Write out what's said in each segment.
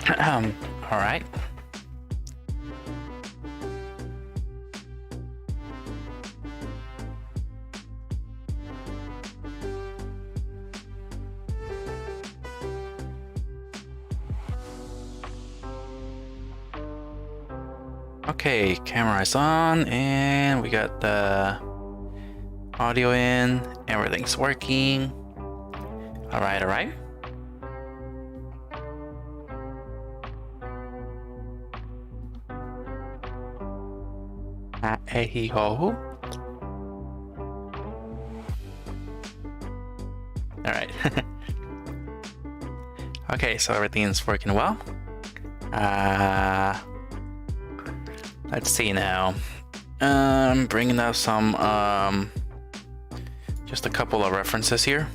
All right. Okay, camera is on, and we got the audio in. Everything's working. All right, all right. Hey ho. All right. Okay, so everything's working well. Let's see now. Bringing up some just a couple of references here.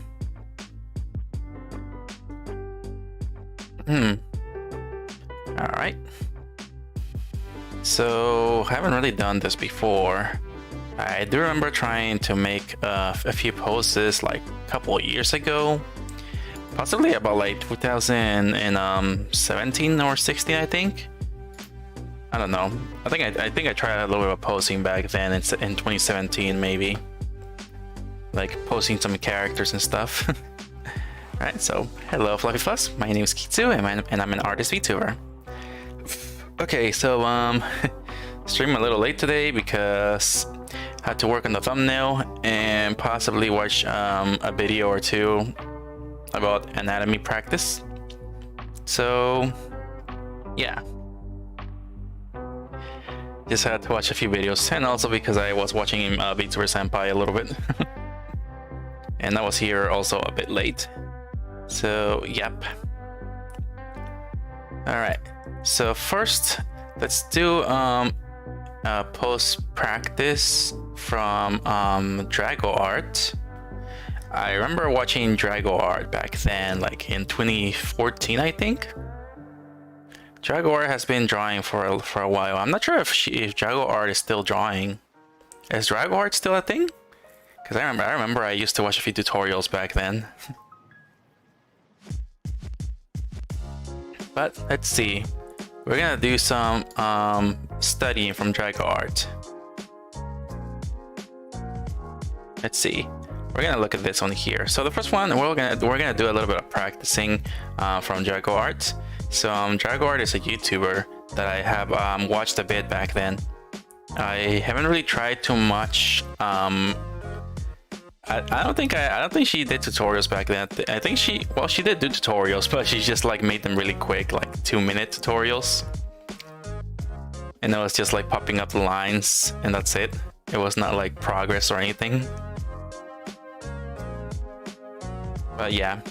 All right. So I haven't really done this before. I do remember trying to make a few posts like a couple of years ago, possibly about like 2017 or 16, I think. I don't know. I think I tried a little bit of posting back then. It's in 2017 maybe, like posting some characters and stuff. Alright, so hello Fluffy Fluffs. My name is Kitzu and I'm an artist Vtuber. Okay, so stream a little late today because I had to work on the thumbnail and possibly watch a video or two about anatomy practice. So yeah, just had to watch a few videos, and also because I was watching Vtuber Senpai a little bit. And I was here also a bit late. So yep. Alright, so first let's do post practice from Drago Art. I remember watching Drago Art back then, like in 2014 I think. Drago Art has been drawing for a while. I'm not sure if Drago Art is still drawing. Is Drago Art still a thing? Because I remember I used to watch a few tutorials back then. But let's see. We're gonna do some studying from Drago Art. Let's see. We're gonna look at this one here. So the first one, we're gonna do a little bit of practicing from Drago Art. So Drago Art is a YouTuber that I have watched a bit back then. I haven't really tried too much. I don't think she did tutorials back then. I think she did do tutorials, but she just like made them really quick, like 2-minute tutorials. And it was just like popping up the lines and that's it. It was not like progress or anything. But yeah.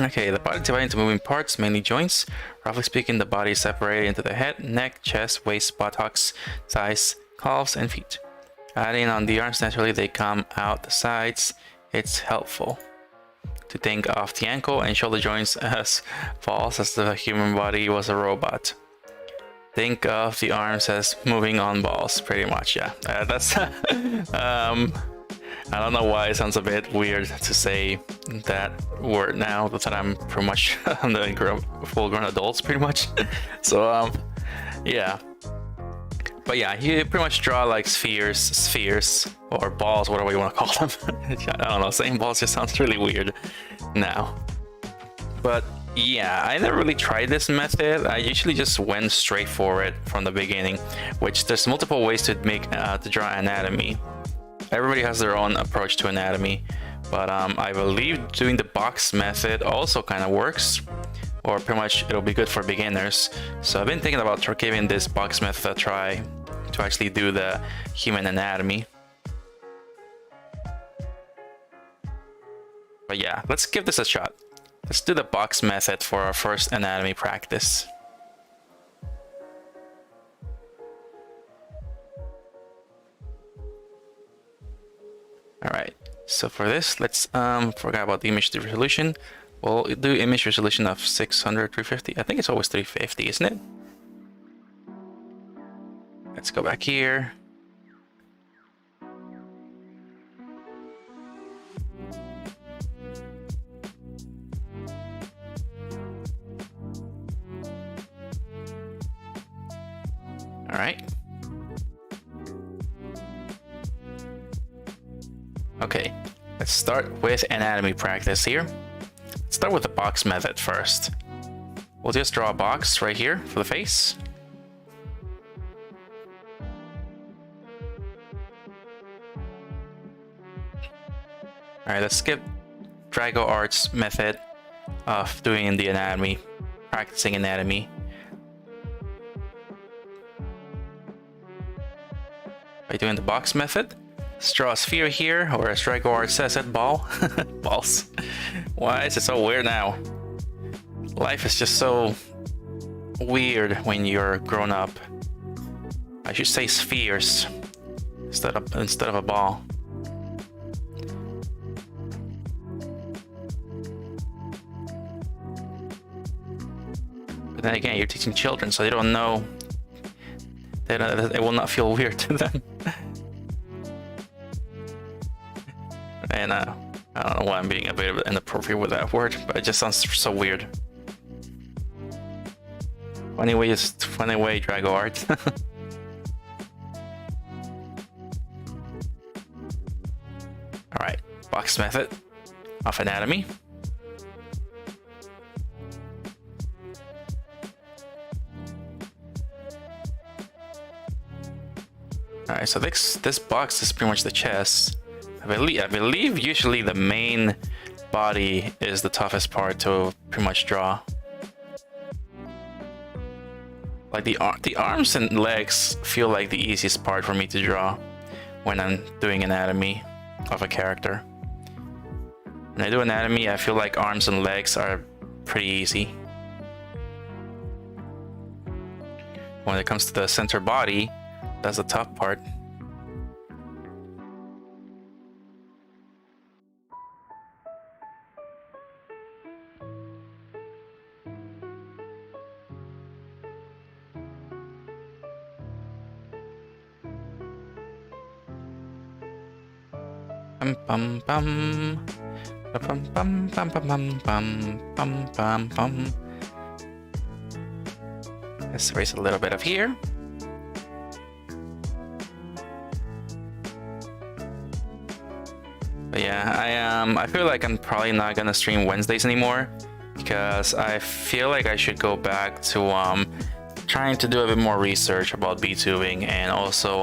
Okay, the body divided into moving parts, mainly joints. Roughly speaking, the body is separated into the head, neck, chest, waist, buttocks, thighs, calves, and feet. Adding on the arms, naturally they come out the sides. It's helpful to think of the ankle and shoulder joints as false as the human body was a robot. Think of the arms as moving on balls, pretty much, yeah. That's I don't know why it sounds a bit weird to say that word now that I'm pretty much the full-grown adults, pretty much. So yeah. But yeah, you pretty much draw like spheres or balls, whatever you want to call them. I don't know, saying balls just sounds really weird now. But yeah, I never really tried this method. I usually just went straight for it from the beginning, which there's multiple ways to make to draw anatomy. Everybody has their own approach to anatomy, but I believe doing the box method also kind of works, or pretty much it'll be good for beginners. So I've been thinking about giving this box method a try to actually do the human anatomy. But yeah, let's give this a shot. Let's do the box method for our first anatomy practice. Alright, so for this, let's forget about the image resolution. We'll do image resolution of 600, 350. I think it's always 350, isn't it? Let's go back here. All right. Okay, let's start with anatomy practice here. Let's start with the box method first. We'll just draw a box right here for the face. All right, let's skip Drago Art's method of doing the anatomy, practicing anatomy. By doing the box method, let's draw a sphere here, or as Drago Art says it, ball. Balls. Why is it so weird now? Life is just so weird when you're grown up. I should say spheres instead of a ball. But then again, you're teaching children, so they don't know. It will not feel weird to them. And I don't know why I'm being a bit inappropriate with that word, but it just sounds so weird. Funny way, Drago Art. Alright, box method of anatomy. Alright, so this box is pretty much the chest. I believe usually the main body is the toughest part to pretty much draw. Like the arms and legs feel like the easiest part for me to draw when I'm doing anatomy of a character. When I do anatomy, I feel like arms and legs are pretty easy. When it comes to the center body, that's the tough part. Bum bum bum bum bum bum bum bum bum bum bum. Let's erase a little bit of here. But yeah, I feel like I'm probably not gonna stream Wednesdays anymore because I feel like I should go back to trying to do a bit more research about Vtubing and also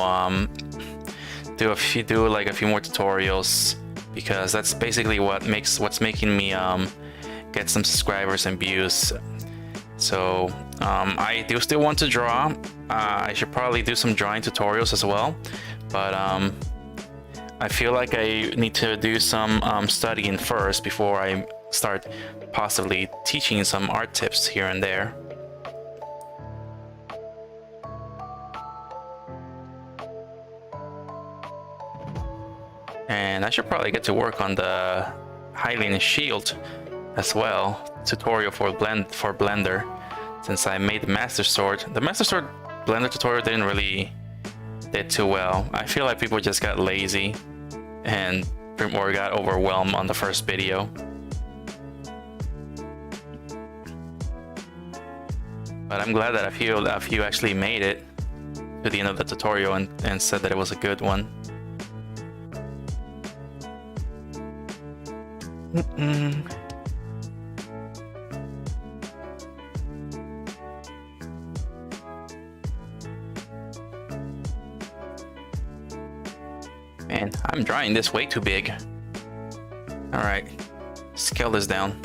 do a few more tutorials, because that's basically what's making me get some subscribers and views. So I do still want to draw. I should probably do some drawing tutorials as well, but I feel like I need to do some studying first before I start possibly teaching some art tips here and there. And I should probably get to work on the Hylian shield as well, tutorial for Blender, since I made the Master Sword. The Master Sword Blender tutorial didn't really did too well. I feel like people just got lazy and or got overwhelmed on the first video. But I'm glad that a few actually made it to the end of the tutorial and said that it was a good one. Man, I'm drawing this way too big. Alright, scale this down.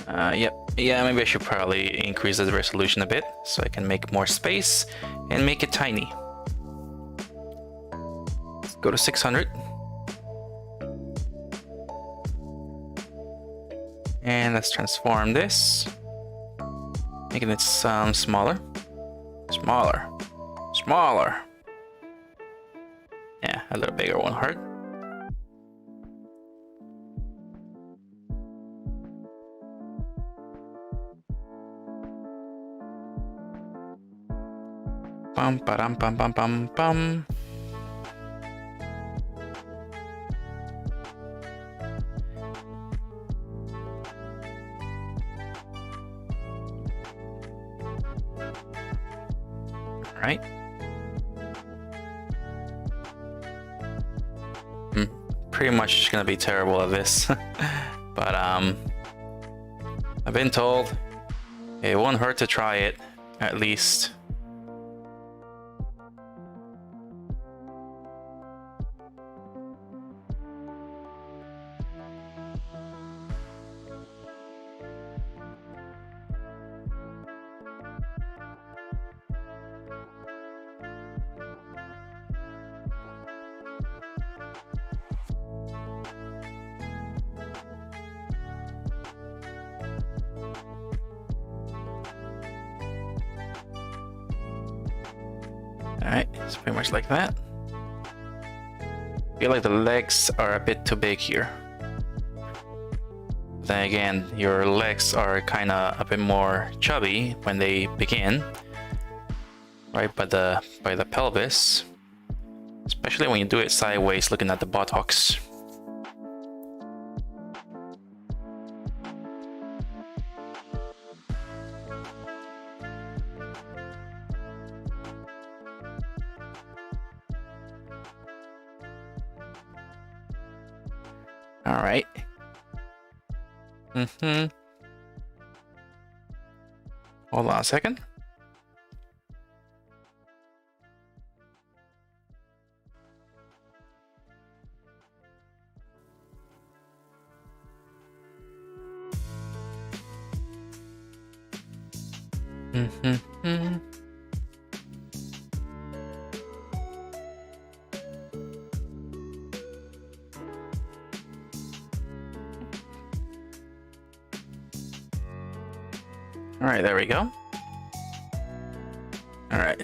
Yep. Yeah, maybe I should probably increase the resolution a bit so I can make more space and make it tiny. Let's go to 600. And let's transform this, making it sound smaller. Smaller. Yeah, a little bigger won't hurt. Bum ba-dum bum bum bum bum. pretty much gonna be terrible at this. But I've been told it won't hurt to try it, at least. Alright, it's pretty much like that. I feel like the legs are a bit too big here. Then again, your legs are kind of a bit more chubby when they begin, right by the pelvis, especially when you do it sideways, looking at the buttocks. All right. Hold on a second. All right, there we go. All right.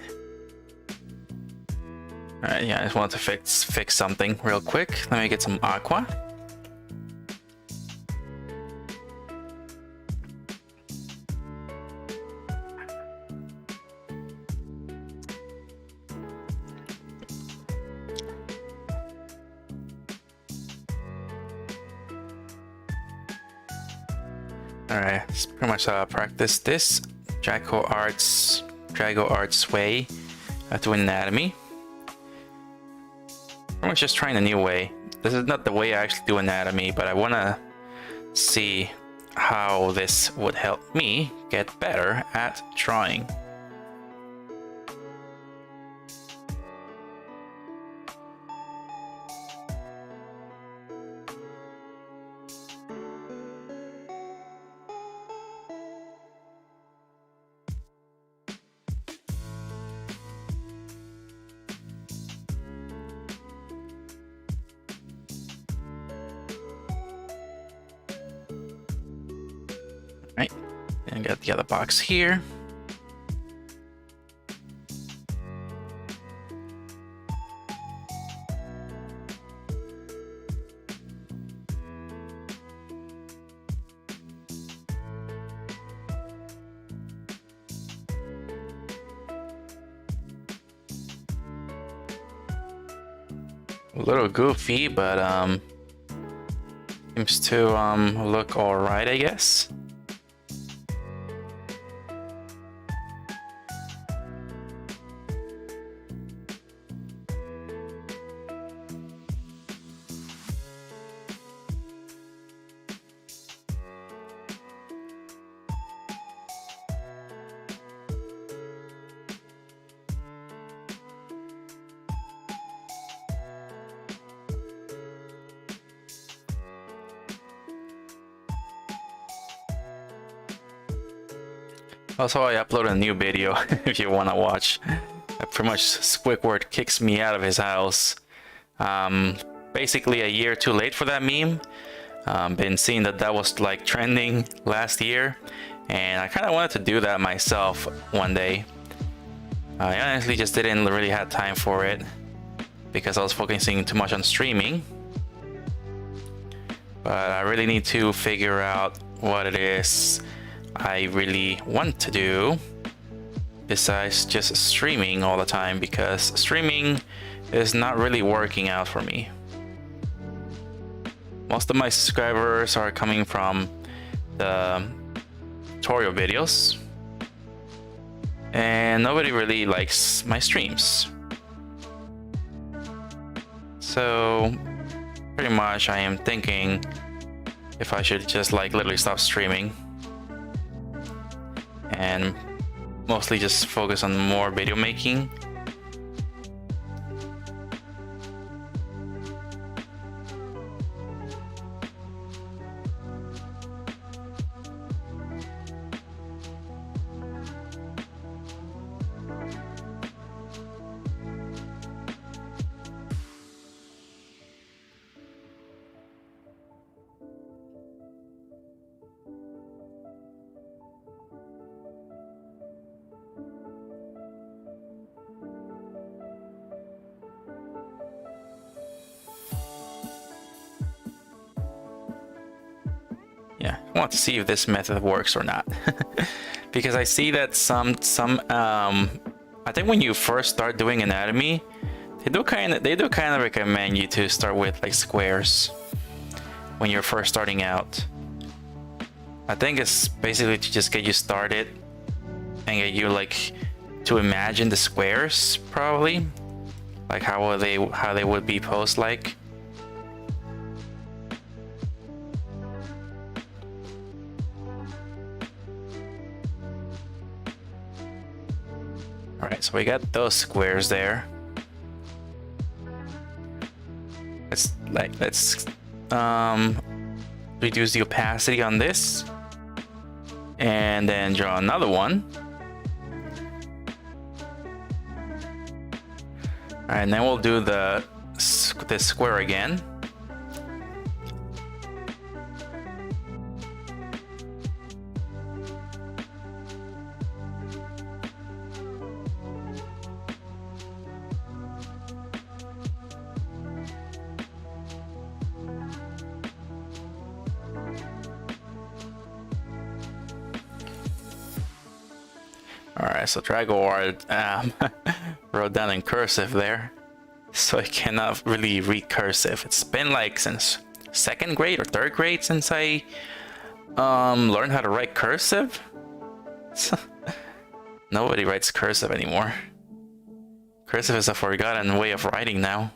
All right, yeah, I just wanted to fix something real quick. Let me get some aqua. Alright, let's pretty much practice this Drago Arts way of doing anatomy. Pretty much just trying a new way. This is not the way I actually do anatomy, but I want to see how this would help me get better at drawing. Right, and get the other box here. A little goofy, but seems to look all right, I guess. Also, I uploaded a new video if you want to watch. Pretty much Squidward kicks me out of his house. Basically a year too late for that meme. Been seeing that was like trending last year, and I kind of wanted to do that myself one day. I honestly just didn't really have time for it because I was focusing too much on streaming. But I really need to figure out what it is I really want to do besides just streaming all the time, because streaming is not really working out for me. Most of my subscribers are coming from the tutorial videos, and nobody really likes my streams. So pretty much I am thinking if I should just like literally stop streaming and mostly just focus on more video making. Yeah, I want to see if this method works or not. Because I see that some I think when you first start doing anatomy, they do kind of recommend you to start with like squares when you're first starting out. I think it's basically to just get you started and get you like to imagine the squares, probably like how they would be posed like. All right, so we got those squares there. Let's reduce the opacity on this, and then draw another one. All right, and then we'll do this square again. Alright, so Dragoward wrote down in cursive there, so I cannot really read cursive. It's been like since 2nd grade or 3rd grade since I learned how to write cursive. Nobody writes cursive anymore. Cursive is a forgotten way of writing now.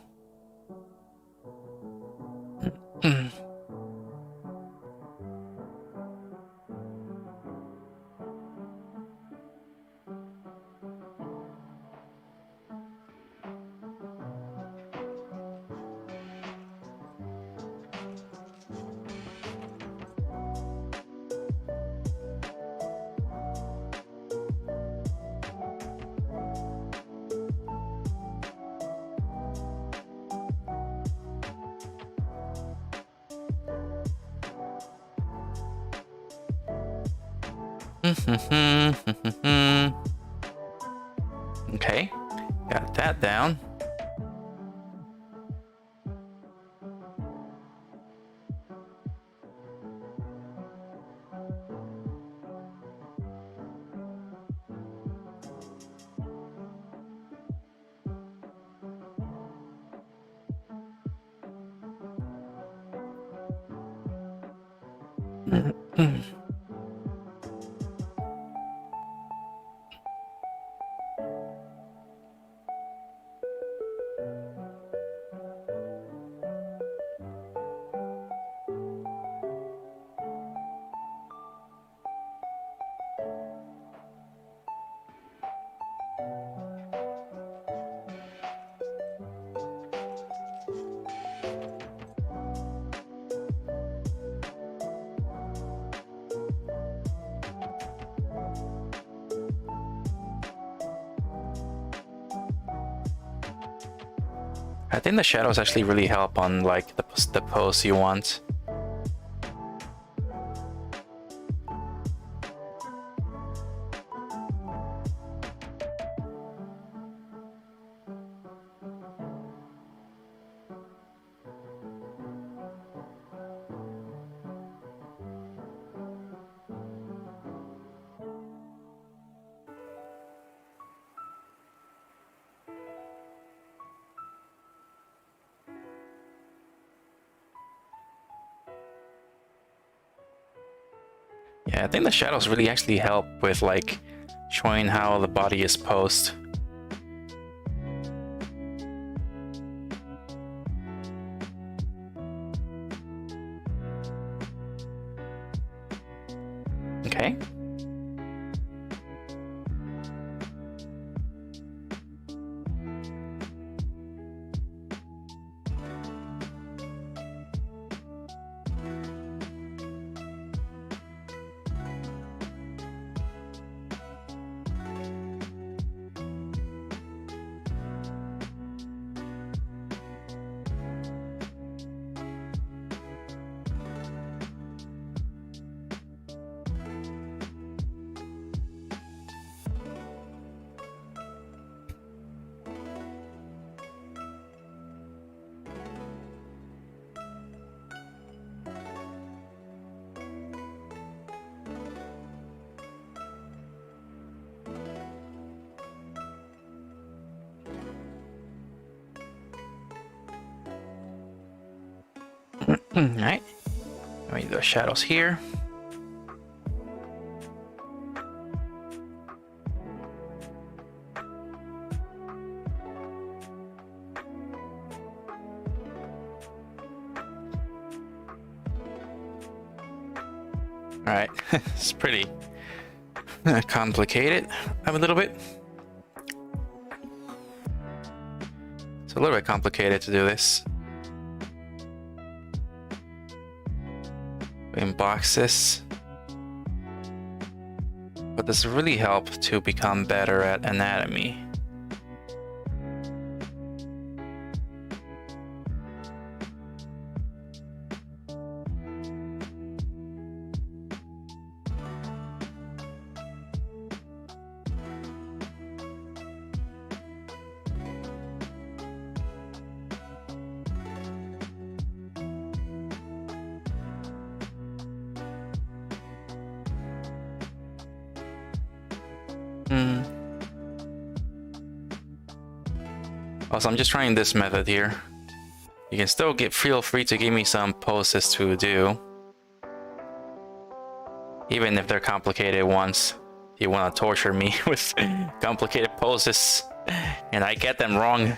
Okay, got that down. I think the shadows actually really help on like the pose you want. Yeah, I think the shadows really actually help with like showing how the body is posed. Okay. Alright. Let me do the shadows here. Alright, it's pretty complicated a little bit. It's a little bit complicated to do this. In boxes. But this really helps to become better at anatomy. Also, I'm just trying this method here. You can still feel free to give me some poses to do. Even if they're complicated ones. You want to torture me with complicated poses and I get them wrong.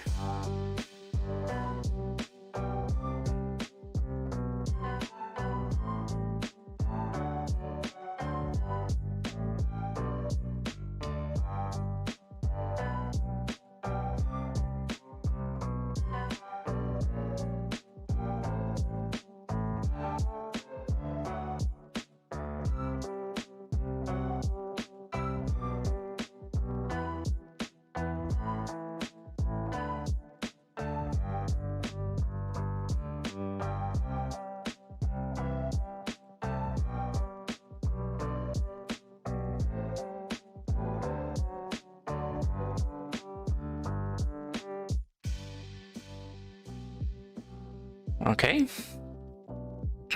Okay.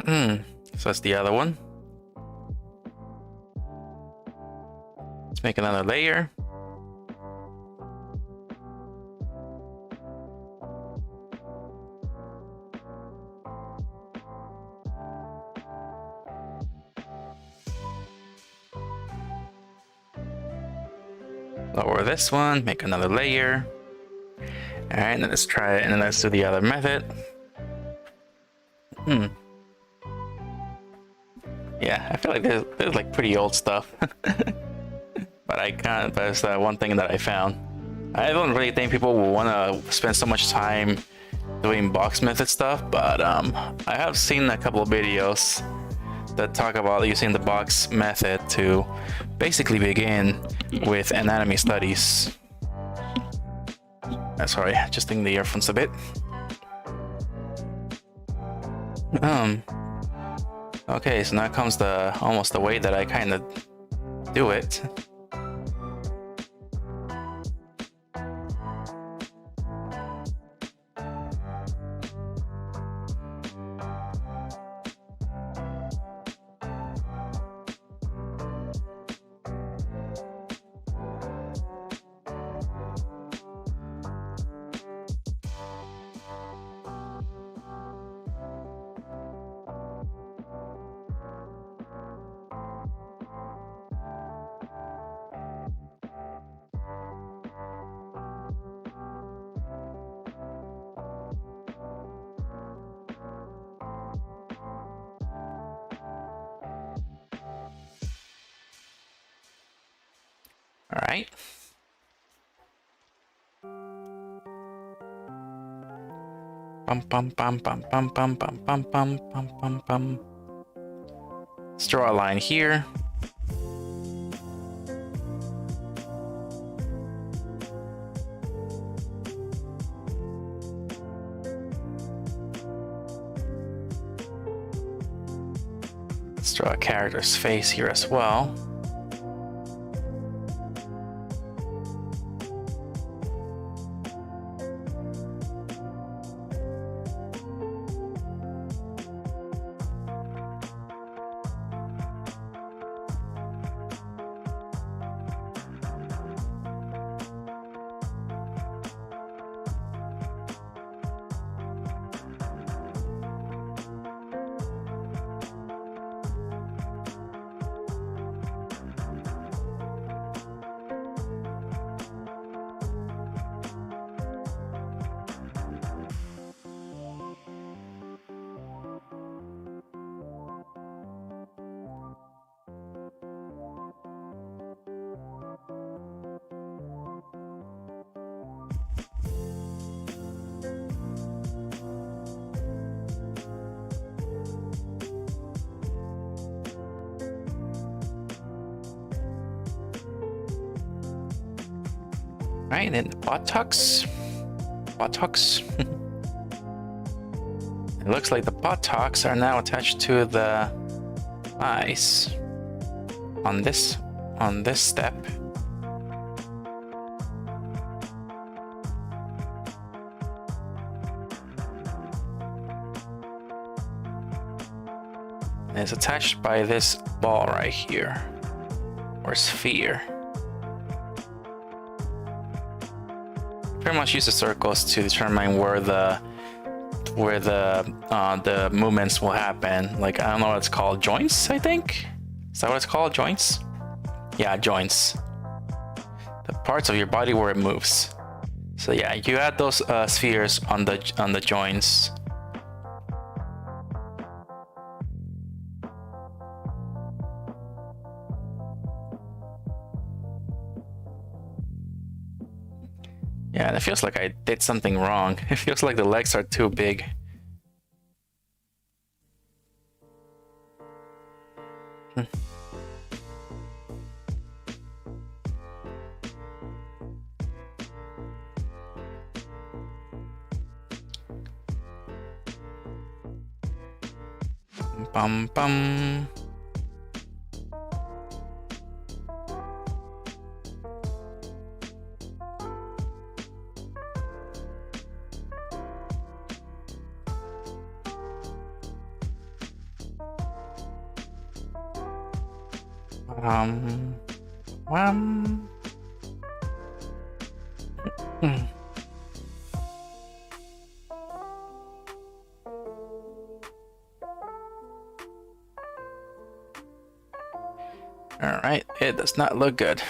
So that's the other one. Let's make another layer. Lower this one, make another layer. All right, let's try it, and then let's do the other method. Yeah, I feel like there's like pretty old stuff, but I can't. That's one thing that I found. I don't really think people will want to spend so much time doing box method stuff, but I have seen a couple of videos that talk about using the box method to basically begin with anatomy studies. Sorry, adjusting the earphones a bit. Okay, so now comes almost the way that I kind of do it. right? Bum bum bum bum bum bum bum bum bum bum bum bum. Let's draw a line here. Let's draw a character's face here as well. Right, and then the buttocks. Buttocks. It looks like the buttocks are now attached to the eyes on this step. And it's attached by this ball right here, or sphere. Pretty much use the circles to determine where the movements will happen. Like, I don't know what it's called, joints, I think? Is that what it's called, joints? Yeah, joints. The parts of your body where it moves. So yeah, you add those spheres on the joints. Yeah, it feels like I did something wrong. It feels like the legs are too big. Bum bum. Wham. All right, it does not look good.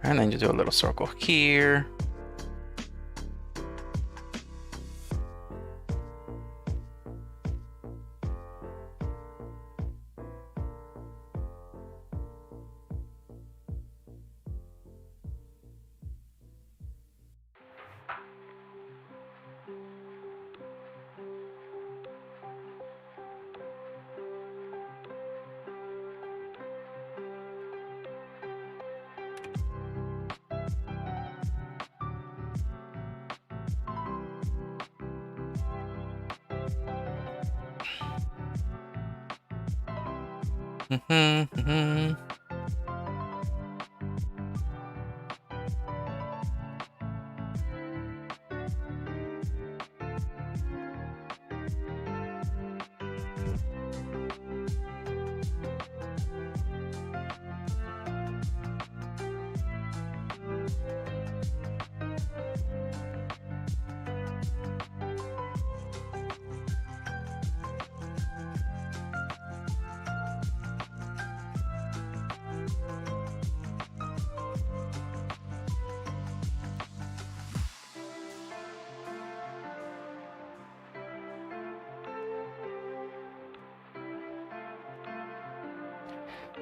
And then you do a little circle here.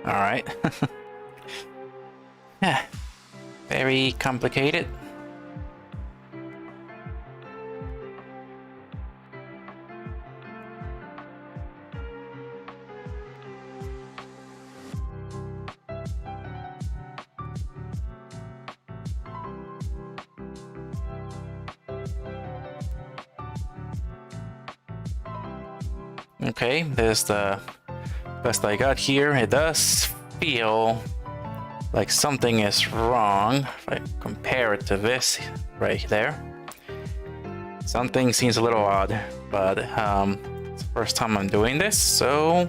All right. Yeah, very complicated. Okay, there's the best I got here. It does feel like something is wrong if I compare it to this right there. Something seems a little odd, but it's the first time I'm doing this, so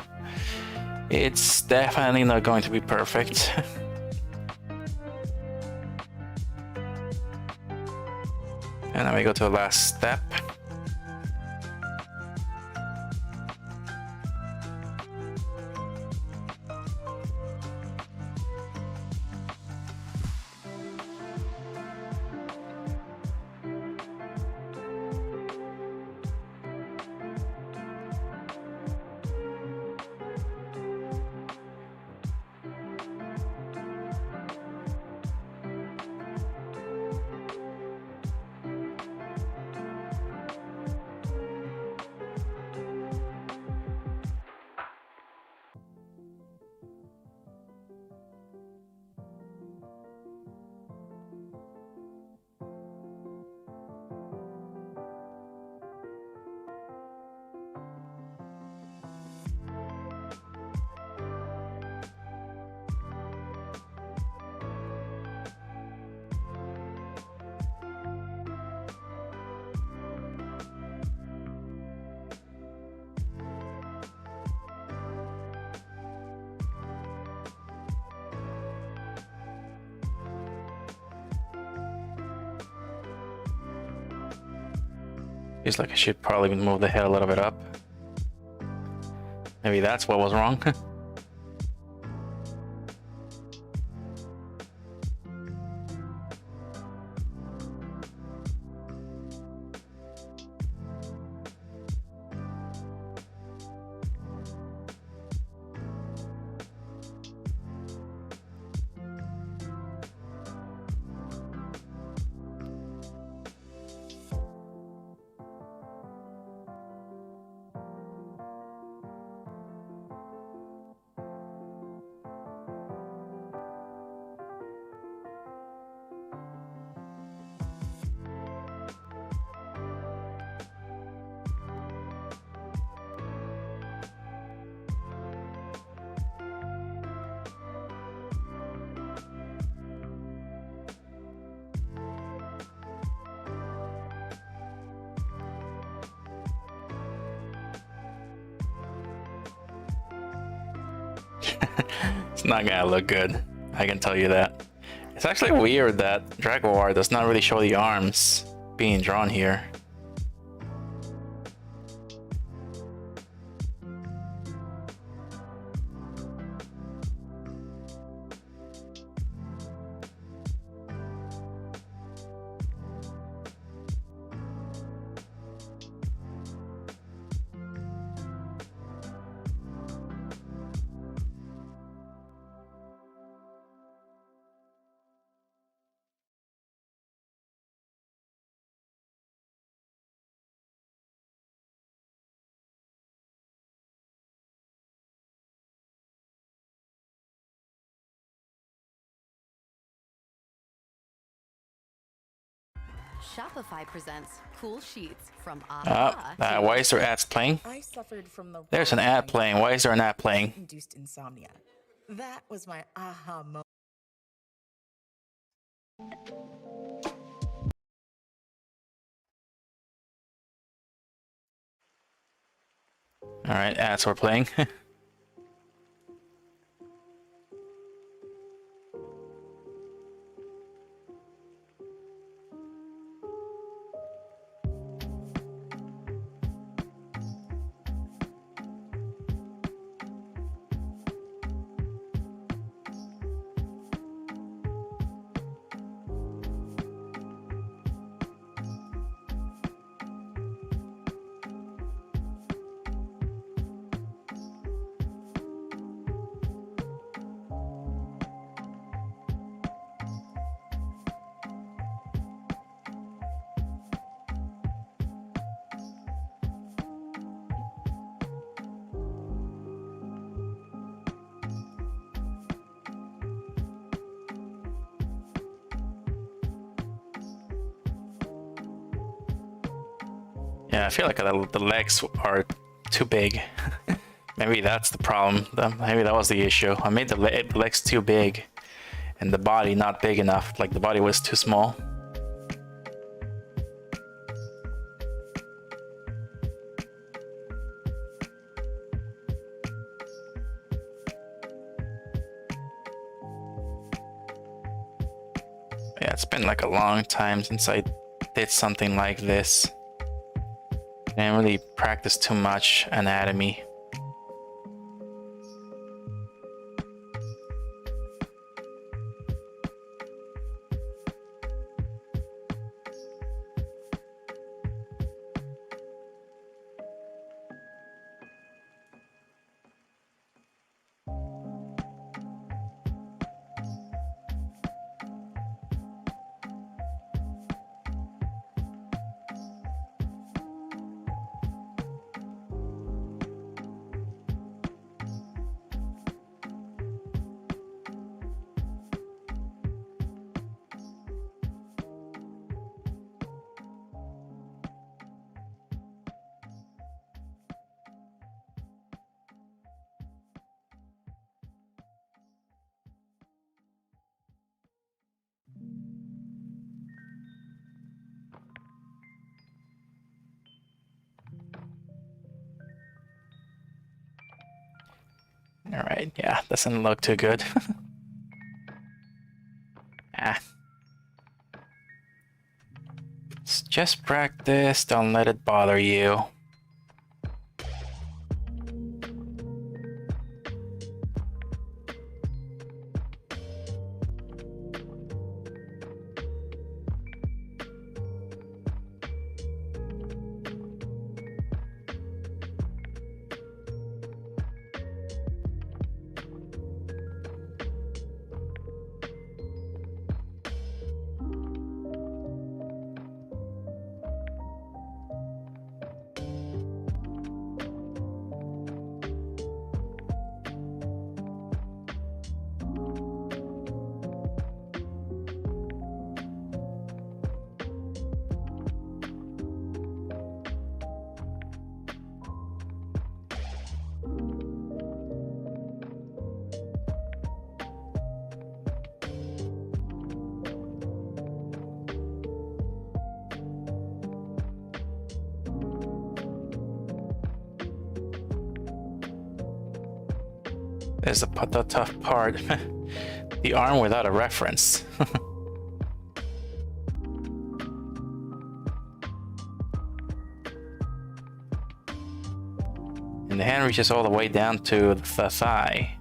it's definitely not going to be perfect. And then we go to the last step. Feels like I should probably move the head a little bit up. Maybe that's what was wrong. It's not gonna look good, I can tell you that. It's actually weird that Dragoar does not really show the arms being drawn here. Shopify presents cool sheets from Aha. Why is there ads playing? I suffered from the There's an ad playing. Why is there an ad playing? induced insomnia. That was my aha moment. Alright, ads were playing. Yeah, I feel like the legs are too big. Maybe that's the problem. Maybe that was the issue. I made the legs too big and the body not big enough. Like the body was too small. Yeah, it's been like a long time since I did something like this. I didn't really practice too much anatomy. Alright, yeah, doesn't look too good. It's just practice, don't let it bother you. There's the tough part. The arm without a reference. And the hand reaches all the way down to the thigh.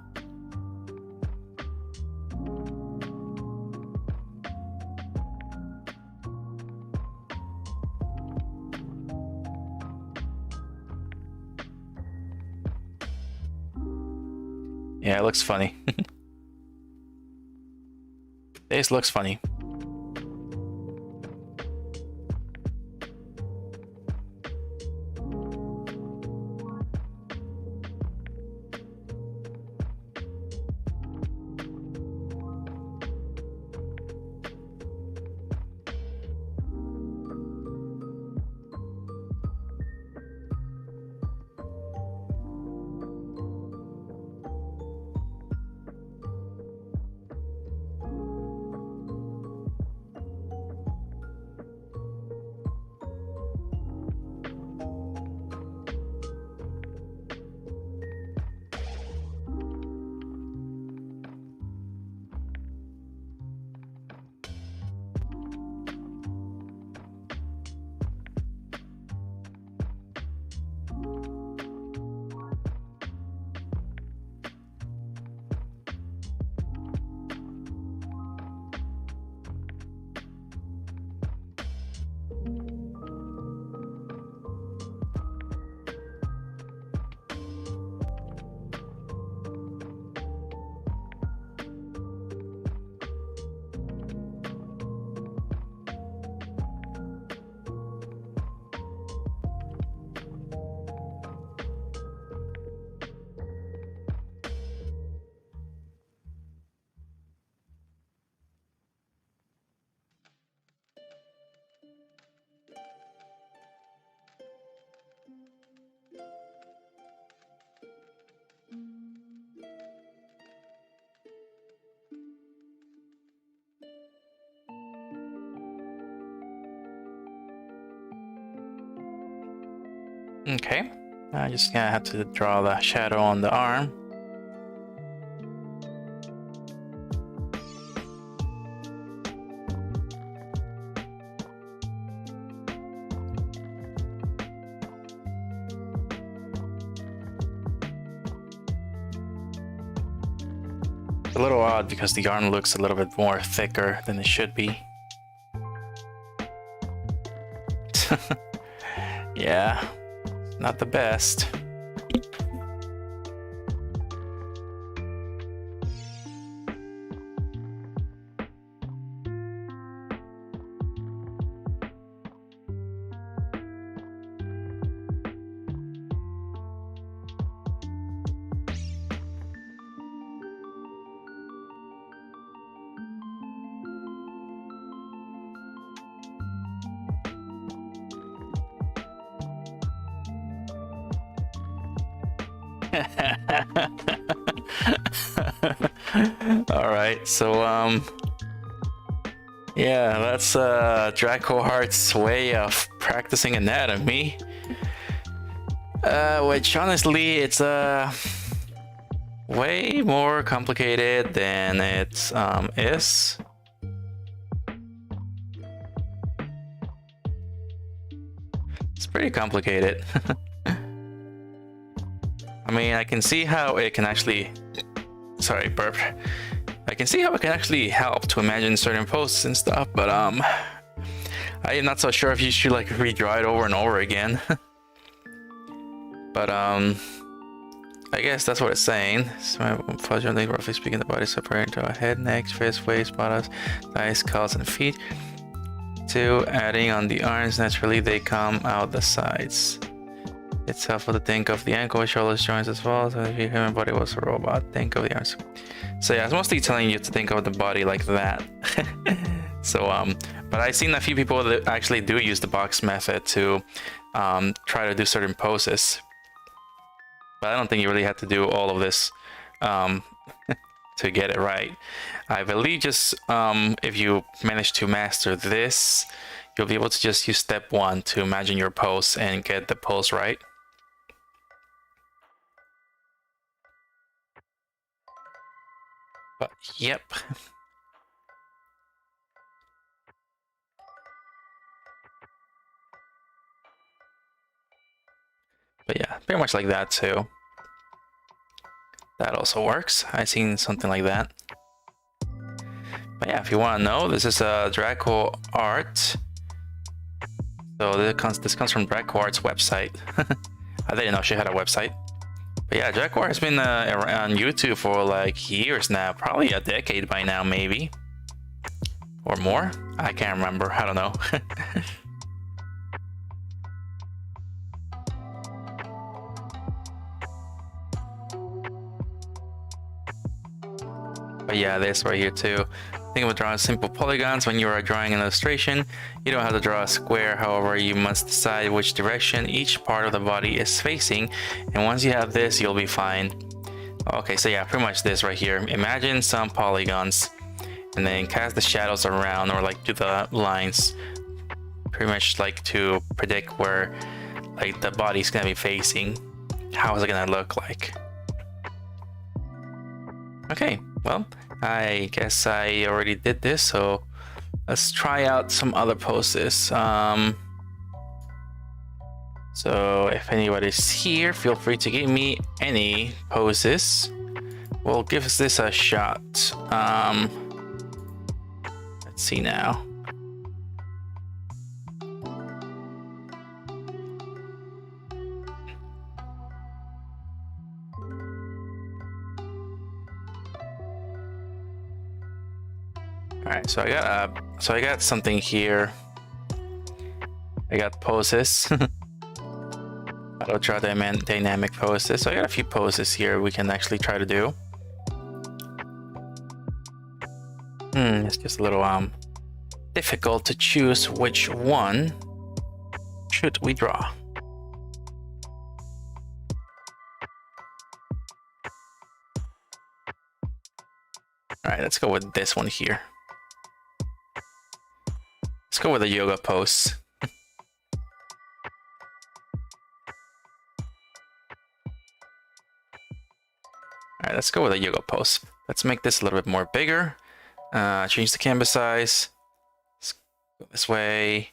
Yeah, it looks funny. This looks funny. Okay, I just gonna have to draw the shadow on the arm. A little odd because the arm looks a little bit more thicker than it should be. Yeah, not the best. All right, so yeah, that's Draco Heart's way of practicing anatomy. Which honestly, it's way more complicated than it is. It's pretty complicated. I mean, I can see how it can actually... Sorry, burp. I can see how it can actually help to imagine certain poses and stuff, but I am not so sure if you should like redraw it over and over again. But I guess that's what it's saying. So, unfortunately, roughly speaking, the body is separated into a head, neck, face, waist, buttocks, thighs, calves, and feet. 2. Adding on the arms, naturally they come out the sides. It's helpful to think of the ankle, shoulders, joints as well. So if your human body was a robot, think of the arms. So yeah, it's mostly telling you to think of the body like that. So but I've seen a few people that actually do use the box method to try to do certain poses. But I don't think you really have to do all of this to get it right. I believe just if you manage to master this, you'll be able to just use step 1 to imagine your pose and get the pose right. But yep. But yeah, pretty much like that too. That also works. I've seen something like that. But yeah, if you want to know, this is Draco Art. So this comes from Draco Art's website. I didn't know she had a website. But yeah, Draco Art has been on YouTube for like years now, probably a decade by now, maybe. Or more? I can't remember, I don't know. But yeah, this right here too. Think about drawing simple polygons when you are drawing an illustration. You don't have to draw a square, however, you must decide which direction each part of the body is facing. And once you have this, you'll be fine. Okay, so yeah, pretty much this right here. Imagine some polygons and then cast the shadows around or like do the lines. Pretty much like to predict where like the body's gonna be facing. How is it gonna look like? Okay, well, I guess I already did this, so let's try out some other poses. So if anybody's here, feel free to give me any poses. We'll give this a shot. Let's see now. All right, so I got something here. I got poses. I'll draw dynamic poses. So I got a few poses here we can actually try to do. It's just a little difficult to choose which one should we draw. All right, let's go with this one here. Let's go with a yoga pose. let's go with a yoga pose. Let's make this a little bit more bigger. Change the canvas size. Let's go this way,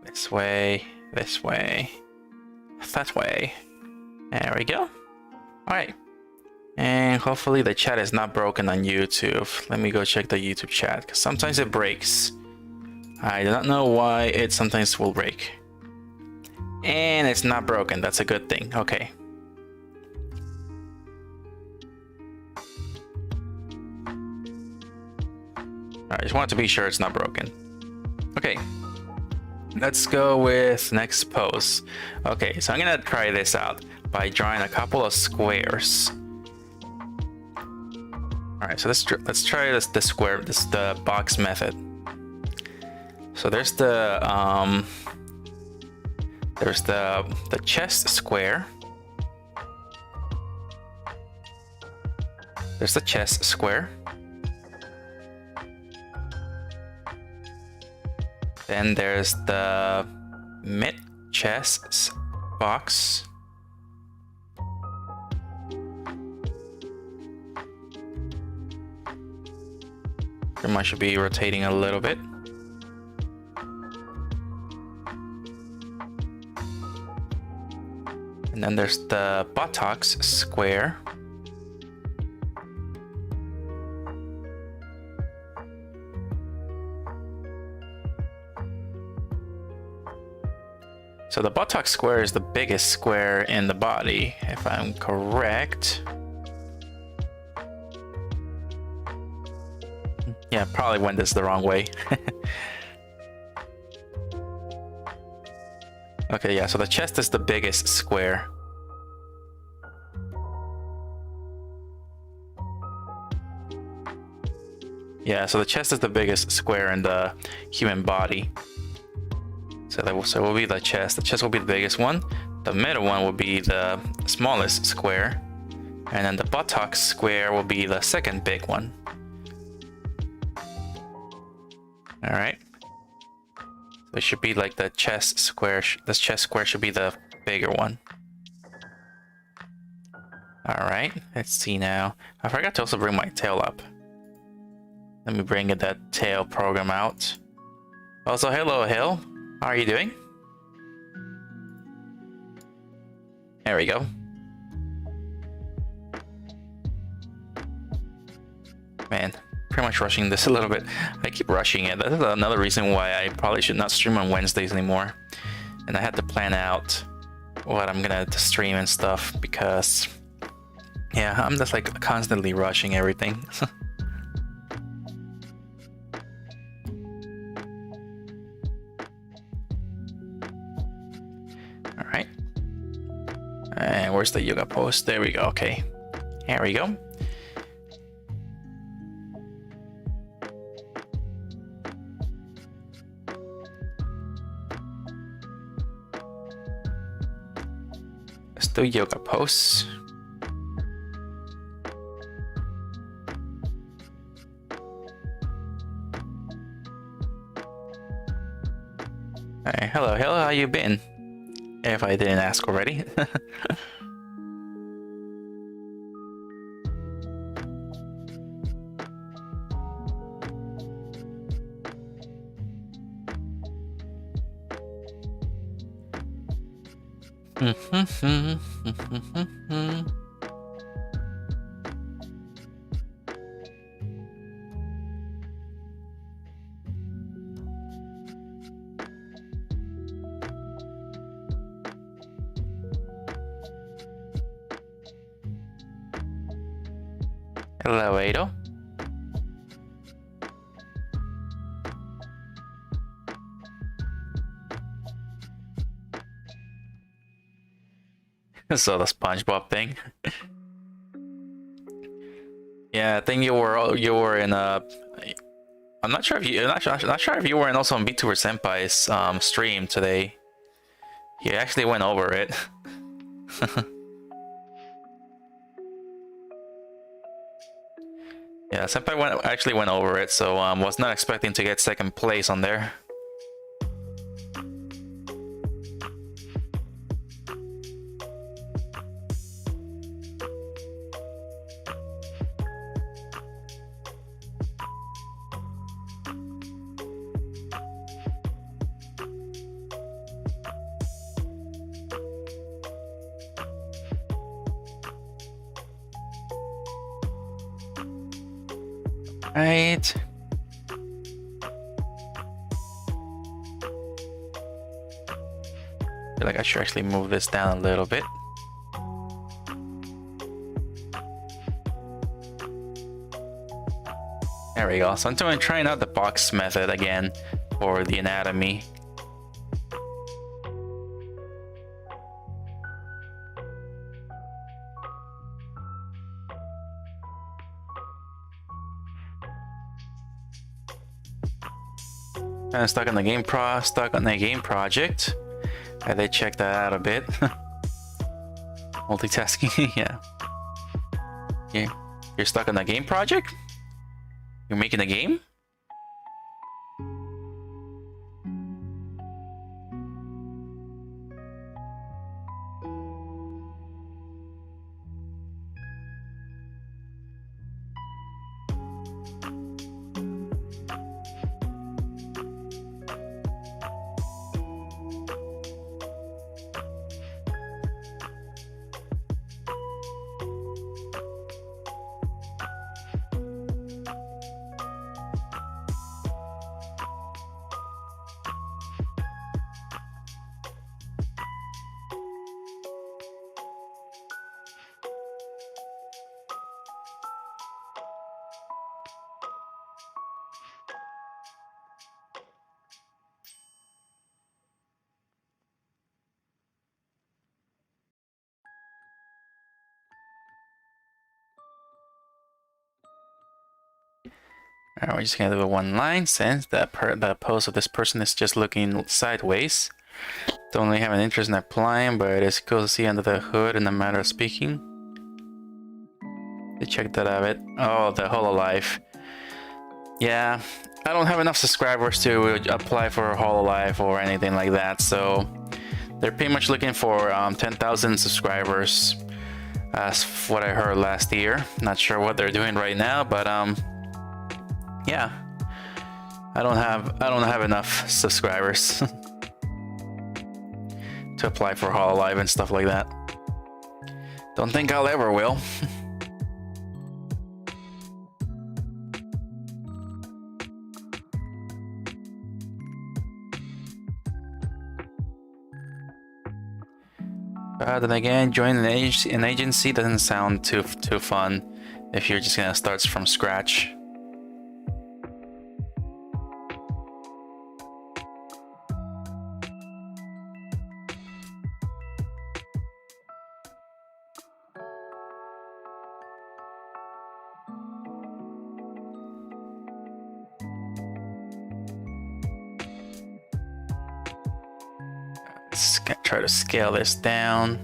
this way, this way, that way. There we go. All right. And hopefully the chat is not broken on YouTube. Let me go check the YouTube chat, because sometimes it breaks. I do not know why it sometimes will break. And it's not broken. That's a good thing. Okay. I just want to be sure it's not broken. Okay. Let's go with next pose. Okay, so I'm gonna try this out by drawing a couple of squares. All right, so let's try the square, the box method. So there's the chest square. There's the chest square. Then there's the mid chest box. I should be rotating a little bit. And then there's the buttocks square. So the buttock square is the biggest square in the body, if I'm correct. Yeah, probably went this the wrong way. Okay, yeah, so the chest is the biggest square. Yeah, so the chest is the biggest square in the human body. So it will be the chest. The chest will be the biggest one. The middle one will be the smallest square. And then the buttocks square will be the second big one. All right. So it should be like the chest square. This chest square should be the bigger one. All right. Let's see now. I forgot to also bring my tail up. Let me bring that tail program out. Also, hello, Hill. How are you doing? There we go. Man, pretty much rushing this a little bit. I keep rushing it. That is another reason why I probably should not stream on Wednesdays anymore. And I had to plan out what I'm gonna stream and stuff because, yeah, I'm just like constantly rushing everything. All right. And where's the yoga pose? There we go. Okay. Here we go. Let's do yoga pose. Hey, hello, how you been? If I didn't ask already. Hello, Ado. So the SpongeBob thing. Yeah, I think you were in a. I'm not sure if you not sure if you were in also on Vtuber Senpai's stream today. He actually went over it. Yeah, Senpai actually went over it, so was not expecting to get second place on there. Right. I feel like I should actually move this down a little bit. There we go. So I'm trying out the box method again for the anatomy. I'm stuck on the game project. I did check that out a bit. Multitasking, yeah. You're stuck on the game project? You're making a game? Alright, we're just gonna do a one line since the pose of this person is just looking sideways. Don't really have an interest in applying, but it's cool to see under the hood in a matter of speaking. You check that out a bit. Oh, the HoloLive. Yeah, I don't have enough subscribers to apply for a HoloLive or anything like that, so they're pretty much looking for 10,000 subscribers. That's what I heard last year. Not sure what they're doing right now, but yeah, I don't have enough subscribers to apply for HoloLive and stuff like that. Don't think I'll ever will. Then again, joining an agency doesn't sound too fun if you're just gonna start from scratch. Let's try to scale this down.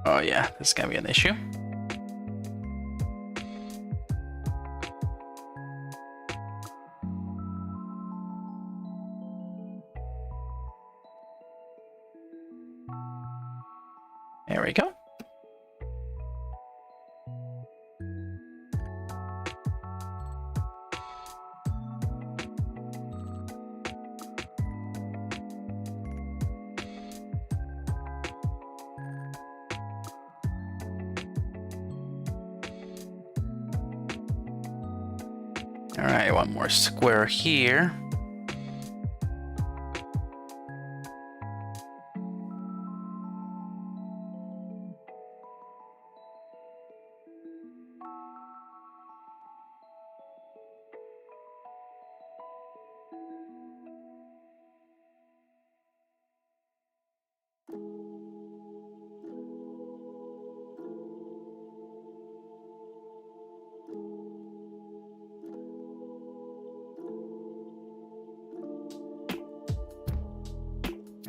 Oh yeah, this is gonna be an issue. There we go. All right, one more square here.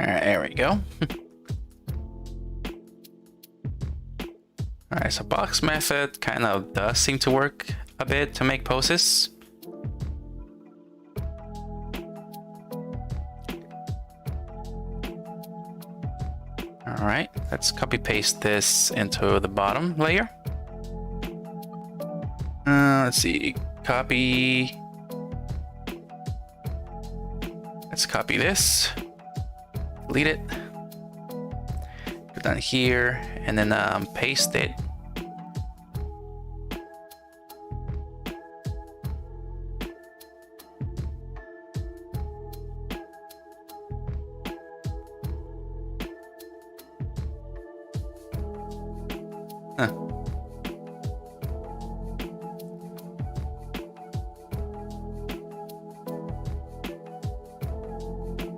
All right, there we go. All right, so box method kind of does seem to work a bit to make poses. All right, let's copy paste this into the bottom layer. Let's see, copy. Let's copy this. Delete it, put it down here, and then paste it.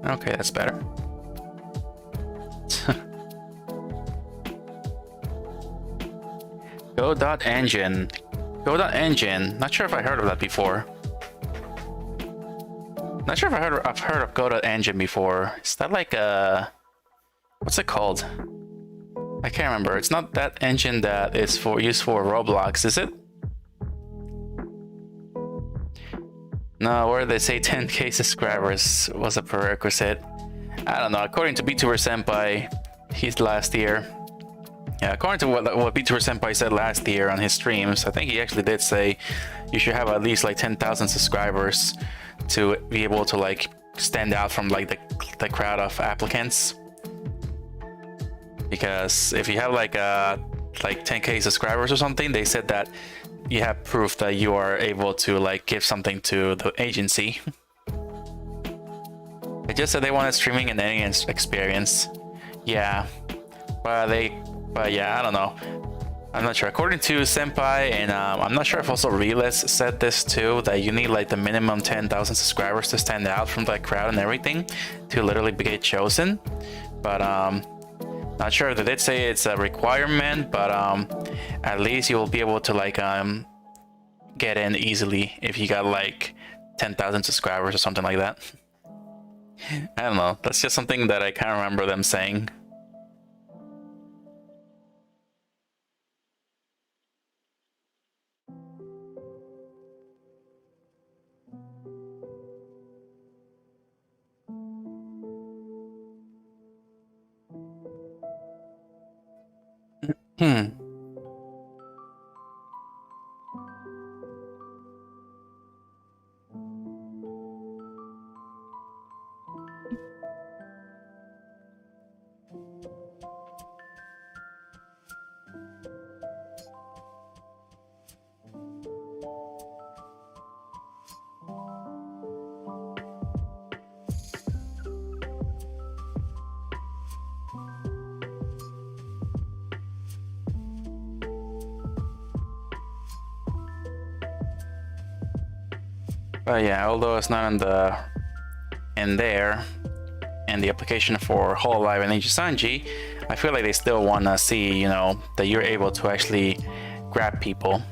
Okay, that's better. Go.engine. Go.engine. Not sure if I heard of that before. Not sure if I've heard of Go.engine before. Is that like a... What's it called? I can't remember. It's not that engine that is used for Roblox, is it? No, where they say 10k subscribers was a prerequisite. I don't know. According to Vtuber Senpai, he's last year. Yeah, according to what Vtuber Senpai said last year on his streams, I think he actually did say you should have at least like 10,000 subscribers to be able to like stand out from like the crowd of applicants. Because if you have like 10k subscribers or something, they said that you have proof that you are able to like give something to the agency. They just said they wanted streaming and any experience. Yeah, but yeah, I don't know. I'm not sure. According to Senpai, and I'm not sure if also Relis said this too, that you need like the minimum 10,000 subscribers to stand out from the crowd and everything to literally get chosen. But not sure if they did say it's a requirement, but at least you will be able to like get in easily if you got like 10,000 subscribers or something like that. I don't know. That's just something that I kind of remember them saying. But yeah, although it's not in there, and the application for Hololive and Ichisanji, I feel like they still want to see, you know, that you're able to actually grab people.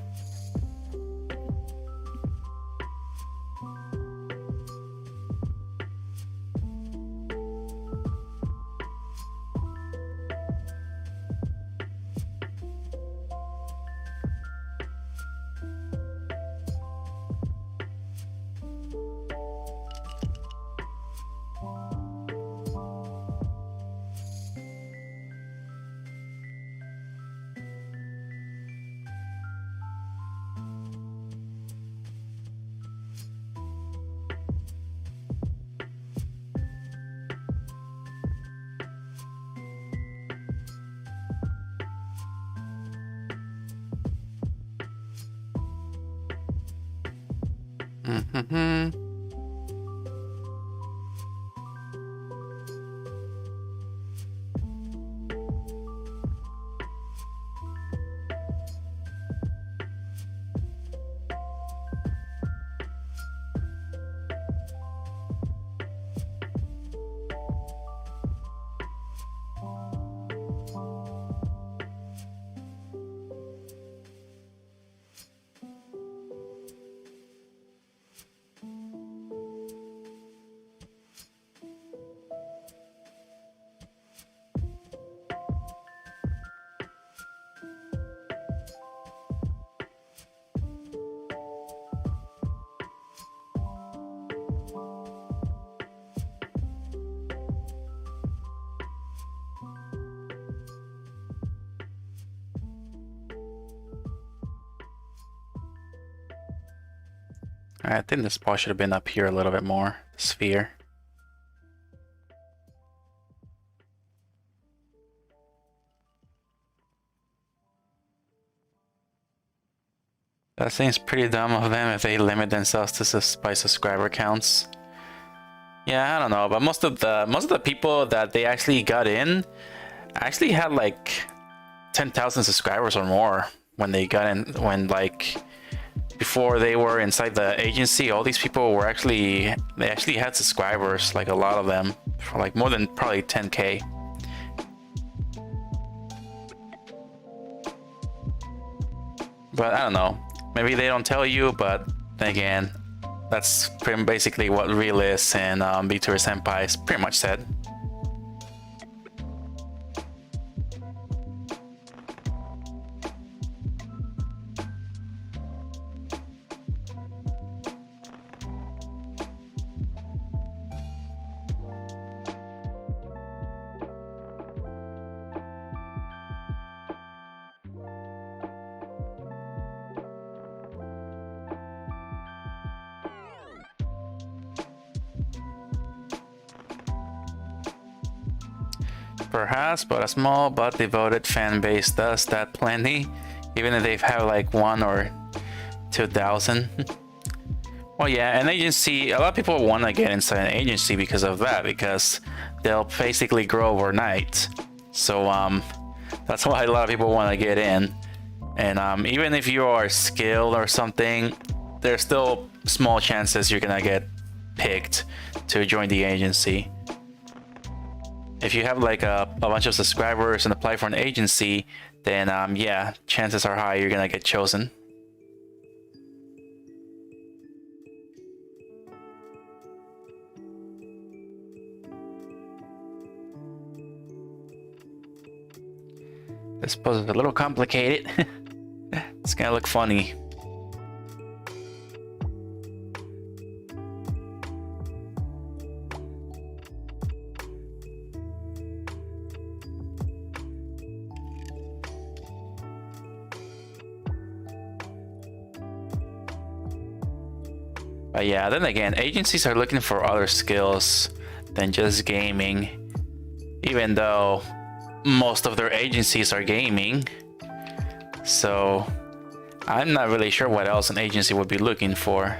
I think this ball should have been up here a little bit more. Sphere. That seems pretty dumb of them if they limit themselves to by subscriber counts. Yeah, I don't know, but most of the people that they actually got in actually had like 10,000 subscribers or more when they got in, when like before they were inside the agency. All these people were actually, they actually had subscribers, like a lot of them, for like more than probably 10K. But I don't know, maybe they don't tell you, but then again, that's pretty basically what Realist and Vtuber Senpai's pretty much said. Perhaps, but a small but devoted fan base does that plenty, even if they have like 1 or 2,000. Well, yeah, an agency, a lot of people want to get inside an agency because of that, because they'll basically grow overnight. So that's why a lot of people want to get in. And even if you are skilled or something, there's still small chances you're gonna get picked to join the agency. If you have like a bunch of subscribers and apply for an agency, then yeah, chances are high you're gonna get chosen. This puzzle is a little complicated. It's gonna look funny. But yeah, then again, agencies are looking for other skills than just gaming, even though most of their agencies are gaming. So I'm not really sure what else an agency would be looking for,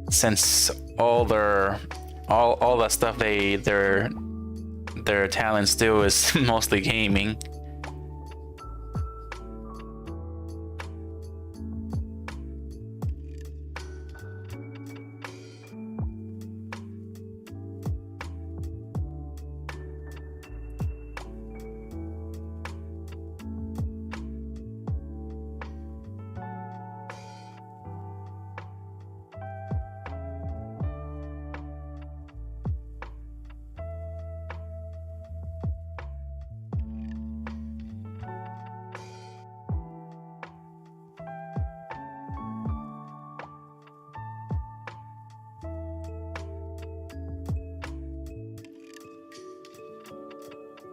since all the stuff their talents do is mostly gaming.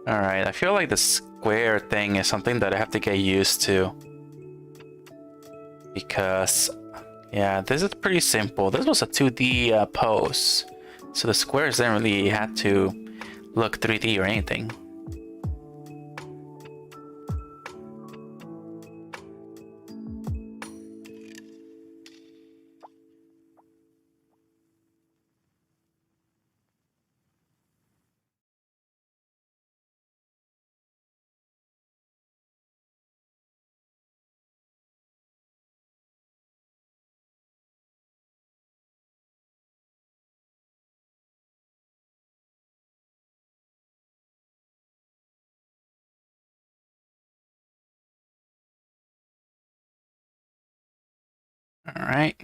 Alright, I feel like the square thing is something that I have to get used to. Because, yeah, this is pretty simple. This was a 2D pose. So the squares didn't really have to look 3D or anything. All right.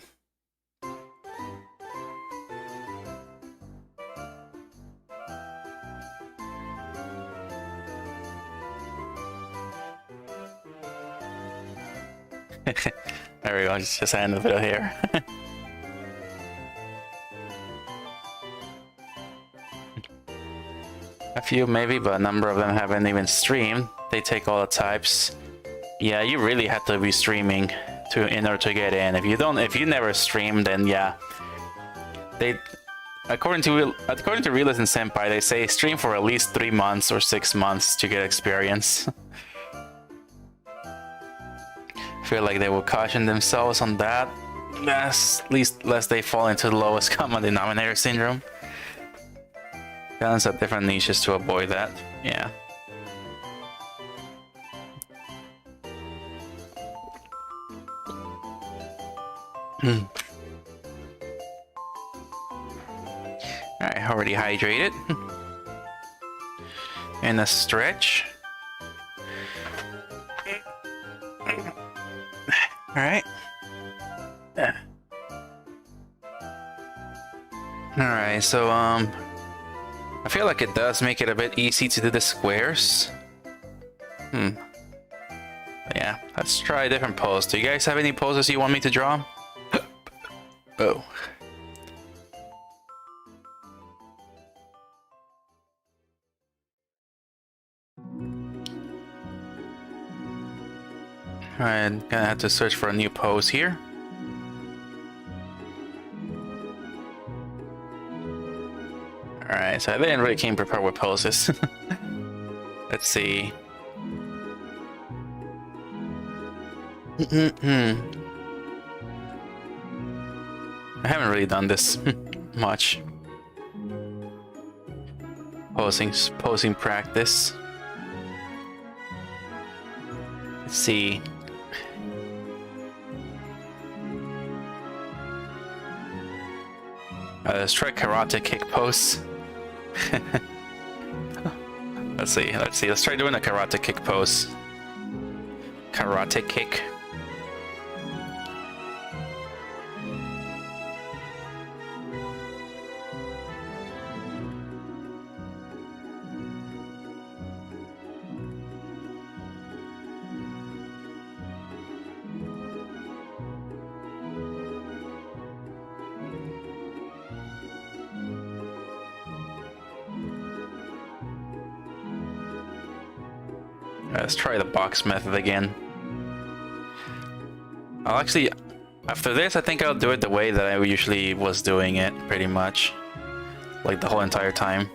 There we go, just end the video here. A few maybe, but a number of them haven't even streamed. They take all the types. Yeah, you really have to be streaming in order to get in. If you never stream, then yeah. According to Realist and Senpai, they say stream for at least 3 months or 6 months to get experience. I feel like they will caution themselves on that, at least lest they fall into the lowest common denominator syndrome. Balance out different niches to avoid that. Yeah. Alright, already hydrated. And a stretch. Alright. Alright, so I feel like it does make it a bit easy to do the squares. But yeah, let's try a different pose. Do you guys have any poses you want me to draw? Oh. I'm gonna have to search for a new pose here. Alright, so I didn't really came prepared with poses. Let's see. I haven't really done this much. Posing practice. Let's see. Let's try karate kick pose. Let's see. Let's try doing a karate kick pose. Karate kick. Let's try the box method again. I'll actually, after this, I think I'll do it the way that I usually was doing it, pretty much. Like the whole entire time.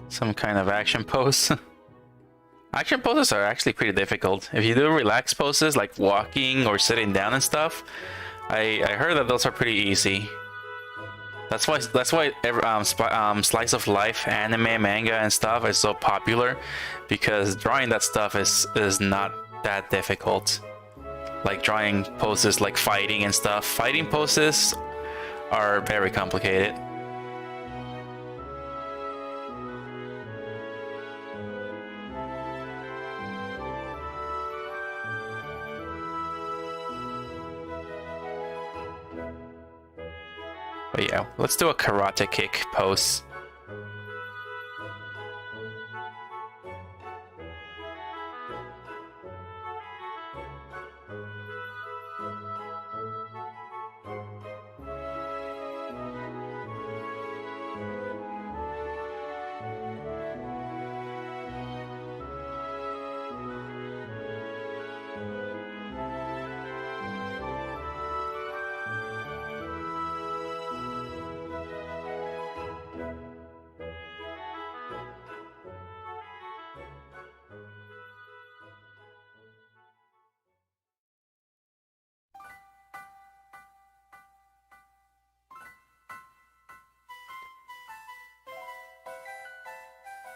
Some kind of action pose. Action poses are actually pretty difficult. If you do relaxed poses like walking or sitting down and stuff, I heard that those are pretty easy. That's why slice of life, anime, manga, and stuff is so popular, because drawing that stuff is not that difficult. Like drawing poses like fighting and stuff. Fighting poses are very complicated. But yeah, let's do a karate kick pose.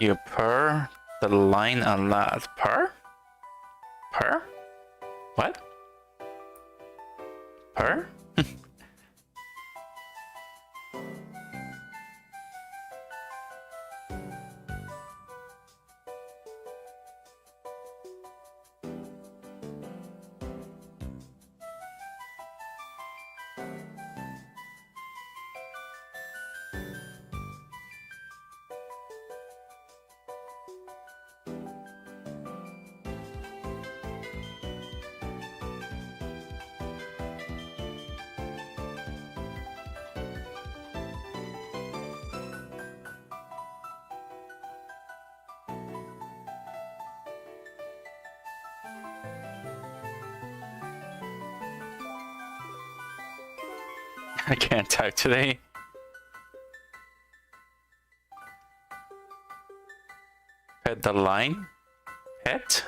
You purr the line a lot. Purr? Purr? What? Purr? I can't type today. Pet the line? Pet?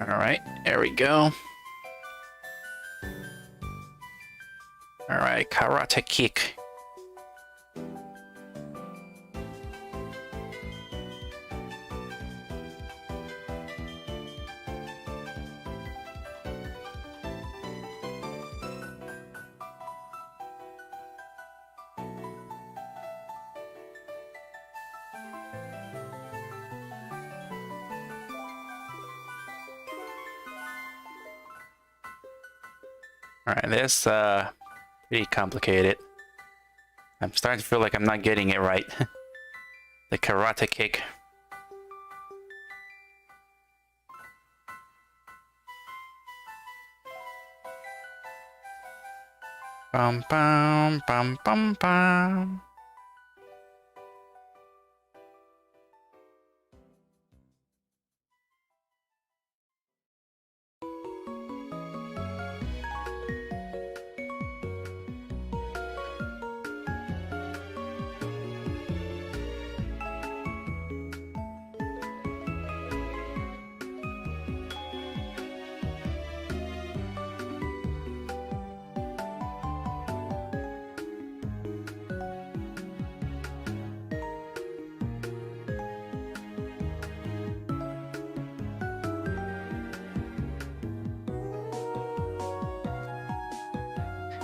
Alright, there we go. Alright, karate kick. Alright, this pretty complicated. I'm starting to feel like I'm not getting it right. The karate kick. Bum bum bum bum bum.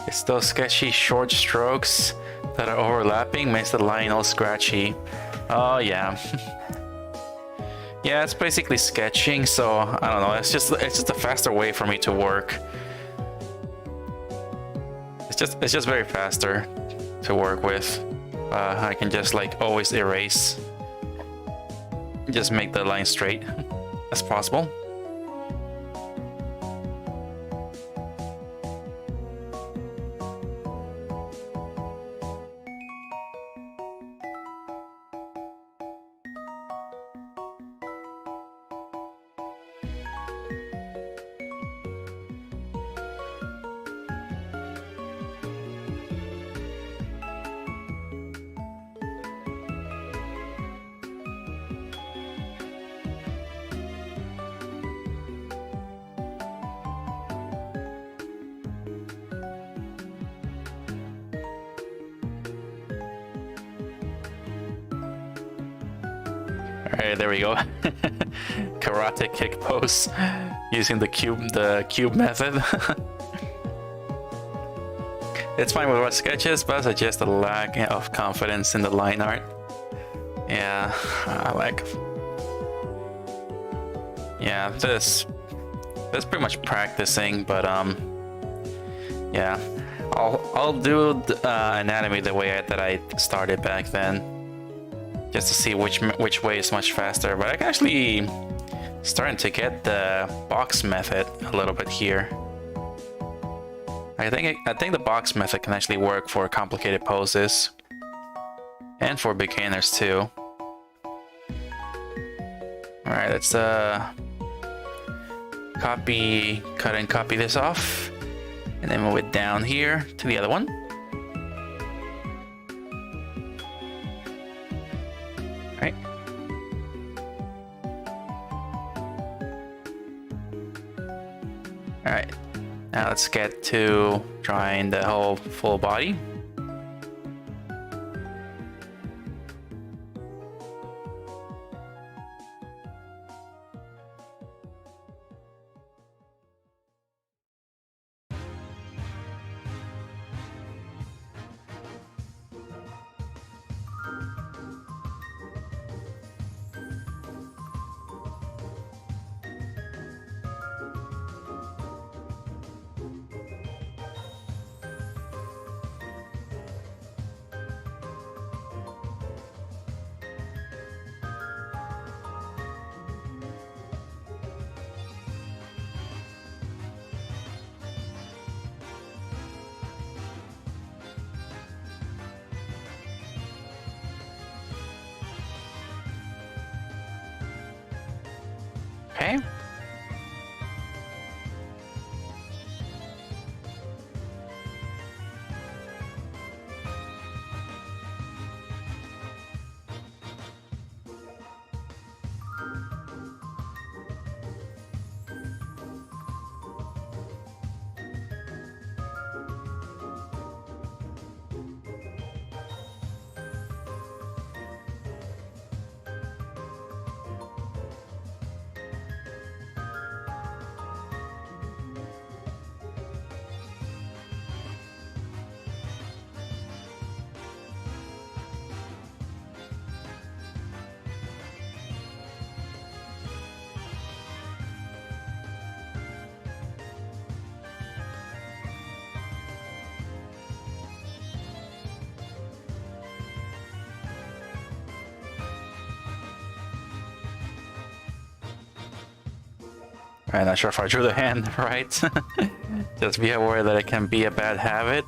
It's those sketchy short strokes that are overlapping makes the line all scratchy. Oh yeah. Yeah, it's basically sketching, so I don't know, it's just a faster way for me to work. It's just very faster to work with. I can just like always erase. Just make the line straight as possible. Alright, there we go. Karate kick pose using the cube method. It's fine with our sketches, but it's just a lack of confidence in the line art. Yeah, I like. Yeah, this pretty much practicing, but yeah, I'll do anatomy the way that I started back then, just to see which way is much faster. But I can actually starting to get the box method a little bit here. I think the box method can actually work for complicated poses and for beginners too. All right, let's cut and copy this off, and then move it down here to the other one. All right. All right. Now let's get to drawing the whole full body. Okay. I'm not sure if I drew the hand right. Just be aware that it can be a bad habit.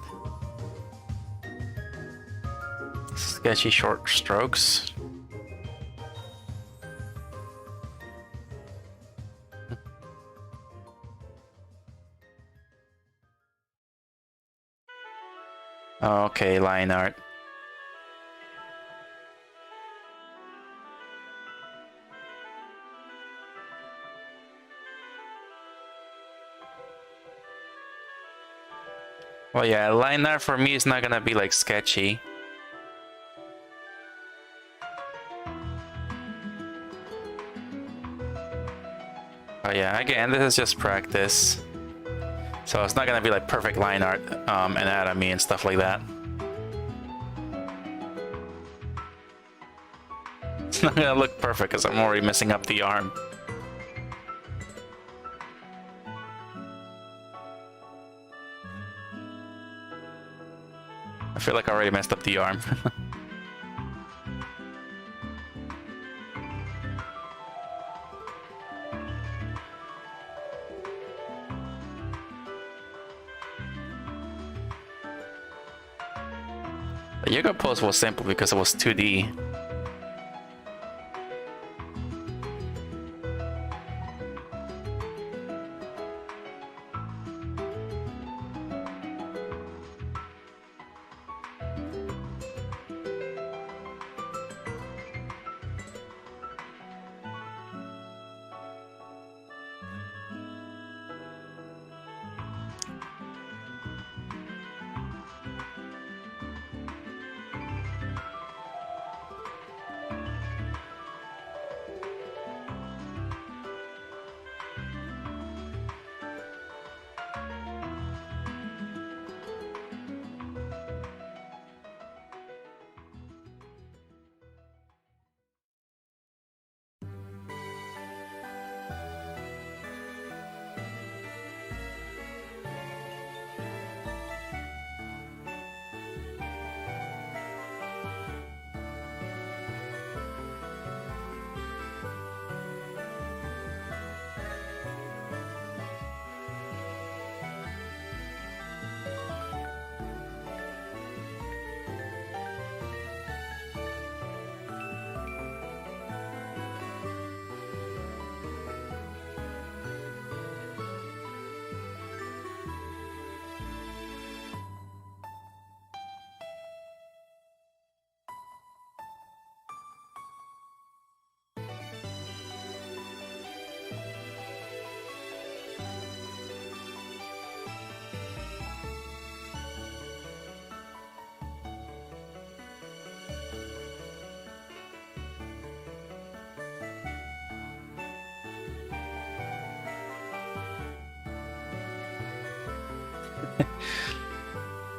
Sketchy short strokes. Okay, line art. Well, yeah, line art for me is not gonna be like sketchy. Oh yeah, again, this is just practice. So it's not gonna be like perfect line art, anatomy and stuff like that. It's not gonna look perfect because I'm already messing up the arm. I feel like I already messed up the arm. The yoga pose was simple because it was 2D.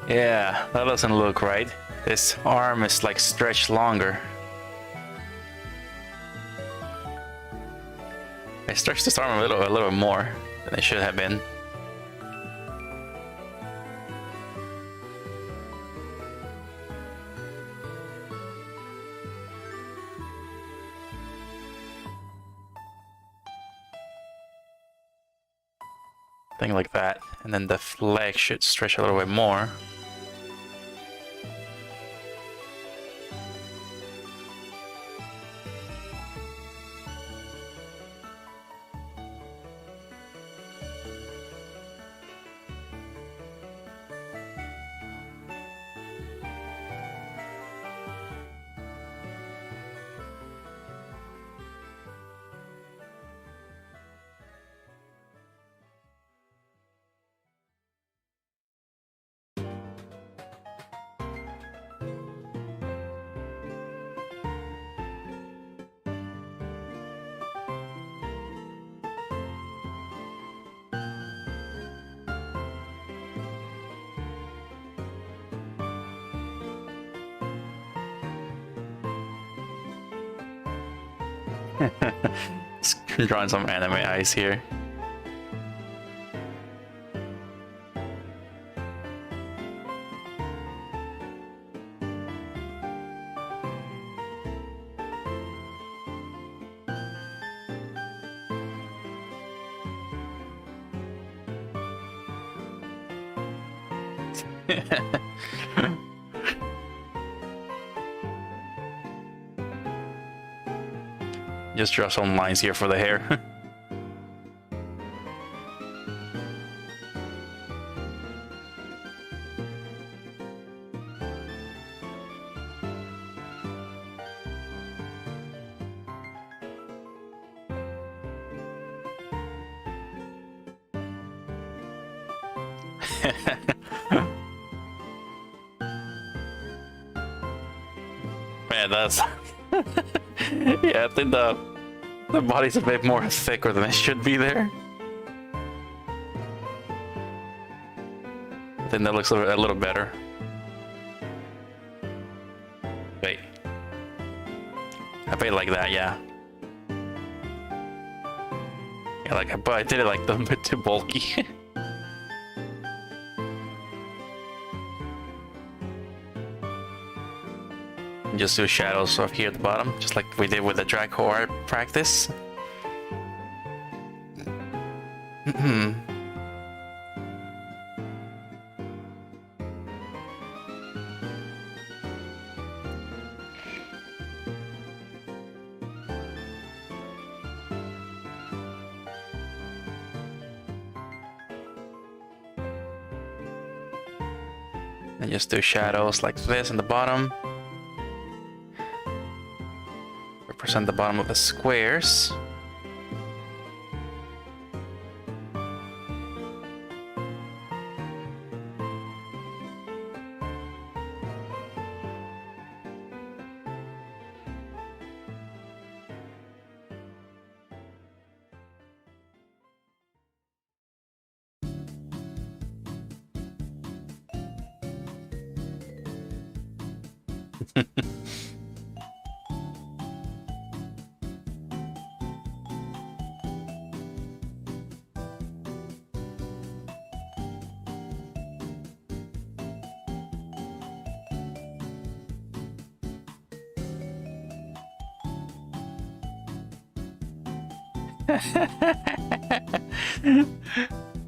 Yeah, that doesn't look right. This arm is like stretched longer. I stretched this arm a little more than it should have been. Thing like that, and then the leg should stretch a little bit more. Just drawing some anime eyes here. Just draw some lines here for the hair. Man, that's yeah, I think the body's a bit more thicker than it should be there. I think that looks a little better. Wait. I bet like that, yeah. Yeah, like, but I did it like a bit too bulky. Just do shadows up here at the bottom, just like we did with the drag art practice. And just do shadows like this in the bottom. Represent the bottom of the squares.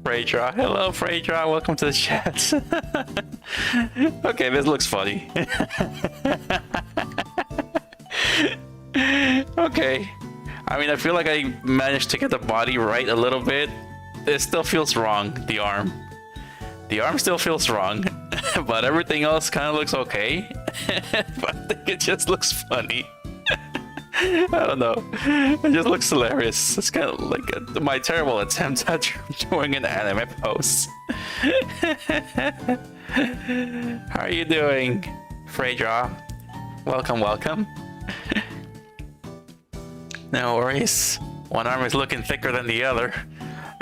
Freydra, hello Freydra, welcome to the chat. Okay, this looks funny. Okay, I mean, I feel like I managed to get the body right a little bit. It still feels wrong, the arm. The arm still feels wrong, but everything else kind of looks okay. But I think it just looks funny. I don't know. It just looks hilarious. It's kind of like my terrible attempt at doing an anime pose. How are you doing, Freydra? Welcome, welcome. No worries. One arm is looking thicker than the other.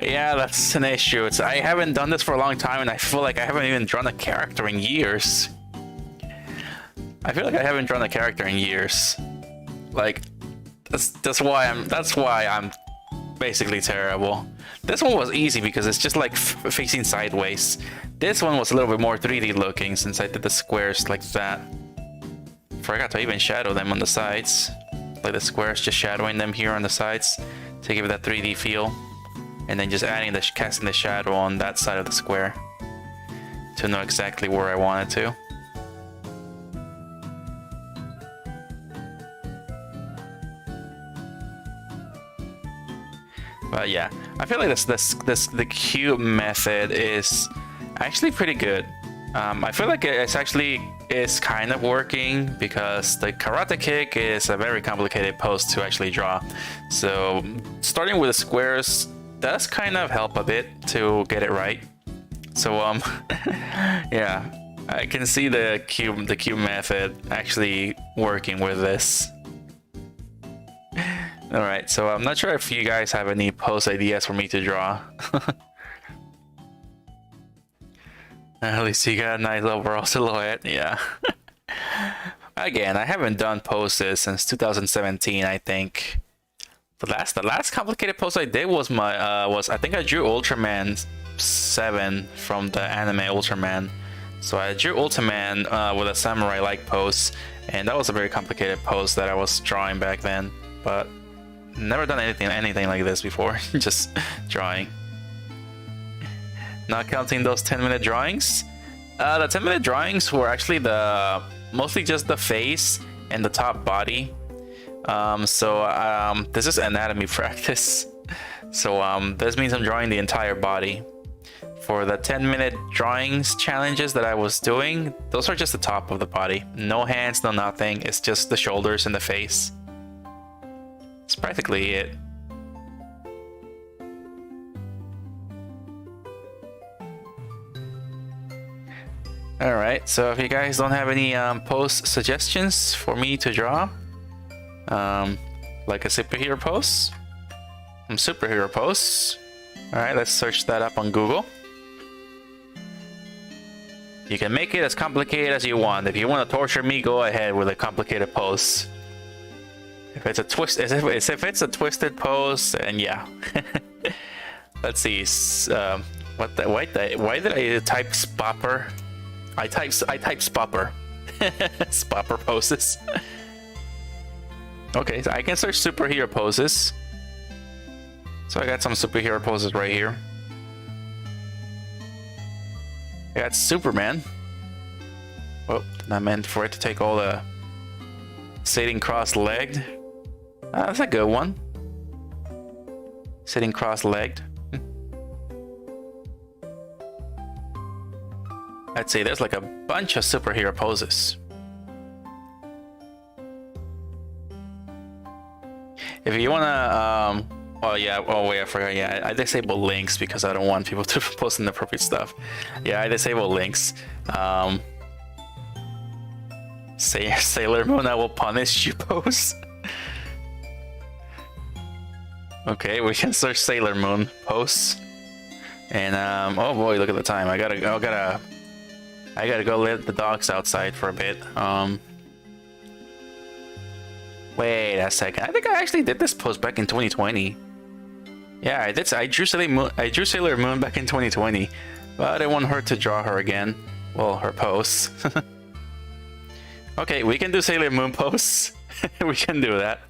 Yeah, that's an issue. I haven't done this for a long time, and I feel like I haven't even drawn a character in years. I feel like I haven't drawn a character in years. Like, that's why I'm basically terrible. This one was easy because it's just like facing sideways. This one was a little bit more 3D looking since I did the squares like that. Forgot to even shadow them on the sides. Like the squares, just shadowing them here on the sides to give it that 3D feel. And then just casting the shadow on that side of the square to know exactly where I want it to. But yeah, I feel like the cube method is actually pretty good. I feel like it's actually kind of working because the karate kick is a very complicated pose to actually draw. So starting with the squares does kind of help a bit to get it right. So yeah, I can see the cube method actually working with this. All right, so I'm not sure if you guys have any pose ideas for me to draw. At least you got a nice overall silhouette, yeah. Again, I haven't done poses since 2017, I think. The last complicated pose I did was my was I think I drew Ultraman 7 from the anime Ultraman. So I drew Ultraman with a samurai-like pose, and that was a very complicated pose that I was drawing back then. But never done anything like this before. Just drawing. Not counting those 10-minute drawings. The 10-minute drawings were actually mostly just the face and the top body. This is anatomy practice. So this means I'm drawing the entire body. For the 10-minute drawings challenges that I was doing, those are just the top of the body. No hands, no nothing. It's just the shoulders and the face. It's practically it. Alright, so if you guys don't have any pose suggestions for me to draw, like a superhero pose, alright, let's search that up on Google. You can make it as complicated as you want. If you want to torture me, go ahead with a complicated pose. If it's a twisted pose, then yeah. Let's see. Why did I type spopper? I type spopper. Spopper poses. Okay, so I can search superhero poses. So I got some superhero poses right here. I got Superman. Oh, I meant for it to take all the sitting cross-legged. That's a good one. Sitting cross-legged. I'd say there's like a bunch of superhero poses. If you wanna, oh yeah, oh wait, I forgot. Yeah, I disable links because I don't want people to post inappropriate stuff. Yeah, I disable links. Say Sailor Moon, I will punish you pose. Okay, we can search Sailor Moon pose. And oh boy, look at the time. I gotta go let the dogs outside for a bit. Wait a second. I think I actually did this pose back in 2020. Yeah, I drew Sailor Moon back in 2020, but I didn't want her to draw her again. Well, her pose. Okay, we can do Sailor Moon pose. We can do that.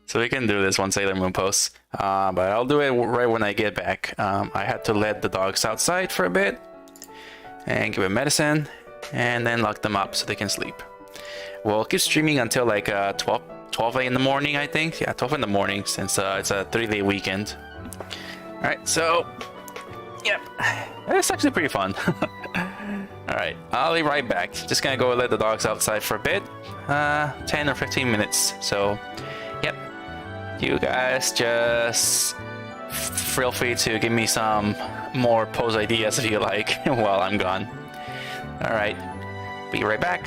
So we can do this one Sailor Moon pose. But I'll do it right when I get back. I had to let the dogs outside for a bit and give them medicine and then lock them up so they can sleep. We'll keep streaming until like 12 in the morning, I think. Yeah, 12 in the morning since it's a 3-day weekend. Alright, so yep, it's actually pretty fun. Alright, I'll be right back. Just gonna go let the dogs outside for a bit. 10 or 15 minutes. So yep, you guys just feel free to give me some more pose ideas if you like while I'm gone. Alright, be right back.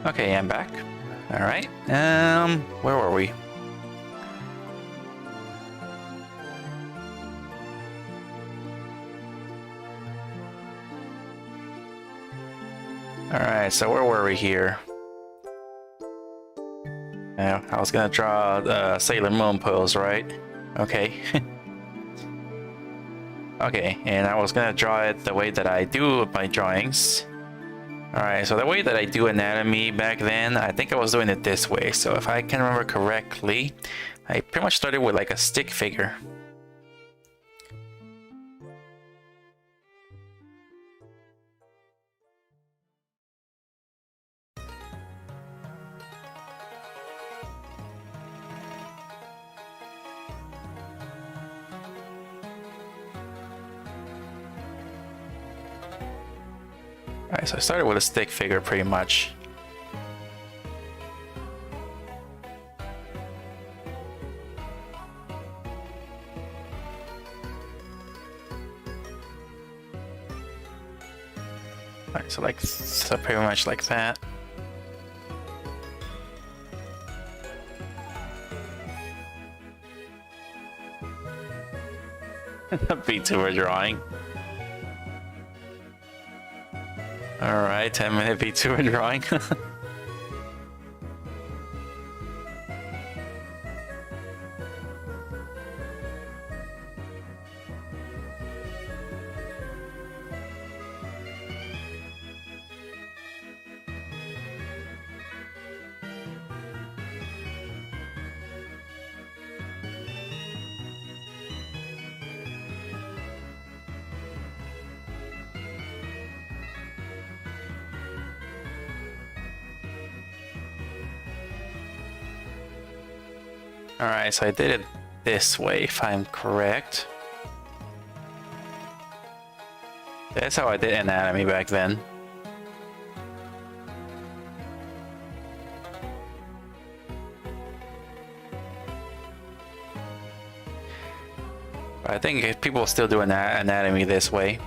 Okay, I'm back. All right. Where were we? All right. So where were we here? I was gonna draw the Sailor Moon pose, right? Okay. Okay, and I was gonna draw it the way that I do my drawings. Alright, so the way that I do anatomy back then, I think I was doing it this way. So if I can remember correctly, I pretty much started with like a stick figure. Alright, so I started with a stick figure pretty much. Alright, so pretty much like that. Vtuber drawing. Alright, 10-minute Vtuber drawing. Alright, so I did it this way, if I'm correct. That's how I did anatomy back then. I think if people still do anatomy this way.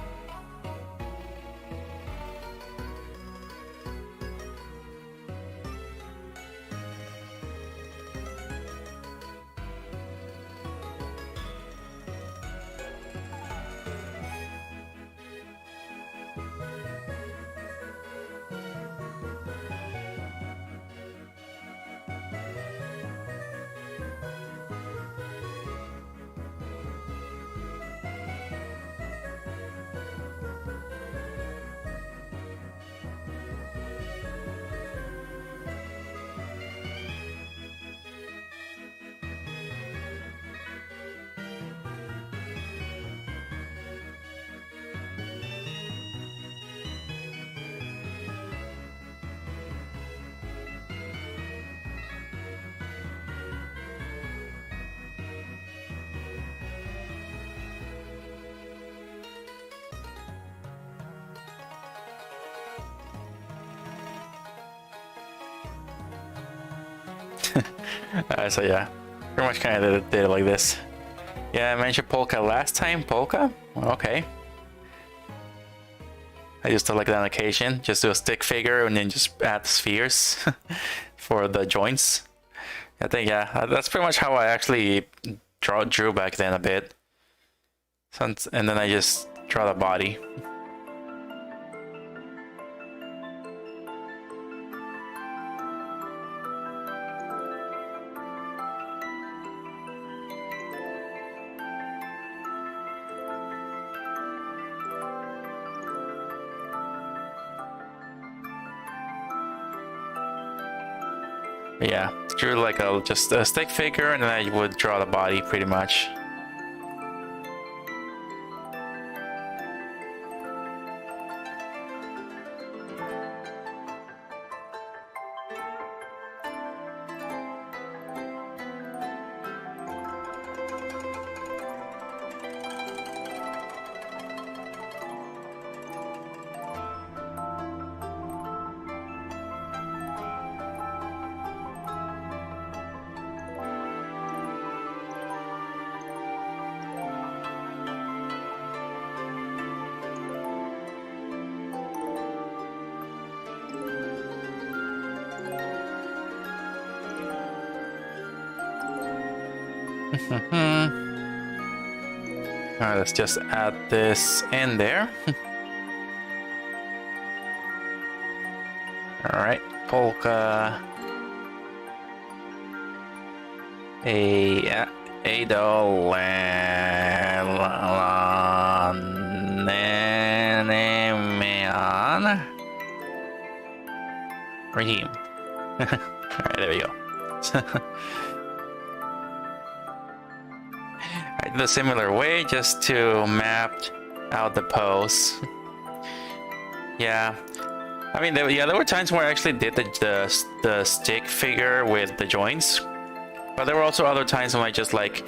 So yeah, pretty much kind of did it like this. Yeah, I mentioned polka last time. Polka? Okay. I used to like that on occasion. Just do a stick figure and then just add spheres for the joints. I think, yeah, that's pretty much how I actually drew back then a bit. And then I just draw the body. Yeah, drew like just a stick figure and then I would draw the body pretty much. Alright, let's just add this in there. Alright, polka. Raheem. Alright, there we go. Alright, in a similar way, just to map out the pose. Yeah. I mean, there were times where I actually did the stick figure with the joints. But there were also other times when I just like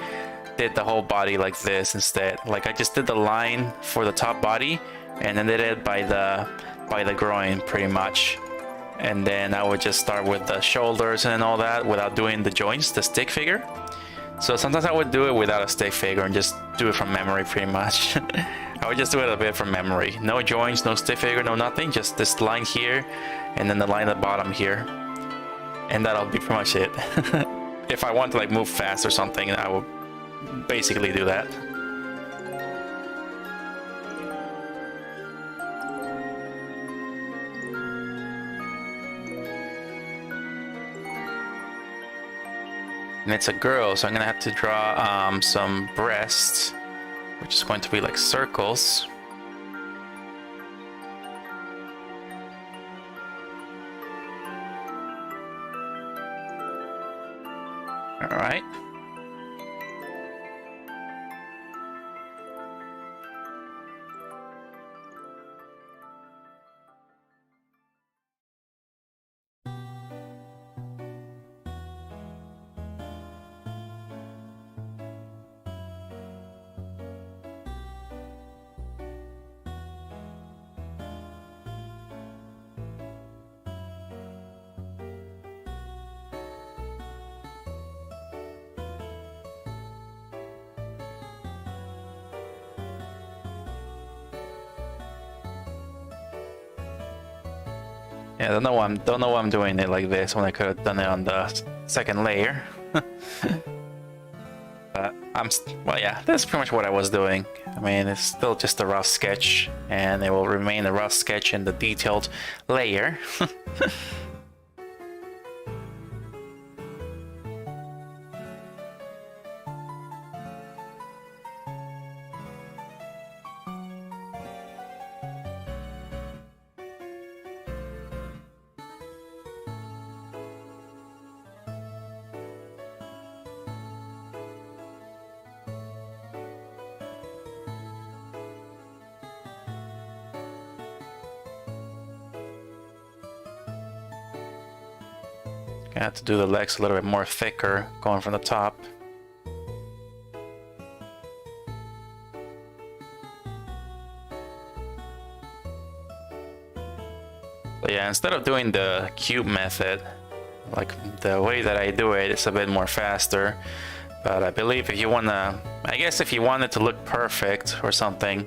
did the whole body like this instead. Like I just did the line for the top body and then did it by the groin pretty much. And then I would just start with the shoulders and all that without doing the joints, the stick figure. So sometimes I would do it without a stick figure and just do it from memory pretty much. I would just do it a bit from memory. No joints, no stick figure, no nothing. Just this line here and then the line at the bottom here. And that'll be pretty much it. If I want to like move fast or something, I will basically do that. And it's a girl, so I'm gonna have to draw some breasts, which is going to be like circles. All right. Yeah, don't know why I'm doing it like this when I could have done it on the second layer. But well, yeah, that's pretty much what I was doing. I mean, it's still just a rough sketch, and it will remain a rough sketch in the detailed layer. I have to do the legs a little bit more thicker going from the top. But yeah, instead of doing the cube method, like the way that I do it, it's a bit more faster. But I believe if you wanna, I guess if you want it to look perfect or something,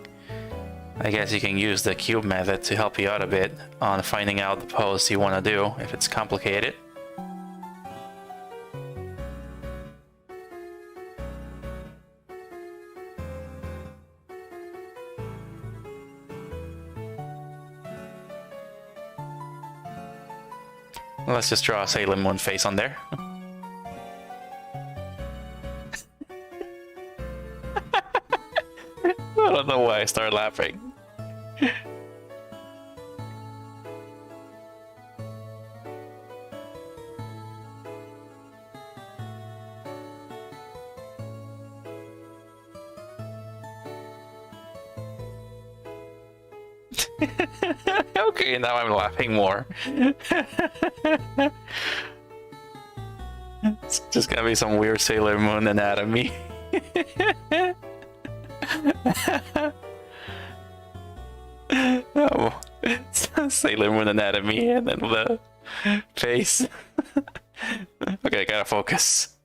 I guess you can use the cube method to help you out a bit on finding out the pose you wanna do if it's complicated. Let's just draw a Sailor Moon face on there. I don't know why I started laughing. Okay, now I'm laughing more. It's just gonna be some weird Sailor Moon anatomy. Oh, Sailor Moon anatomy and then the face. Okay, I gotta focus.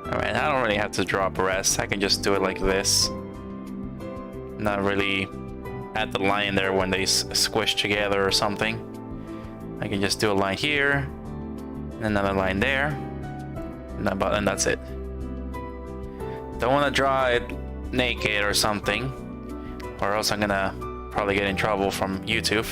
Alright, I don't really have to drop rest. I can just do it like this. Not really add the line there when they squish together or something. I can just do a line here, and another line there, and that's it. Don't want to draw it naked or something, or else I'm gonna probably get in trouble from YouTube.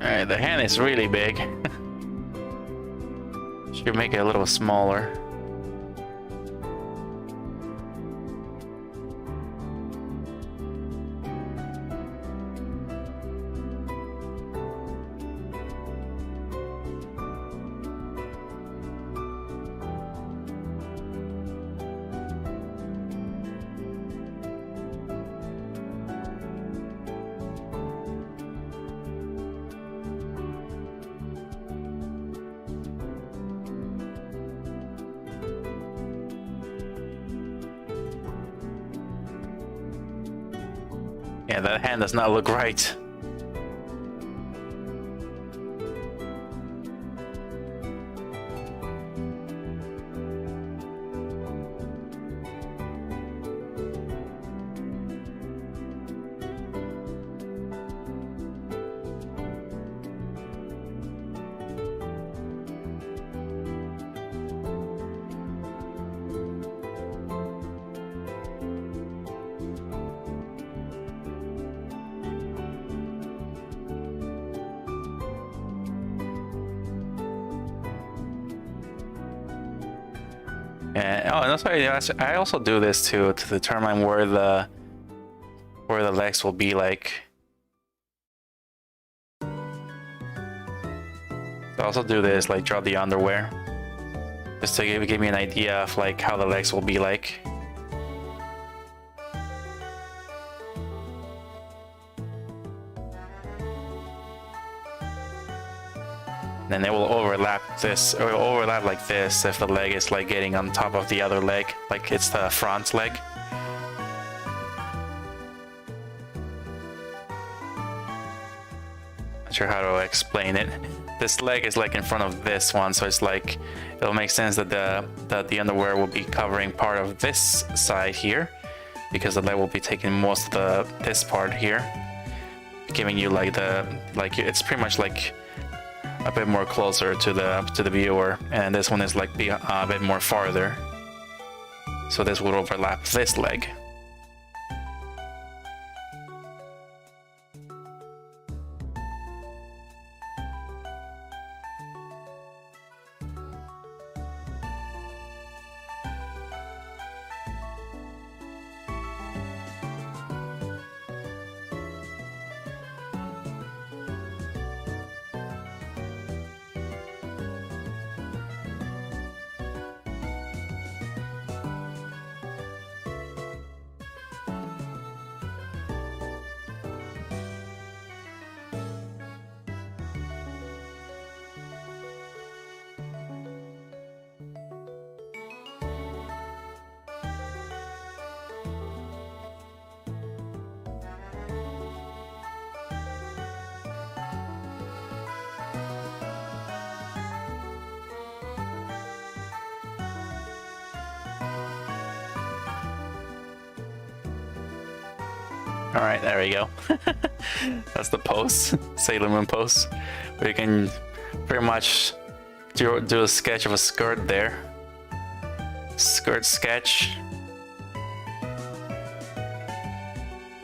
Alright, the hand is really big. Should make it a little smaller. Yeah, that hand does not look right. And that's why I also do this to determine where the legs will be like. So I also do this, like draw the underwear, just to give me an idea of like how the legs will be like. Then it will overlap this, or overlap like this if the leg is like getting on top of the other leg, like it's the front leg. Not sure how to explain it. This leg is like in front of this one, so it's like it'll make sense that the underwear will be covering part of this side here, because the leg will be taking most of this part here, giving you like it's pretty much like a bit more closer to the viewer, and this one is like a bit more farther, so this would overlap this leg. All right, there we go. That's the pose, Sailor Moon pose, where you can pretty much do a sketch of a skirt there. Skirt sketch.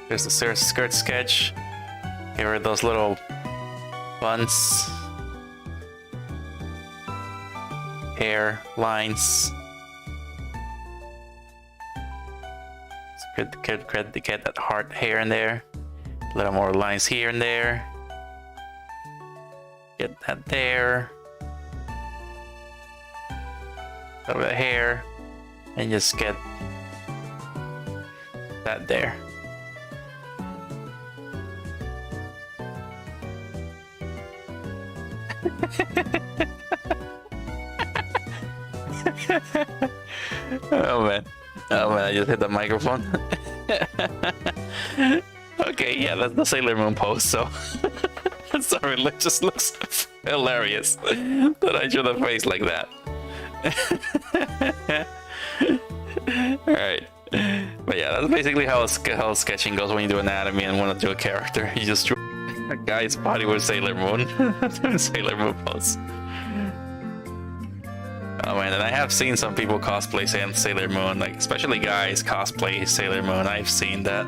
Here's the skirt sketch. Here are those little buns. Hair lines. It's good to get that heart hair in there. A little more lines here and there. Get that there. Over the hair. And just get that there. Oh man, I just hit the microphone. Okay, yeah, that's the Sailor Moon pose, so sorry, it just looks hilarious that I drew the face like that. Alright, but yeah, that's basically how sketching goes when you do anatomy and want to do a character. You just draw a guy's body with Sailor Moon. Sailor Moon pose. Oh man, and I have seen some people cosplay Sailor Moon, like especially guys cosplay Sailor Moon. I've seen that.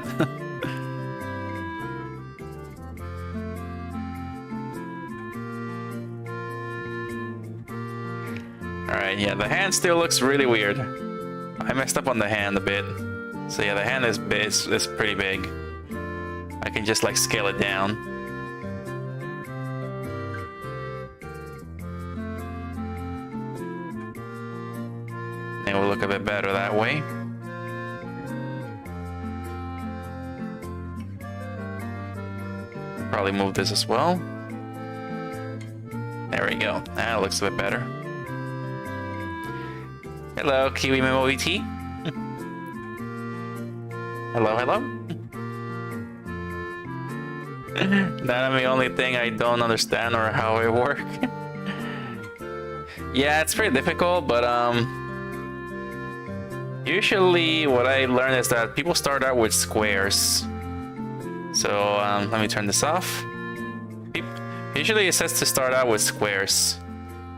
Alright, yeah, the hand still looks really weird. I messed up on the hand a bit. So yeah, the hand is pretty big. I can just like scale it down. It will look a bit better that way. Probably move this as well. There we go. That looks a bit better. Hello, Kiwi Memo ET. Hello, hello. That's the only thing I don't understand or how it works. Yeah, it's pretty difficult, but usually what I learned is that people start out with squares. So let me turn this off. Usually it says to start out with squares.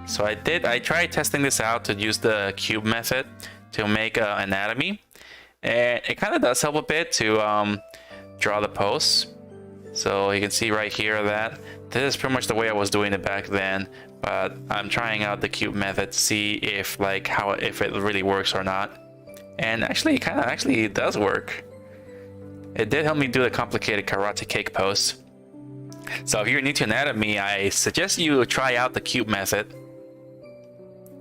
So I tried testing this out to use the cube method to make anatomy. And it kind of does help a bit to draw the pose. So you can see right here that this is pretty much the way I was doing it back then. But I'm trying out the cube method to see if if it really works or not. And actually, it kind of actually does work. It did help me do the complicated karate cake pose. So if you're new to anatomy, I suggest you try out the cube method,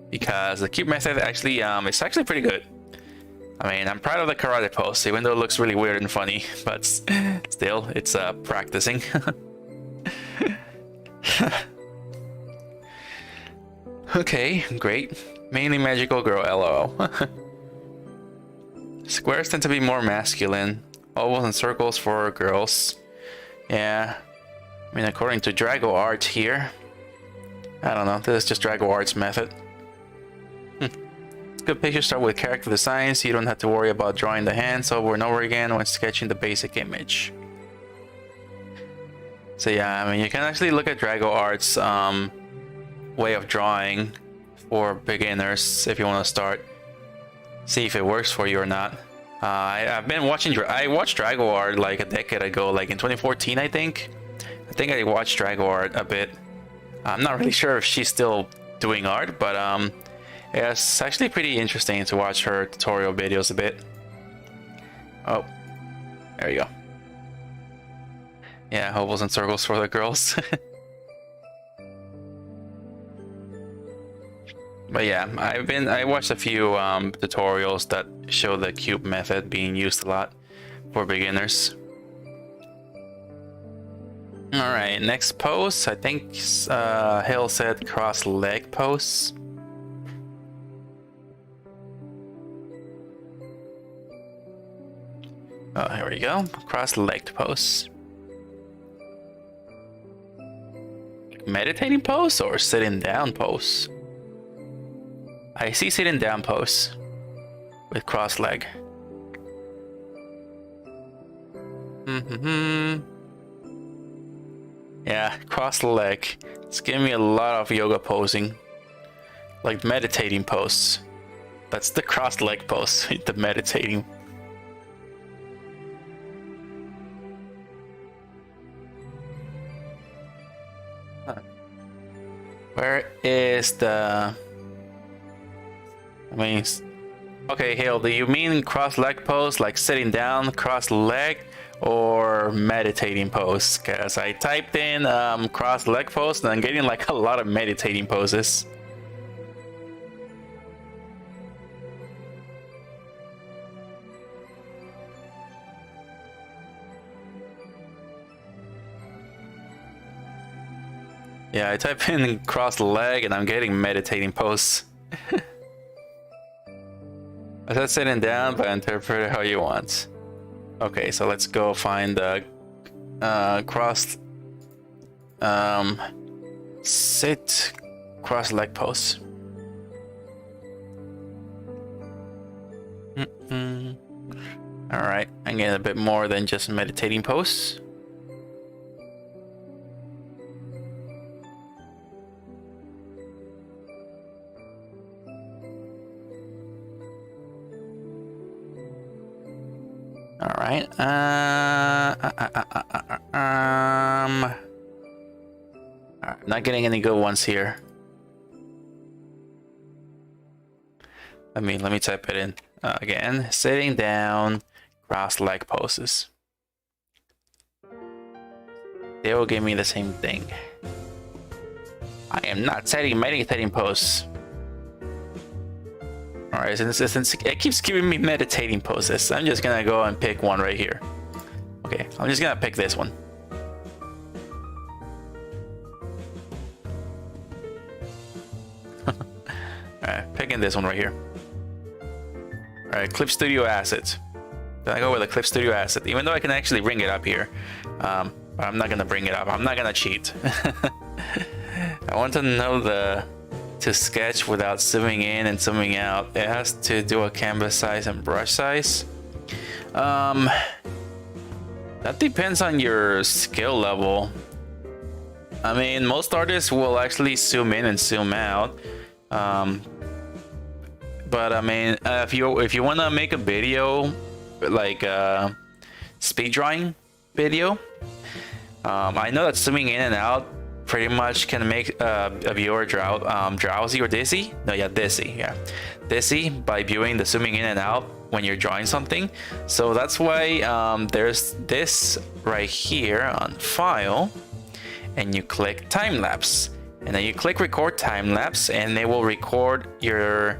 because the cube method actually it's actually pretty good. I mean, I'm proud of the karate pose, even though it looks really weird and funny, but still, it's practicing. Okay, great. Mainly magical girl, LOL. Squares tend to be more masculine. Ovals and circles for girls. Yeah. I mean, according to Drago Art here. I don't know, this is just Drago Art's method. Good pictures start with character design, so you don't have to worry about drawing the hands over and over again when sketching the basic image. So yeah, I mean, you can actually look at Drago Art's way of drawing for beginners if you want to start. See if it works for you or not. I've been watching. I watched Drago Art like a decade ago, like in 2014, I think. I watched Drago Art a bit. I'm not really sure if she's still doing art, but it's actually pretty interesting to watch her tutorial videos a bit. Oh, there you go. Yeah, ovals and circles for the girls. But yeah, I watched a few tutorials that show the cube method being used a lot for beginners. All right, next pose. I think Hill said cross leg pose. Oh, here we go. Cross legged pose. Meditating pose or sitting down pose? I see sitting down pose with cross leg. Yeah, cross leg. It's giving me a lot of yoga posing. like meditating pose. That's the cross leg pose, the meditating. Where is the... I mean, okay, Hale, do you mean cross leg pose, like sitting down, cross leg, or meditating pose? Because I typed in cross leg pose and I'm getting like a lot of meditating poses. Yeah, I type in cross leg and I'm getting meditating pose. I said sitting down, but interpret it how you want. Okay, so let's go find the cross sit cross leg pose. All right, I'm getting a bit more than just meditating pose. All right. Not getting any good ones here. Let me type it in again. Sitting down, cross leg poses. They will give me the same thing. I am not setting meditating pose. All right, since it keeps giving me meditating poses, I'm just gonna go and pick one right here. Okay, I'm just gonna pick this one. Alright, picking this one right here. Alright, Clip Studio Asset. Then I go with the Clip Studio Asset, even though I can actually bring it up here. But I'm not gonna bring it up. I'm not gonna cheat. I want to know to sketch without zooming in and zooming out. It has to do a canvas size and brush size. That depends on your skill level. I mean, most artists will actually zoom in and zoom out. But I mean, if you want to make a video like speed drawing video, I know that zooming in and out pretty much can make a viewer drowsy or dizzy. No, yeah, dizzy. Yeah, dizzy by viewing the zooming in and out when you're drawing something. So that's why there's this right here on File, and you click time lapse, and then you click record time lapse, and it will record your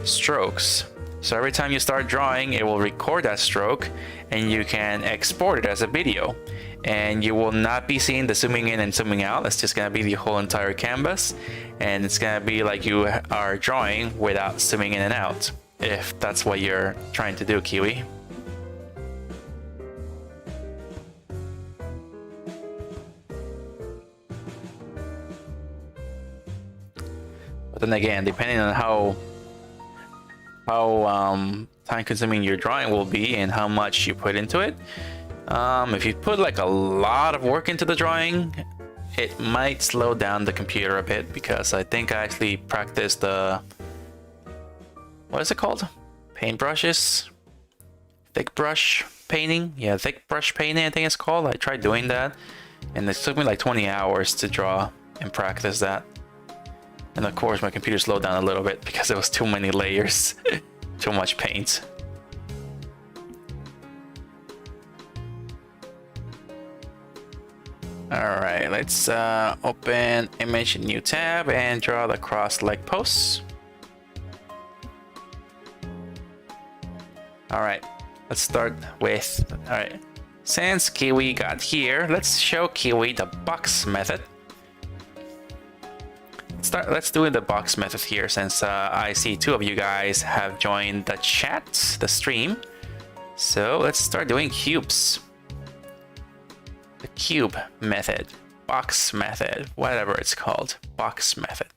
strokes. So every time you start drawing, it will record that stroke, and you can export it as a video. And you will not be seeing the zooming in and zooming out. It's just gonna be the whole entire canvas, and it's gonna be like you are drawing without zooming in and out, if that's what you're trying to do, Kiwi. But then again, depending on how time consuming your drawing will be and how much you put into it, if you put like a lot of work into the drawing, it might slow down the computer a bit, because I think I actually practiced the, what is it called? Paintbrushes? Thick brush painting? Yeah, thick brush painting I think it's called. I tried doing that, and it took me like 20 hours to draw and practice that. And of course my computer slowed down a little bit because there was too many layers, too much paint. Alright, let's open image, new tab, and draw the cross leg pose. Alright, let's start with, alright, since Kiwi got here, let's show Kiwi the box method. Let's do the box method here, since I see two of you guys have joined the chat, the stream. So let's start doing cubes. The cube method, box method, whatever it's called, box method.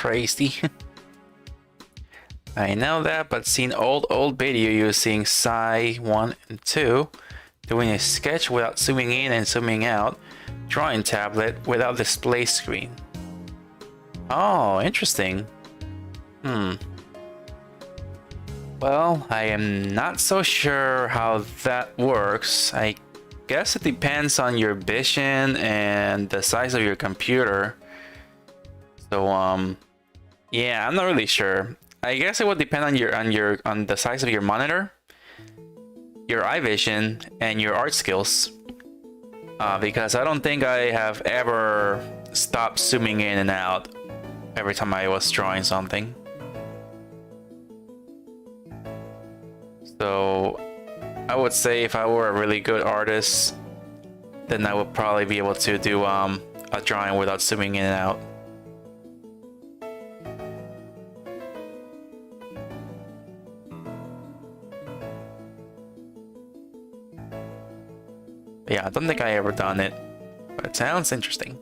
crazy. I know that, but seen old video using Psy 1 and 2, doing a sketch without zooming in and zooming out, drawing tablet without display screen. Oh, interesting. Well, I am not so sure how that works. I guess it depends on your vision and the size of your computer. So yeah, I'm not really sure. I guess it would depend on the size of your monitor, your eye vision, and your art skills. Because I don't think I have ever stopped zooming in and out every time I was drawing something. So I would say if I were a really good artist, then I would probably be able to do a drawing without zooming in and out. Yeah, I don't think I ever done it, but it sounds interesting.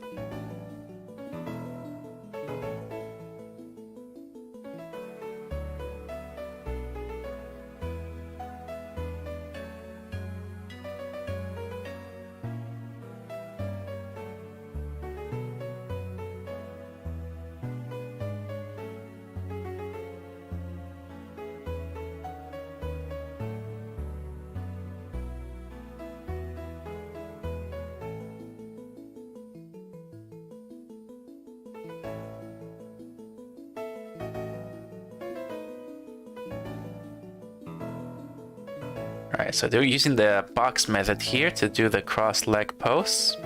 Alright, so they're using the box method here to do the cross leg pose.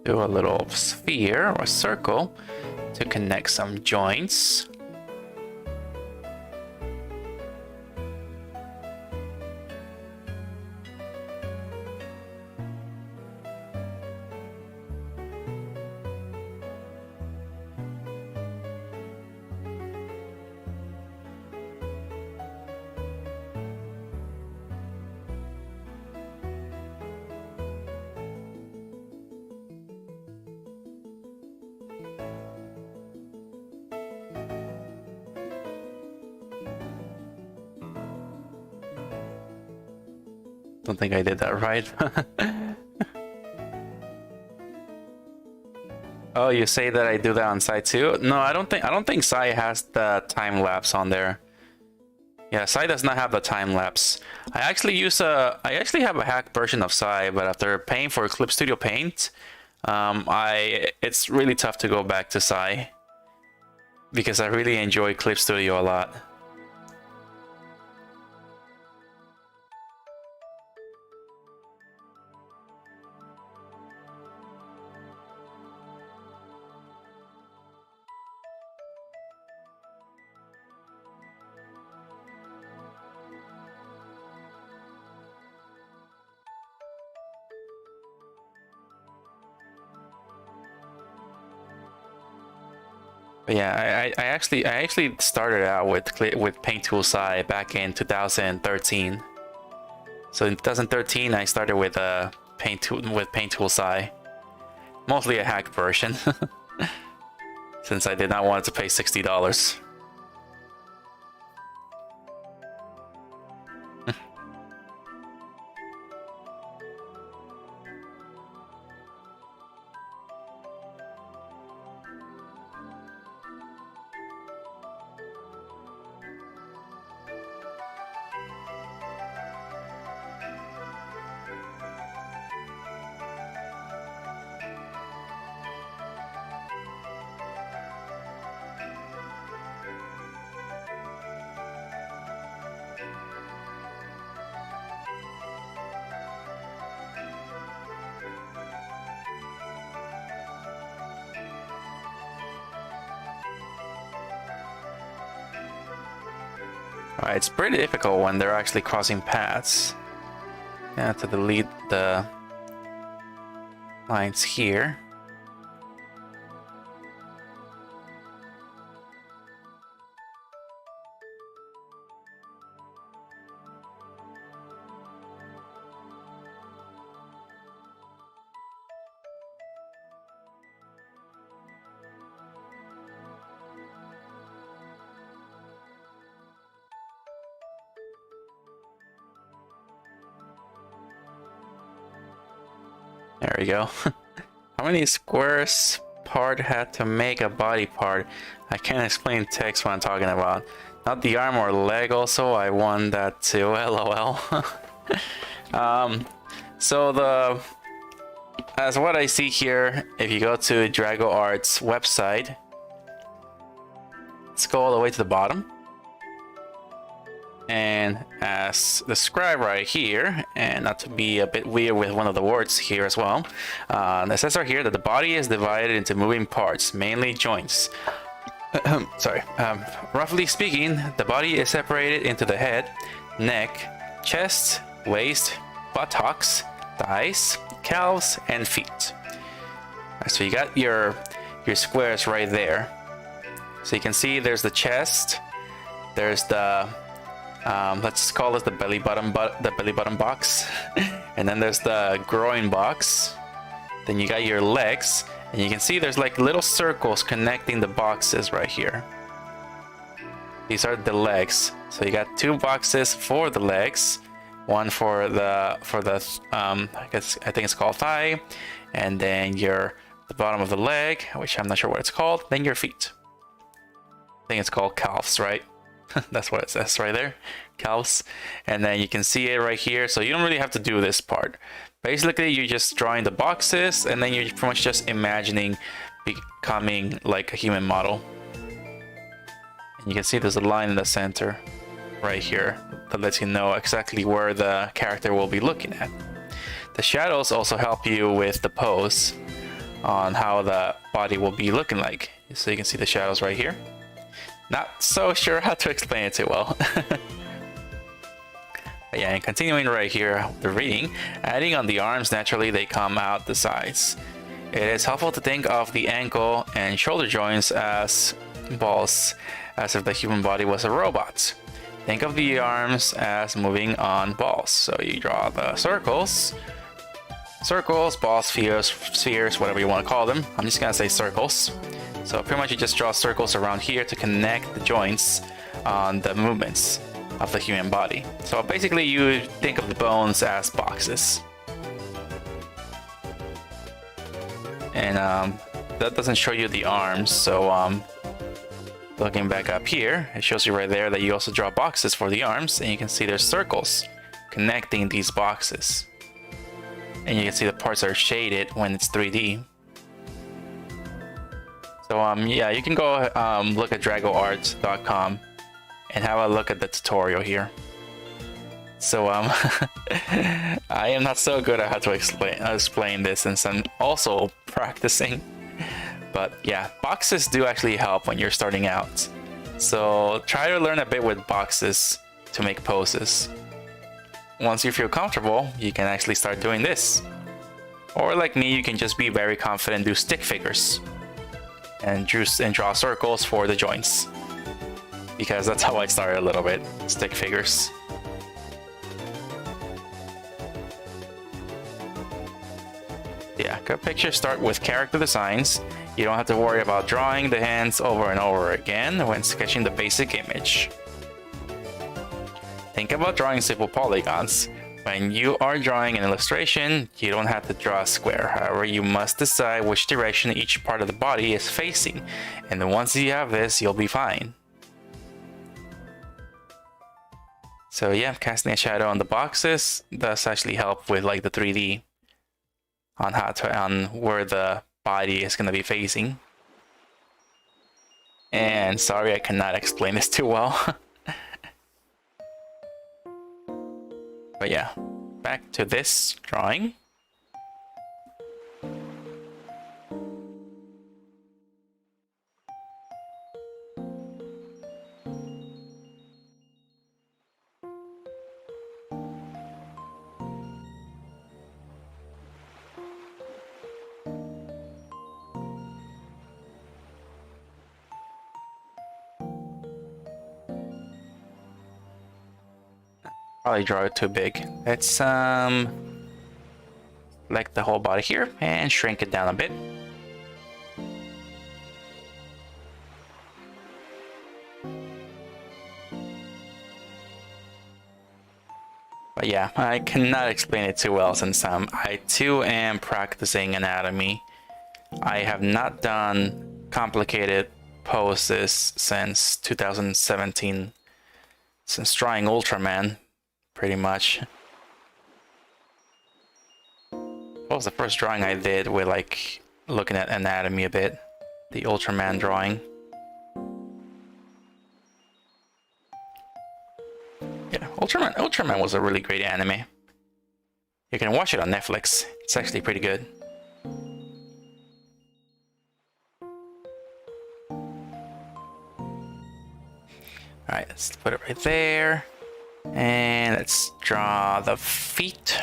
Do a little sphere or circle to connect some joints. Don't think I did that right. Oh, you say that I do that on Psy too? No, I don't think Psy has the time lapse on there. Yeah, Psy does not have the time lapse. I actually have a hacked version of Psy, but after paying for Clip Studio Paint, it's really tough to go back to Psy because I really enjoy Clip Studio a lot. But yeah, I actually started out with Paint Tool Psy back in 2013. So in 2013, I started with Paint Tool Psy, mostly a hacked version, since I did not want to pay $60. It's pretty difficult when they're actually crossing paths. Yeah, to delete the lines here. There we go. How many squares part had to make a body part? I can't explain text what I'm talking about. Not the arm or leg also, I won that too, lol. So as what I see here, if you go to Drago Art's website, let's go all the way to the bottom. And as described right here, and not to be a bit weird with one of the words here as well, it says right here that the body is divided into moving parts, mainly joints. Sorry. Roughly speaking, the body is separated into the head, neck, chest, waist, buttocks, thighs, calves, and feet. So you got your squares right there. So you can see there's the chest, there's the let's call this the belly button box, and then there's the groin box. Then you got your legs, and you can see there's like little circles connecting the boxes right here. These are the legs. So you got two boxes for the legs, one for the I think it's called thigh, and then the bottom of the leg, which I'm not sure what it's called. Then your feet. I think it's called calves, right? That's what it says right there, calves. And then you can see it right here. So you don't really have to do this part. Basically, you're just drawing the boxes, and then you're pretty much just imagining becoming like a human model. And you can see there's a line in the center right here that lets you know exactly where the character will be looking at. The shadows also help you with the pose on how the body will be looking like. So you can see the shadows right here. Not so sure how to explain it too well. But yeah, and continuing right here, the reading, adding on the arms, naturally they come out the sides. It is helpful to think of the ankle and shoulder joints as balls, as if the human body was a robot. Think of the arms as moving on balls. So you draw the circles, balls, spheres, whatever you want to call them. I'm just gonna say circles. So pretty much you just draw circles around here to connect the joints on the movements of the human body. So basically you think of the bones as boxes. And that doesn't show you the arms, so looking back up here, it shows you right there that you also draw boxes for the arms, and you can see there's circles connecting these boxes. And you can see the parts are shaded when it's 3D. So yeah, you can go look at dragoart.com and have a look at the tutorial here. So I am not so good at how to explain this, since I'm also practicing. But yeah, boxes do actually help when you're starting out. So try to learn a bit with boxes to make poses. Once you feel comfortable, you can actually start doing this. Or like me, you can just be very confident, do stick figures. And draw circles for the joints, because that's how I started a little bit, stick figures. Yeah, good pictures start with character designs. You don't have to worry about drawing the hands over and over again when sketching the basic image. Think about drawing simple polygons. When you are drawing an illustration, you don't have to draw a square. However, you must decide which direction each part of the body is facing. And then once you have this, you'll be fine. So yeah, casting a shadow on the boxes does actually help with like the 3D on where the body is going to be facing. And sorry, I cannot explain this too well. But yeah, back to this drawing. Probably draw it too big. Let's select the whole body here and shrink it down a bit. But yeah, I cannot explain it too well since I too am practicing anatomy. I have not done complicated poses since 2017, since drawing Ultraman, pretty much. What was the first drawing I did with like looking at anatomy a bit? The Ultraman drawing. Yeah, Ultraman was a really great anime. You can watch it on Netflix. It's actually pretty good. Alright, let's put it right there. And let's draw the feet.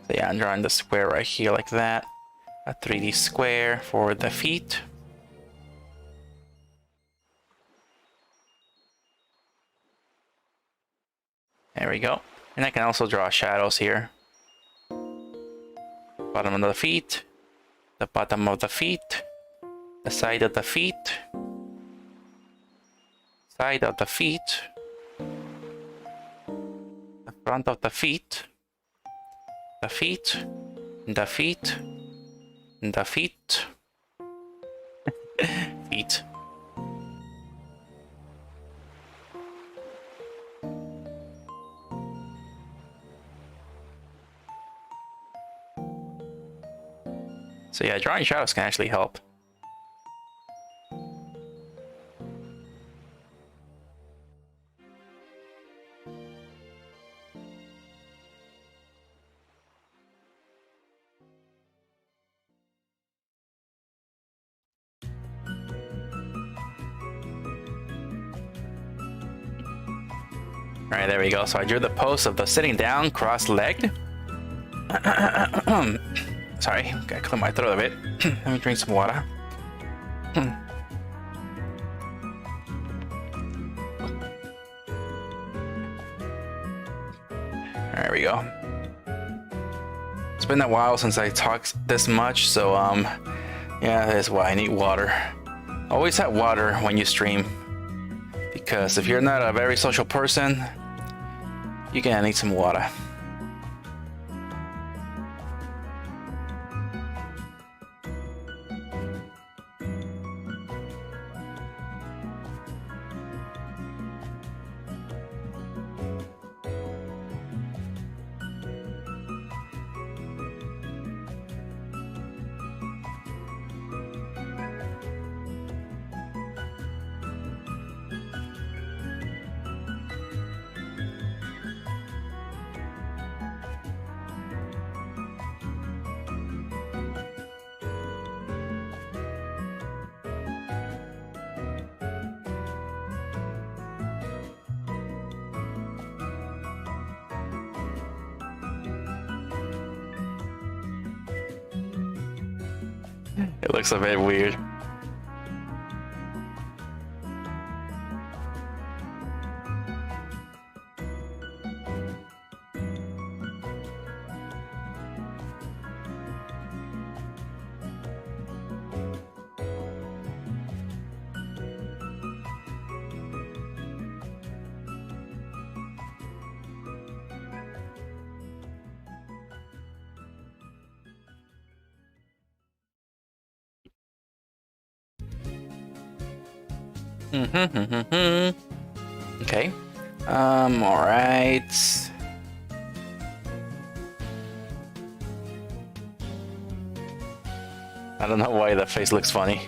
So yeah, I'm drawing the square right here like that. A 3D square for the feet. There we go. And I can also draw shadows here. Bottom of the feet. The bottom of the feet. The side of the feet. Side of the feet. The front of the feet. The feet. The feet. The feet. Feet. So yeah, drawing shadows can actually help. Alright, there we go. So I drew the pose of the sitting down, cross-legged. Sorry, gotta clear my throat a bit. Let me drink some water. There we go. It's been a while since I talked this much, so yeah, that's why I need water. Always have water when you stream, because if you're not a very social person, you're gonna need some water. It looks a bit weird. Okay. All right. I don't know why that face looks funny.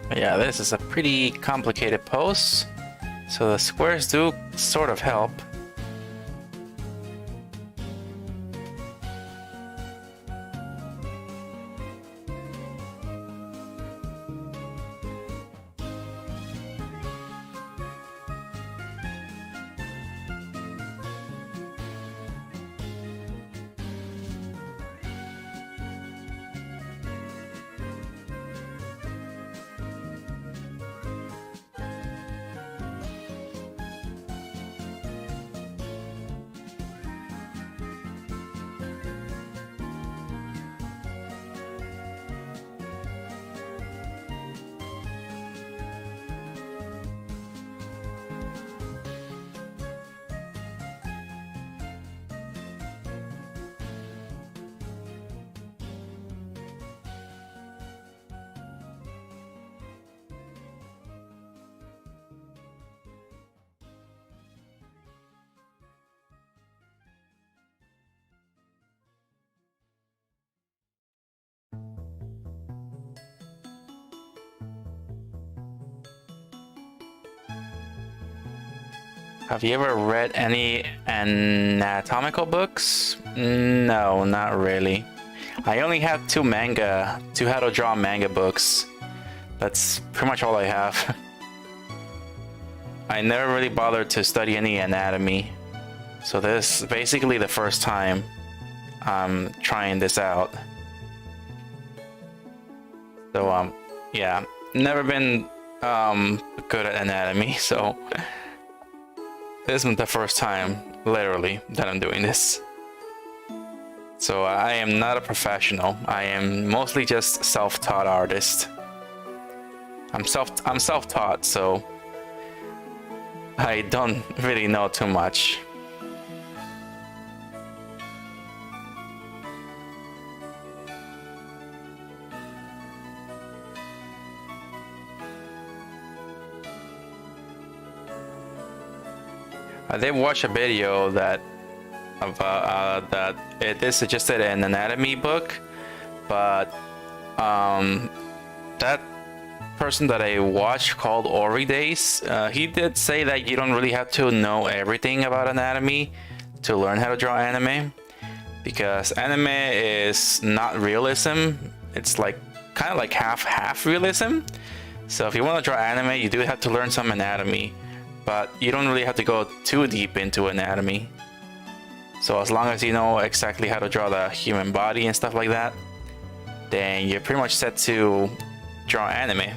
But yeah, this is a pretty complicated pose, so the squares do sort of help. Have you ever read any anatomical books? No, not really. I only have two how to draw manga books. That's pretty much all I have. I never really bothered to study any anatomy. So this is basically the first time I'm trying this out. So yeah, never been good at anatomy, so this is the first time, literally, that I'm doing this. So I am not a professional. I am mostly just self-taught artist. I'm self-taught, so I don't really know too much. I did watch a video that it suggested an anatomy book, but that person that I watched called Ori Days, he did say that you don't really have to know everything about anatomy to learn how to draw anime, because anime is not realism. It's like kind of like half realism. So if you want to draw anime, you do have to learn some anatomy, but you don't really have to go too deep into anatomy. So as long as you know exactly how to draw the human body and stuff like that, then you're pretty much set to draw anime.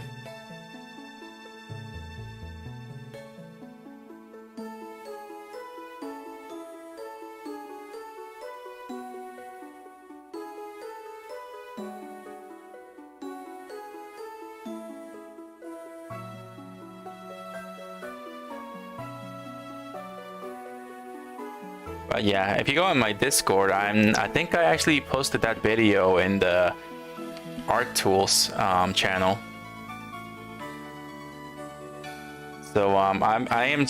But yeah, if you go on my Discord, I think I actually posted that video in the Art Tools channel. So I am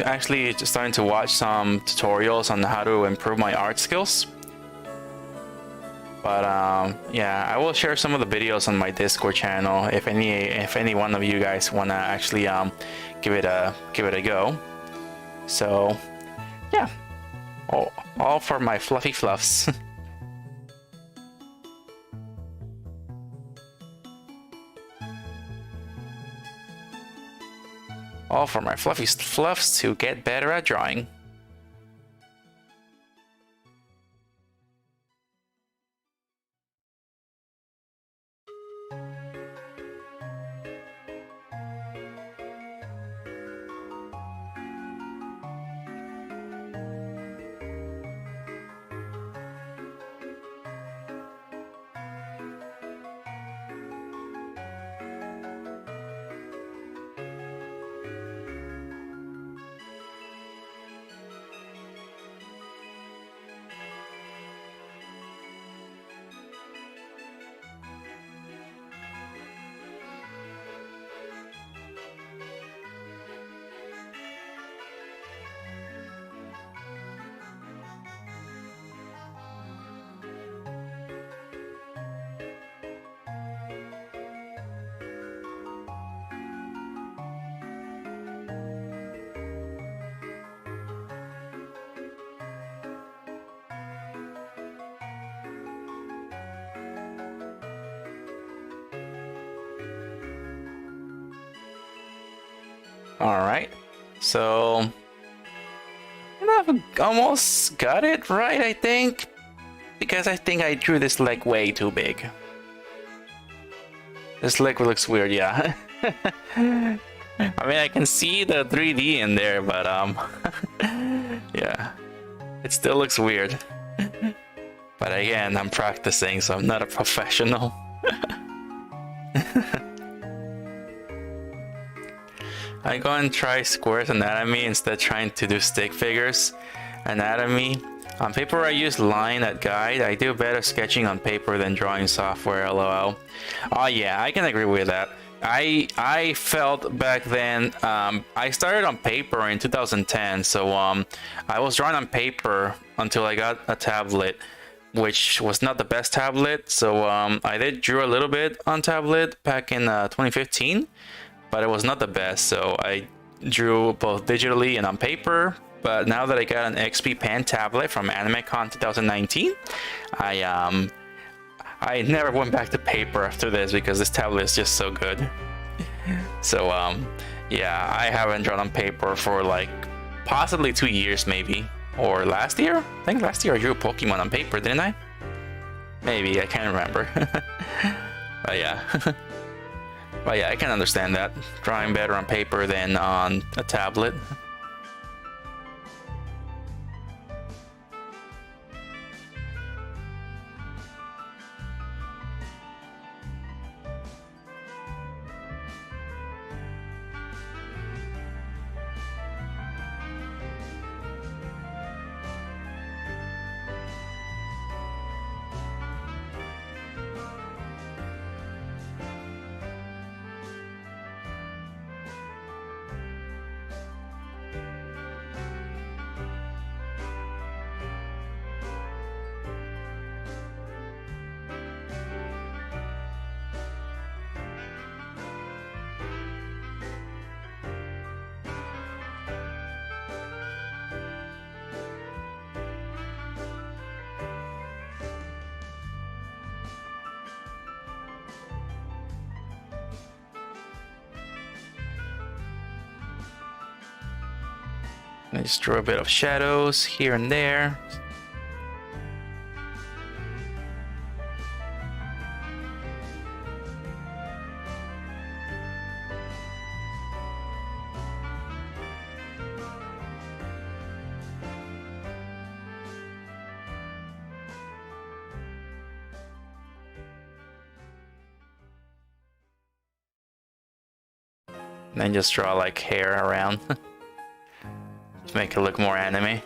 actually just starting to watch some tutorials on how to improve my art skills. But yeah, I will share some of the videos on my Discord channel if any one of you guys wanna actually give it a go. So yeah. All for my Fluffy Fluffs. All for my Fluffy Fluffs to get better at drawing. All right, so I've almost got it right, I think, because I think I drew this leg way too big. This leg looks weird, yeah. I mean, I can see the 3D in there, but yeah, it still looks weird. But again, I'm practicing, so I'm not a professional. I go and try Square's anatomy instead trying to do stick figures anatomy. On paper I use line at guide. I do better sketching on paper than drawing software, lol. Oh yeah, I can agree with that. I felt back then, I started on paper in 2010, so I was drawing on paper until I got a tablet, which was not the best tablet, so I did draw a little bit on tablet back in 2015, but it was not the best, so I drew both digitally and on paper. But now that I got an XP Pen tablet from AnimeCon 2019, I never went back to paper after this because this tablet is just so good. So yeah, I haven't drawn on paper for like possibly 2 years maybe, or last year. I think last year I drew Pokemon on paper, didn't I? Maybe, I can't remember. But yeah. But yeah, I can understand that. Drawing better on paper than on a tablet. I just draw a bit of shadows here and there. And then just draw like hair around. To make it look more anime.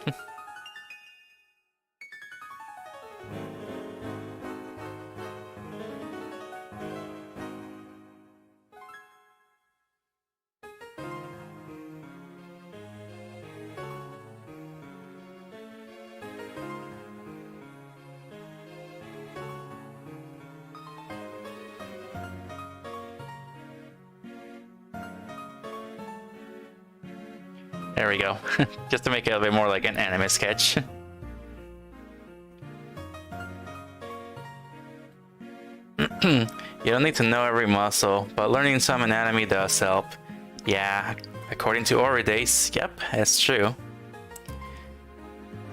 There we go. Just to make it a bit more like an anime sketch. You don't need to know every muscle, but learning some anatomy does help. Yeah, according to Oridace, yep, that's true.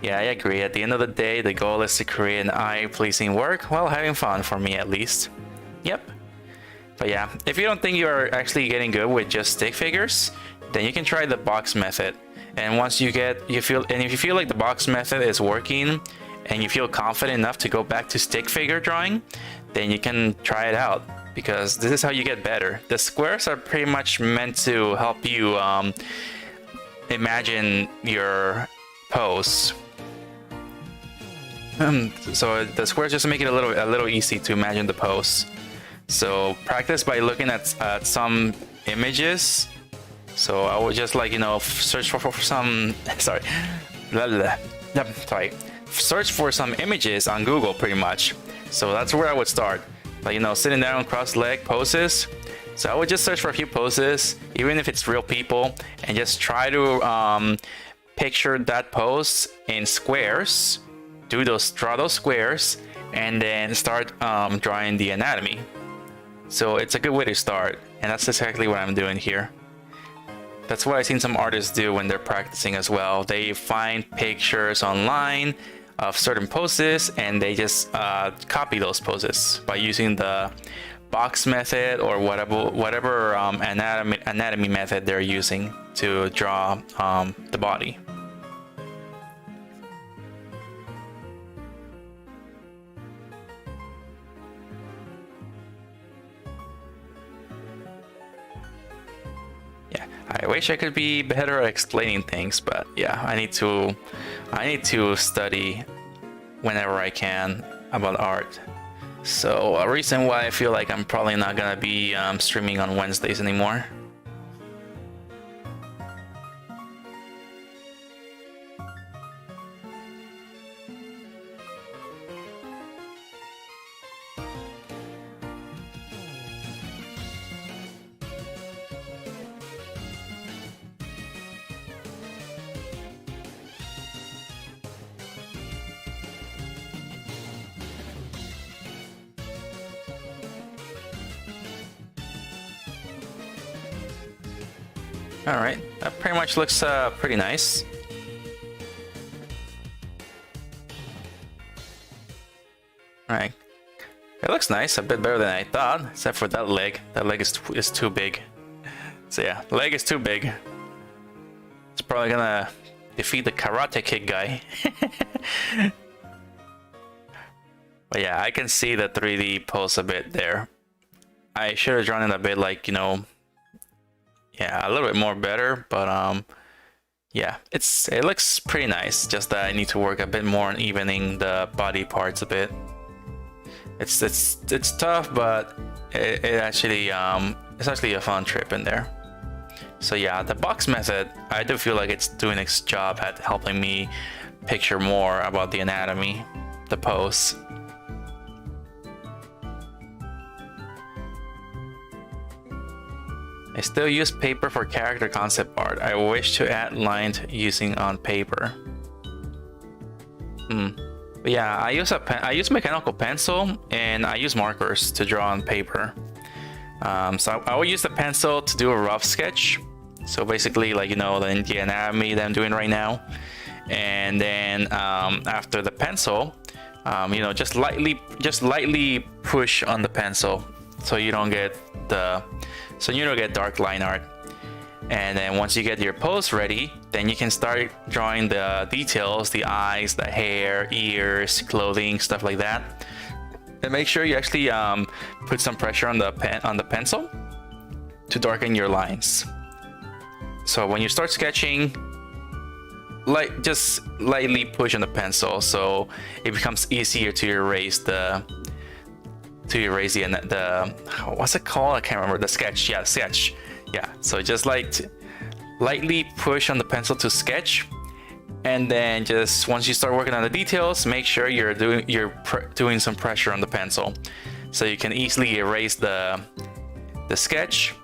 Yeah, I agree. At the end of the day, the goal is to create an eye-pleasing work while having fun, for me at least. Yep. But yeah, if you don't think you are actually getting good with just stick figures, then you can try the box method. And once if you feel like the box method is working and you feel confident enough to go back to stick figure drawing, then you can try it out, because this is how you get better. The squares are pretty much meant to help you imagine your pose. So the squares just make it a little easy to imagine the pose. So practice by looking at some images. So I would just, like, you know, search for some search for some images on Google pretty much. So that's where I would start, like, you know, sitting down, cross-leg poses. So I would just search for a few poses, even if it's real people, and just try to picture that pose in squares. Draw those squares, and then start drawing the anatomy. So it's a good way to start, and that's exactly what I'm doing here. That's what I've seen some artists do when they're practicing as well. They find pictures online of certain poses and they just copy those poses by using the box method or whatever anatomy method they're using to draw the body. Yeah, I wish I could be better at explaining things, but yeah, I need to study whenever I can about art. So a reason why I feel like I'm probably not gonna be streaming on Wednesdays anymore. Alright, that pretty much looks pretty nice. Alright, it looks nice, a bit better than I thought, except for that leg. That leg is too big. So yeah, the leg is too big. It's probably gonna defeat the Karate Kid guy. But yeah, I can see the 3D pose a bit there. I should have drawn it a bit like, you know, yeah, a little bit more better, but yeah, it looks pretty nice. Just that I need to work a bit more on evening the body parts a bit. It's tough, but it's actually a fun trip in there. So yeah, the box method, I do feel like it's doing its job at helping me picture more about the anatomy, the pose. I still use paper for character concept art. I wish to add lines using on paper. But yeah, I use mechanical pencil and I use markers to draw on paper. So I will use the pencil to do a rough sketch. So basically, like, you know, the anatomy that I'm doing right now. And then after the pencil, you know, just lightly push on the pencil so you don't get dark line art. And then once you get your pose ready, then you can start drawing the details, the eyes, the hair, ears, clothing, stuff like that. And make sure you actually put some pressure on the pencil to darken your lines. So when you start sketching, just lightly push on the pencil so it becomes easier to erase the what's it called? I can't remember. The sketch. Yeah, sketch. Yeah. So just lightly push on the pencil to sketch, and then just once you start working on the details, make sure you're doing some pressure on the pencil, so you can easily erase the sketch.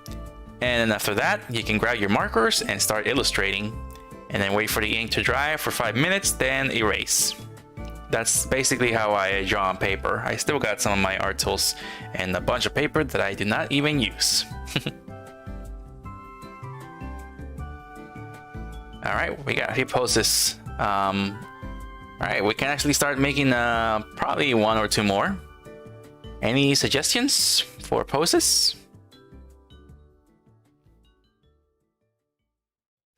And then after that, you can grab your markers and start illustrating, and then wait for the ink to dry for 5 minutes, then erase. That's basically how I draw on paper. I still got some of my art tools and a bunch of paper that I do not even use. Alright, we got a few poses. Alright, we can actually start making probably 1 or 2 more. Any suggestions for poses?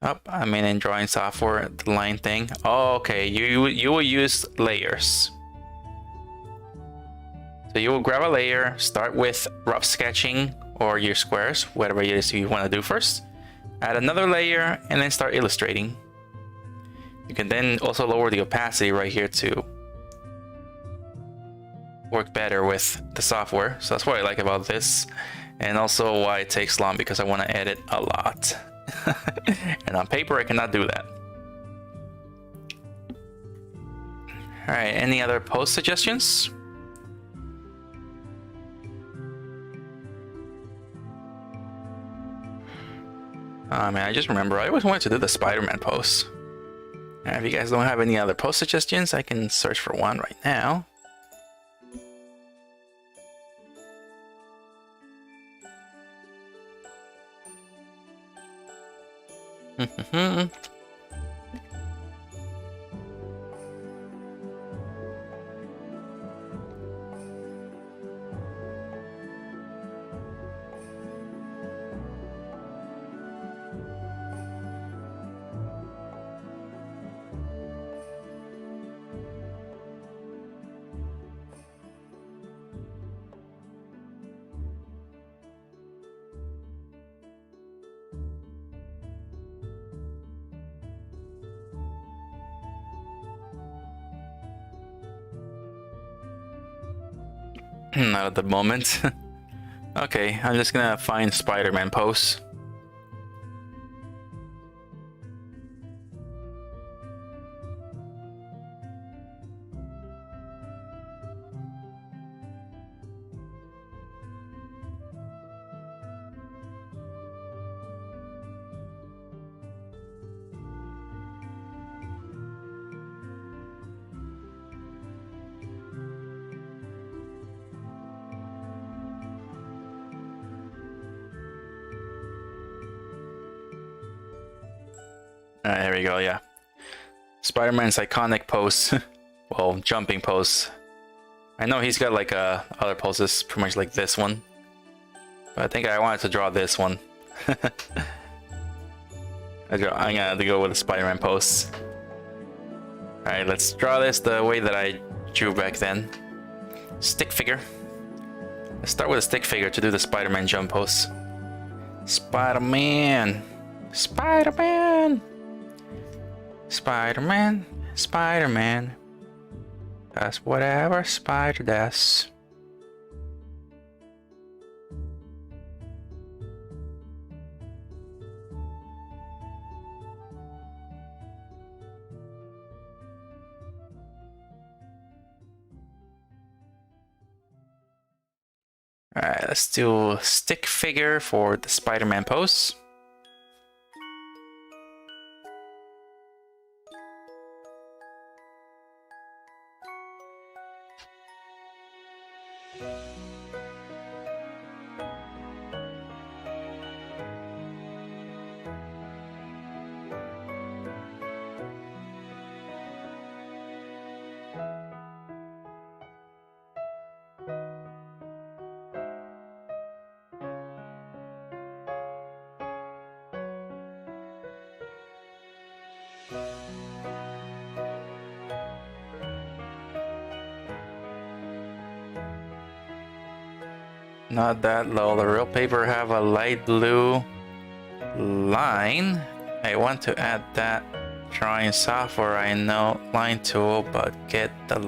Oh, I'm in drawing software, the line thing. Oh, okay, you will use layers. So you will grab a layer, start with rough sketching or your squares, whatever it is you want to do first. Add another layer and then start illustrating. You can then also lower the opacity right here to work better with the software. So that's what I like about this. And also why it takes long, because I want to edit a lot. And on paper I cannot do that. Alright, any other pose suggestions? Oh man, I just remember I always wanted to do the Spider-Man pose. And if you guys don't have any other pose suggestions, I can search for one right now. Not at the moment. Okay, I'm just gonna find Spider-Man pose. Alright, there we go, yeah. Spider-Man's iconic pose. Well, jumping pose. I know he's got like other poses, pretty much like this one. But I think I wanted to draw this one. I'm gonna have to go with the Spider-Man pose. Alright, let's draw this the way that I drew back then. Stick figure. Let's start with a stick figure to do the Spider-Man jump pose. Spider-Man! Spider-Man! Spider-Man, Spider-Man, does whatever Spider does. Alright, let's do stick figure for the Spider-Man pose. Not that low. The real paper have a light blue line. I want to add that drawing software. I know line tool, but get the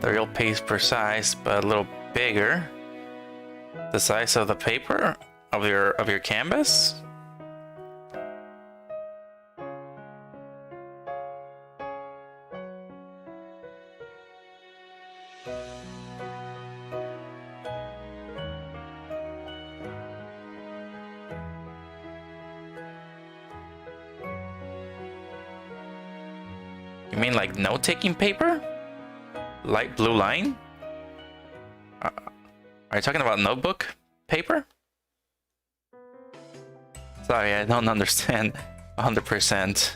the real paper size, but a little bigger. The size of the paper of your canvas. You mean like note-taking paper? Light blue line? Are you talking about notebook paper? Sorry, I don't understand 100%.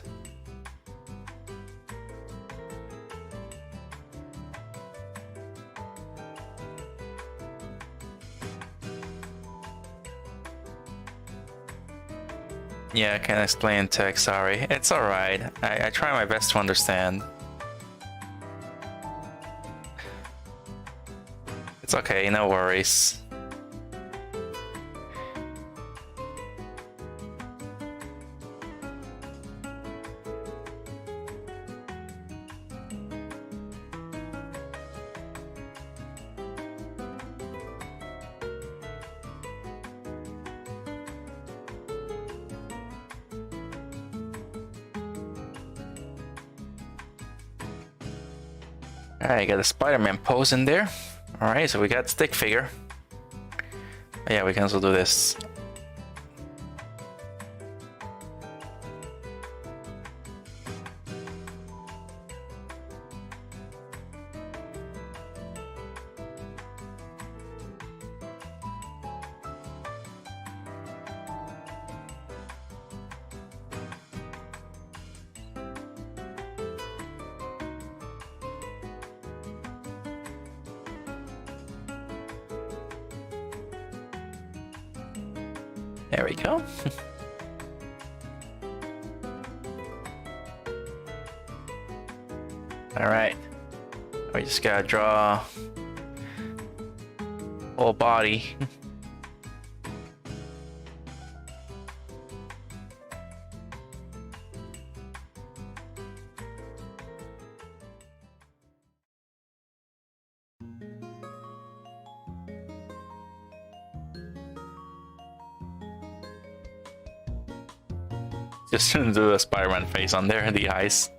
Yeah, I can't explain text, sorry. It's alright. I try my best to understand. It's okay, no worries. Alright, got a Spider-Man pose in there. Alright, so we got stick figure. Yeah, we can also do this. There we go. Alright. We just gotta draw whole body. Just do a Spider-Man face on there and the eyes.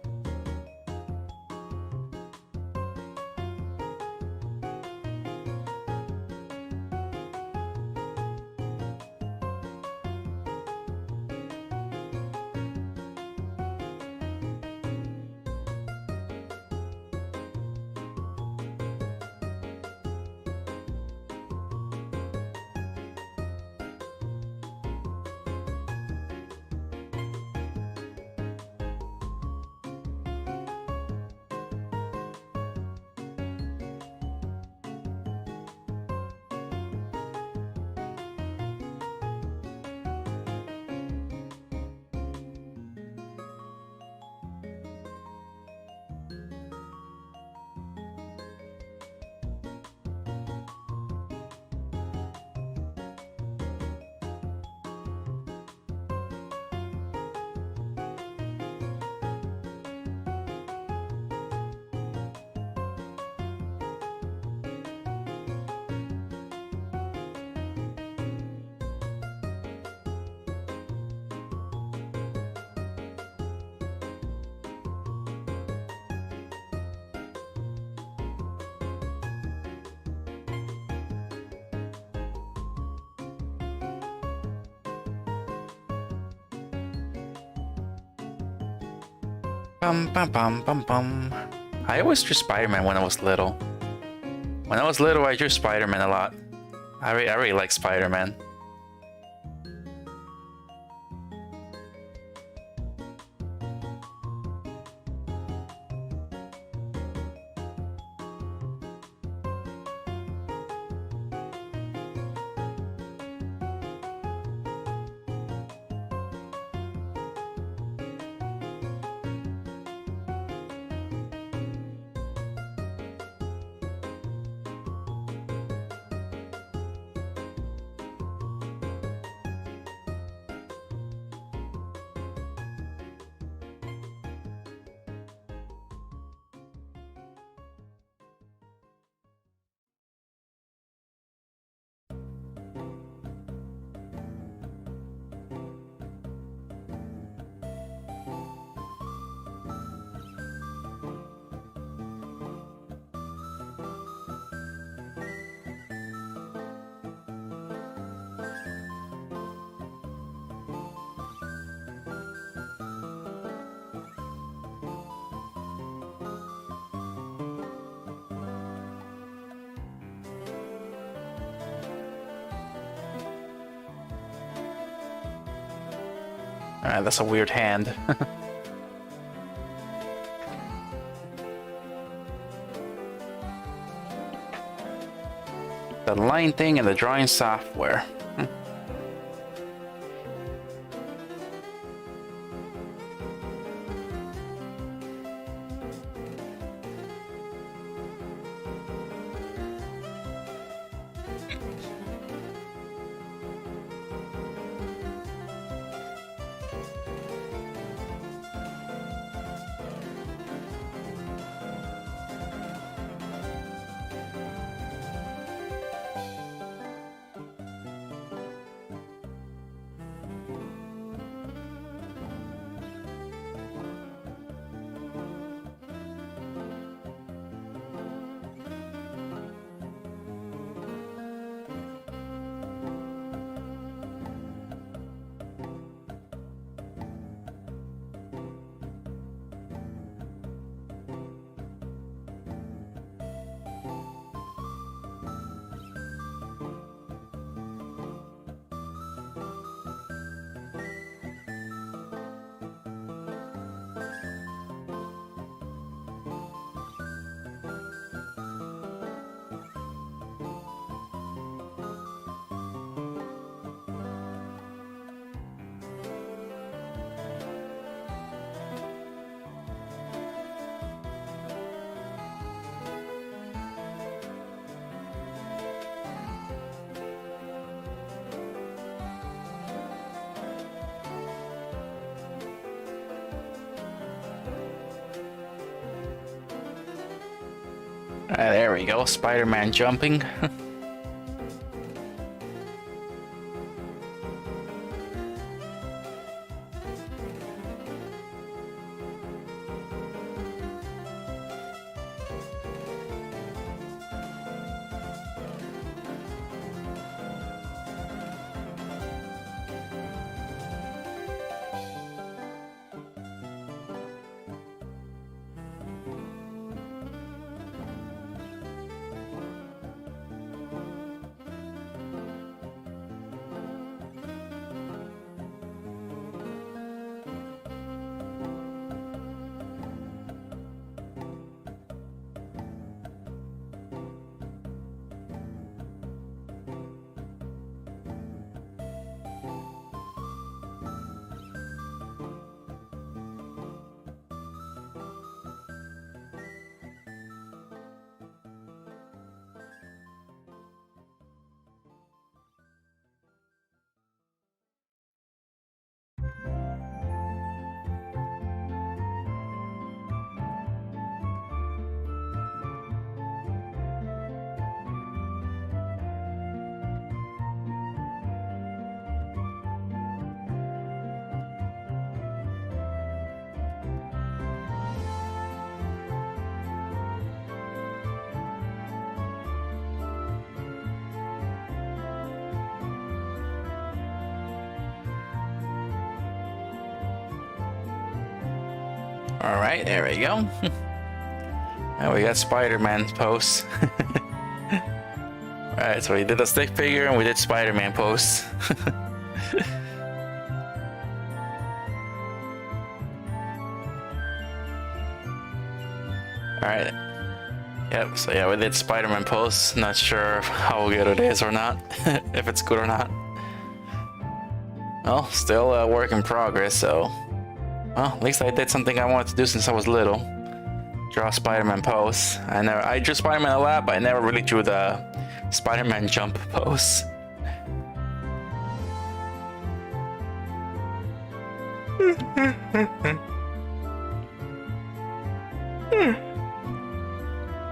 Bum bum bum bum bum. I always drew Spider-Man when I was little. When I was little, I drew Spider-Man a lot. I really like Spider-Man. Alright, that's a weird hand. The line thing and the drawing software. There we go, Spider-Man jumping. Alright, there we go. And we got Spider-Man pose. Alright, so we did the stick figure and we did Spider-Man pose. Alright. Yep, so yeah, we did Spider-Man pose. Not sure how good it is or not. If it's good or not. Well, still a work in progress, so... Well, at least I did something I wanted to do since I was little. Draw Spider-Man pose. I drew Spider-Man a lot, but I never really drew the Spider-Man jump pose.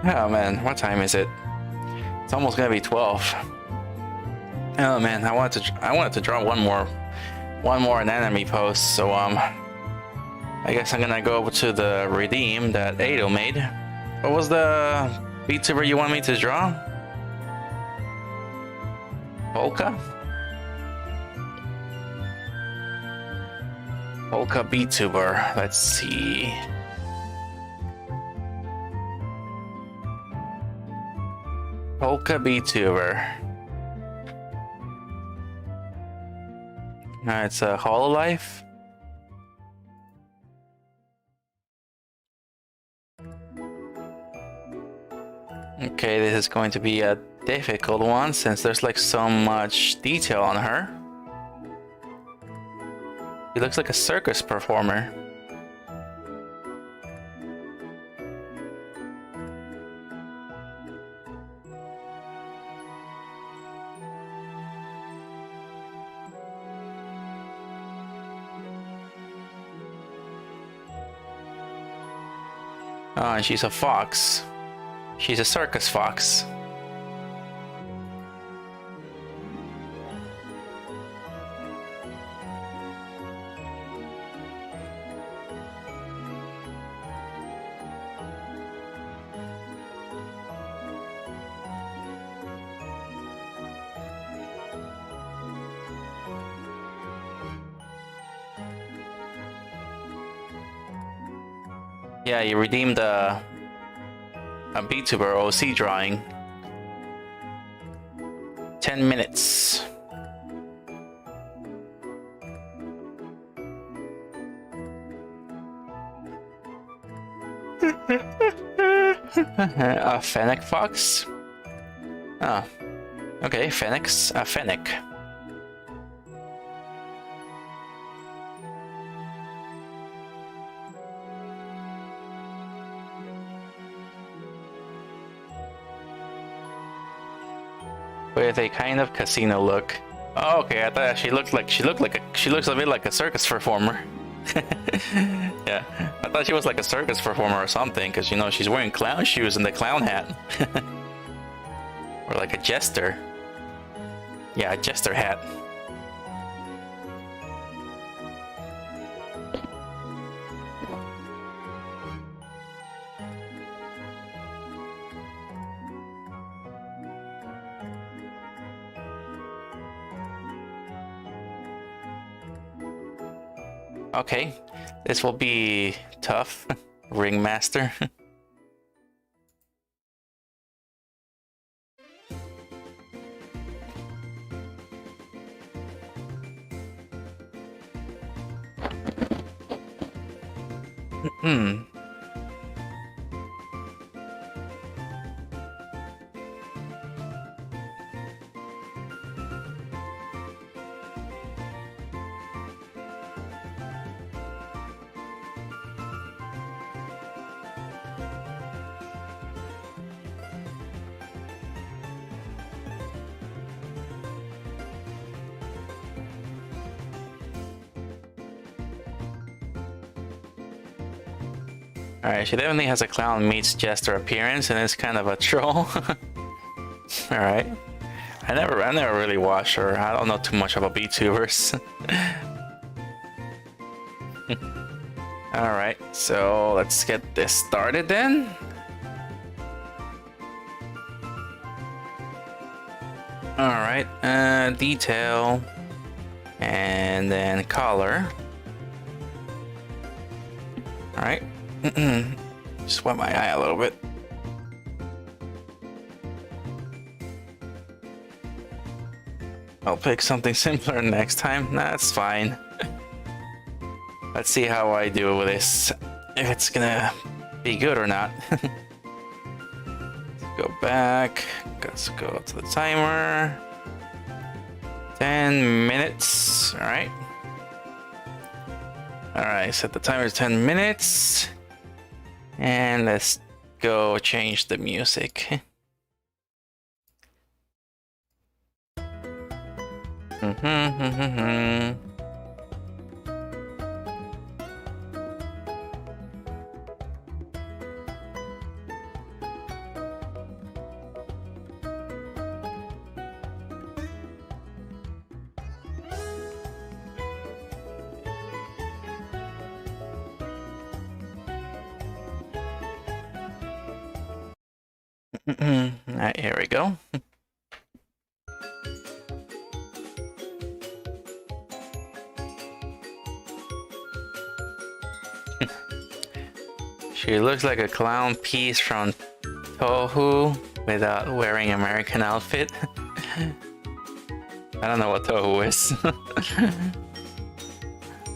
Oh man, what time is it? It's almost gonna be 12. Oh man, I wanted to draw one more anatomy pose, so I guess I'm gonna go over to the redeem that Ado made. What was the VTuber you want me to draw? Polka? Polka VTuber. Let's see. Polka VTuber. It's a Hololive. Okay, this is going to be a difficult one since there's like so much detail on her. She looks like a circus performer. Oh, and she's a fox. She's a circus fox. Yeah, you redeemed a VTuber OC drawing. 10 minutes. A Fennec fox? Oh. Okay, Fennec's a Fennec. With a kind of casino look. Oh, okay, I thought she looks a bit like a circus performer. Yeah, I thought she was like a circus performer or something, because you know she's wearing clown shoes and the clown hat. Or like a jester. Yeah, a jester hat. Okay, this will be tough. Ringmaster. Hmm. Alright, she definitely has a clown meets jester appearance and is kind of a troll. Alright. I never really watched her. I don't know too much about VTubers. Alright, so let's get this started then. Alright, detail. And then color. Alright. Just wet my eye a little bit. I'll pick something simpler next time. That's fine. Let's see how I do with this. If it's gonna be good or not. Let's go back. Let's go to the timer. 10 minutes. Alright. Alright, set the timer to 10 minutes. And let's go change the music. Alright, here we go. She looks like a clown piece from Tohu without wearing American outfit. I don't know what Tohu is.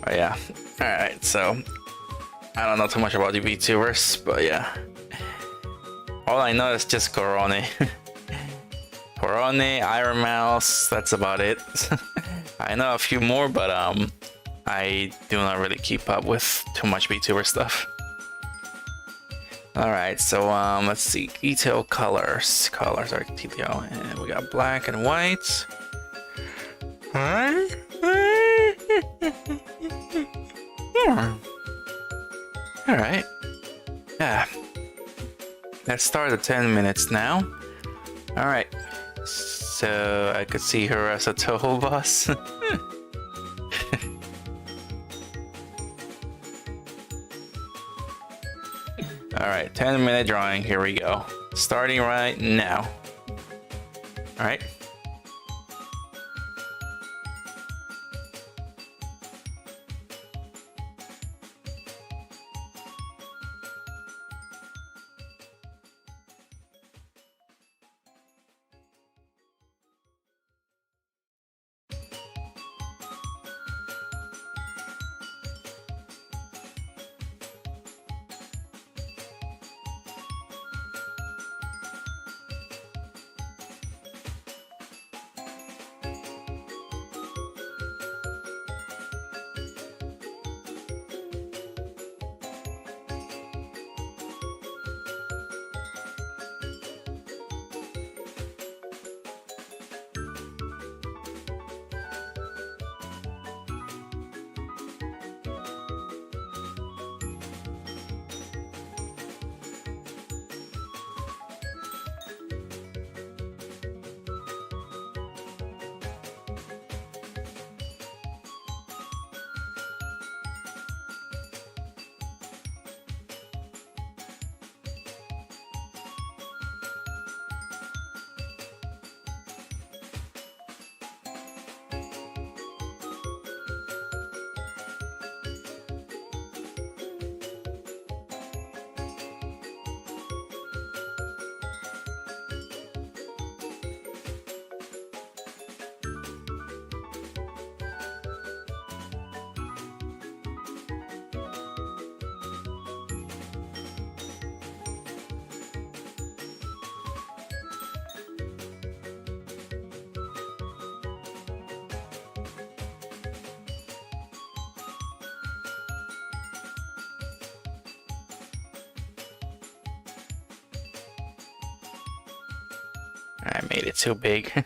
But yeah. Alright, so I don't know too much about the VTubers, but yeah. All I know is just Corone. Corone, Iron Mouse, that's about it. I know a few more, but I do not really keep up with too much VTuber stuff. Alright, so let's see. Detail colors. Colors are detail. And we got black and white. Alright. Alright. Yeah. Let's start at 10 minutes now. Alright. So I could see her as a Toho boss. Alright, 10-minute drawing. Here we go. Starting right now. Alright. I made it too big.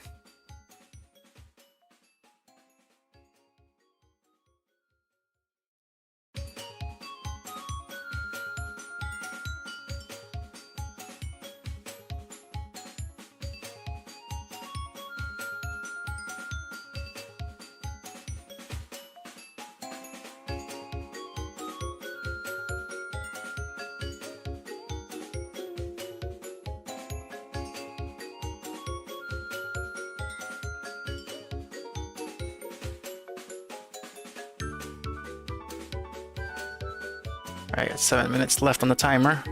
Alright, got 7 minutes left on the timer.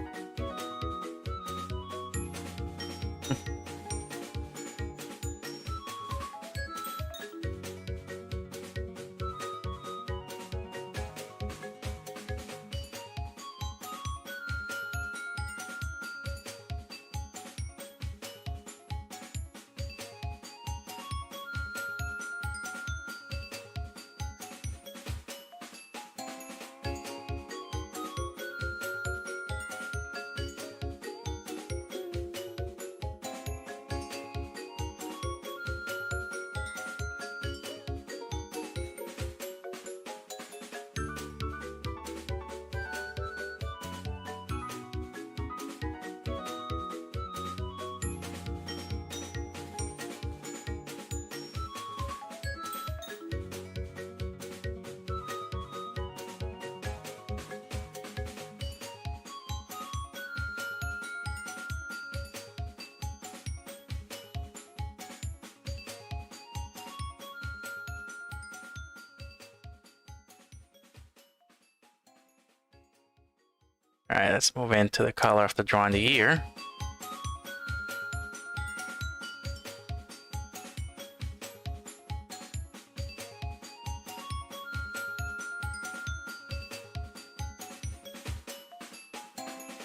Alright, let's move into the color after drawing the ear.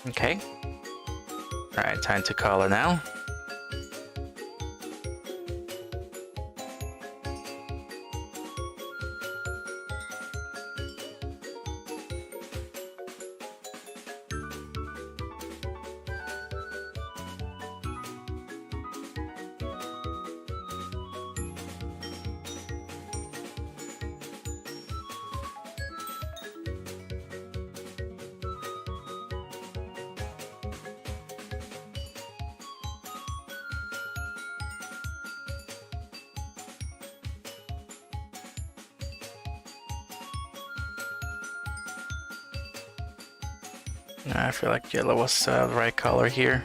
Okay. Alright, time to color now. I feel like yellow was the right color here.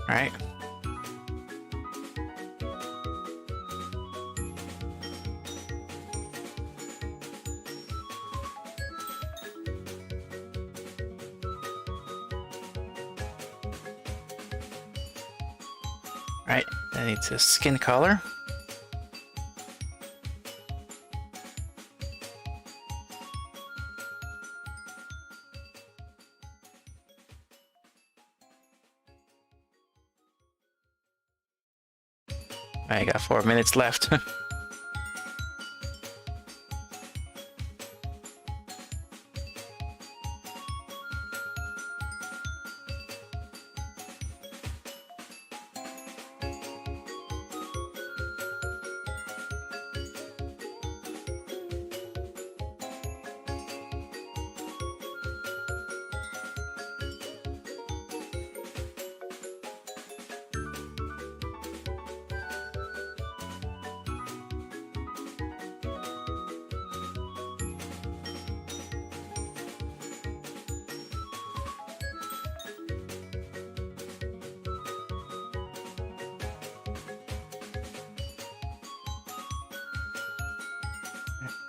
Right. Right, I need to skin color. I got 4 minutes left.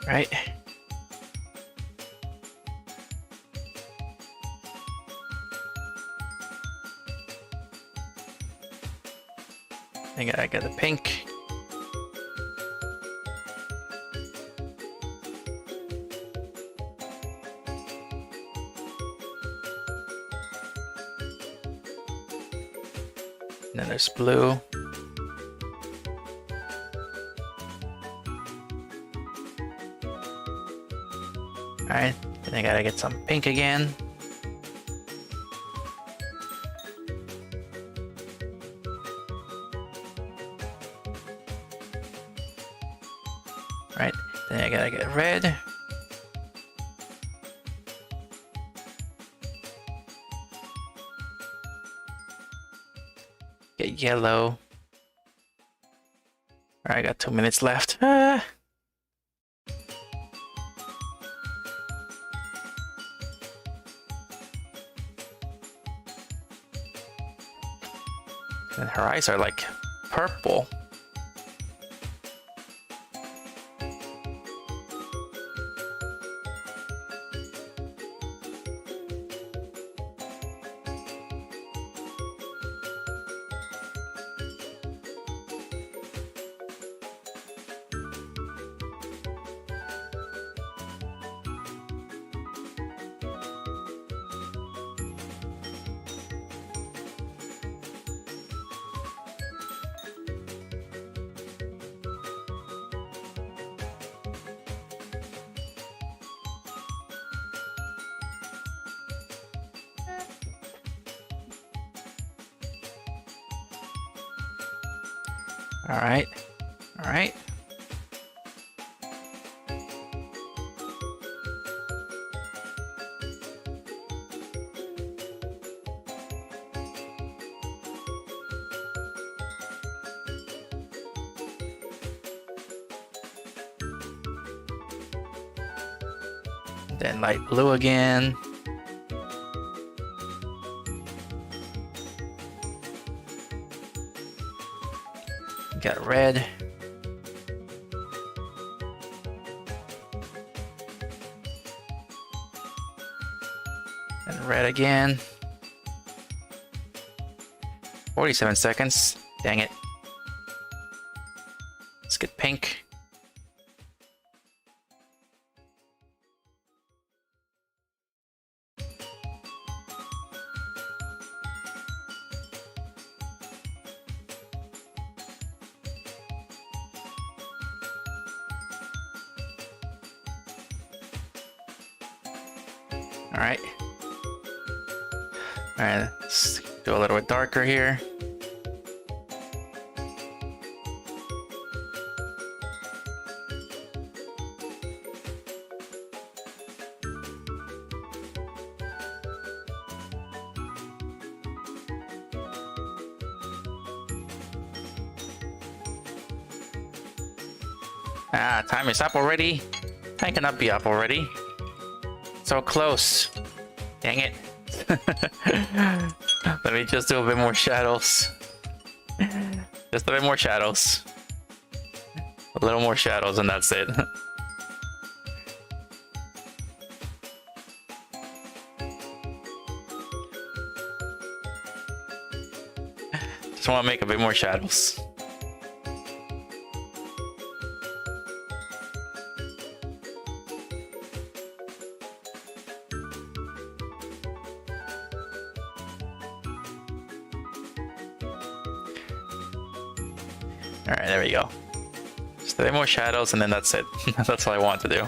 Right. I got the pink. And then there's blue. Alright, then I gotta get some pink again. Right, then I gotta get red. Get yellow. Alright, I got 2 minutes left. Ah. And her eyes are like purple. Alright, alright. Then light blue again. Got red. And red again. 47 seconds. Dang it. Let's get pink. Alright. Alright, let's do a little bit darker here. Ah, time is up already. Time cannot be up already. So close. Dang it. Let me just do a bit more shadows. Just a bit more shadows. A little more shadows and that's it. Just want to make a bit more shadows. Alright, there we go. Just a bit more shadows and then that's it. That's all I want to do.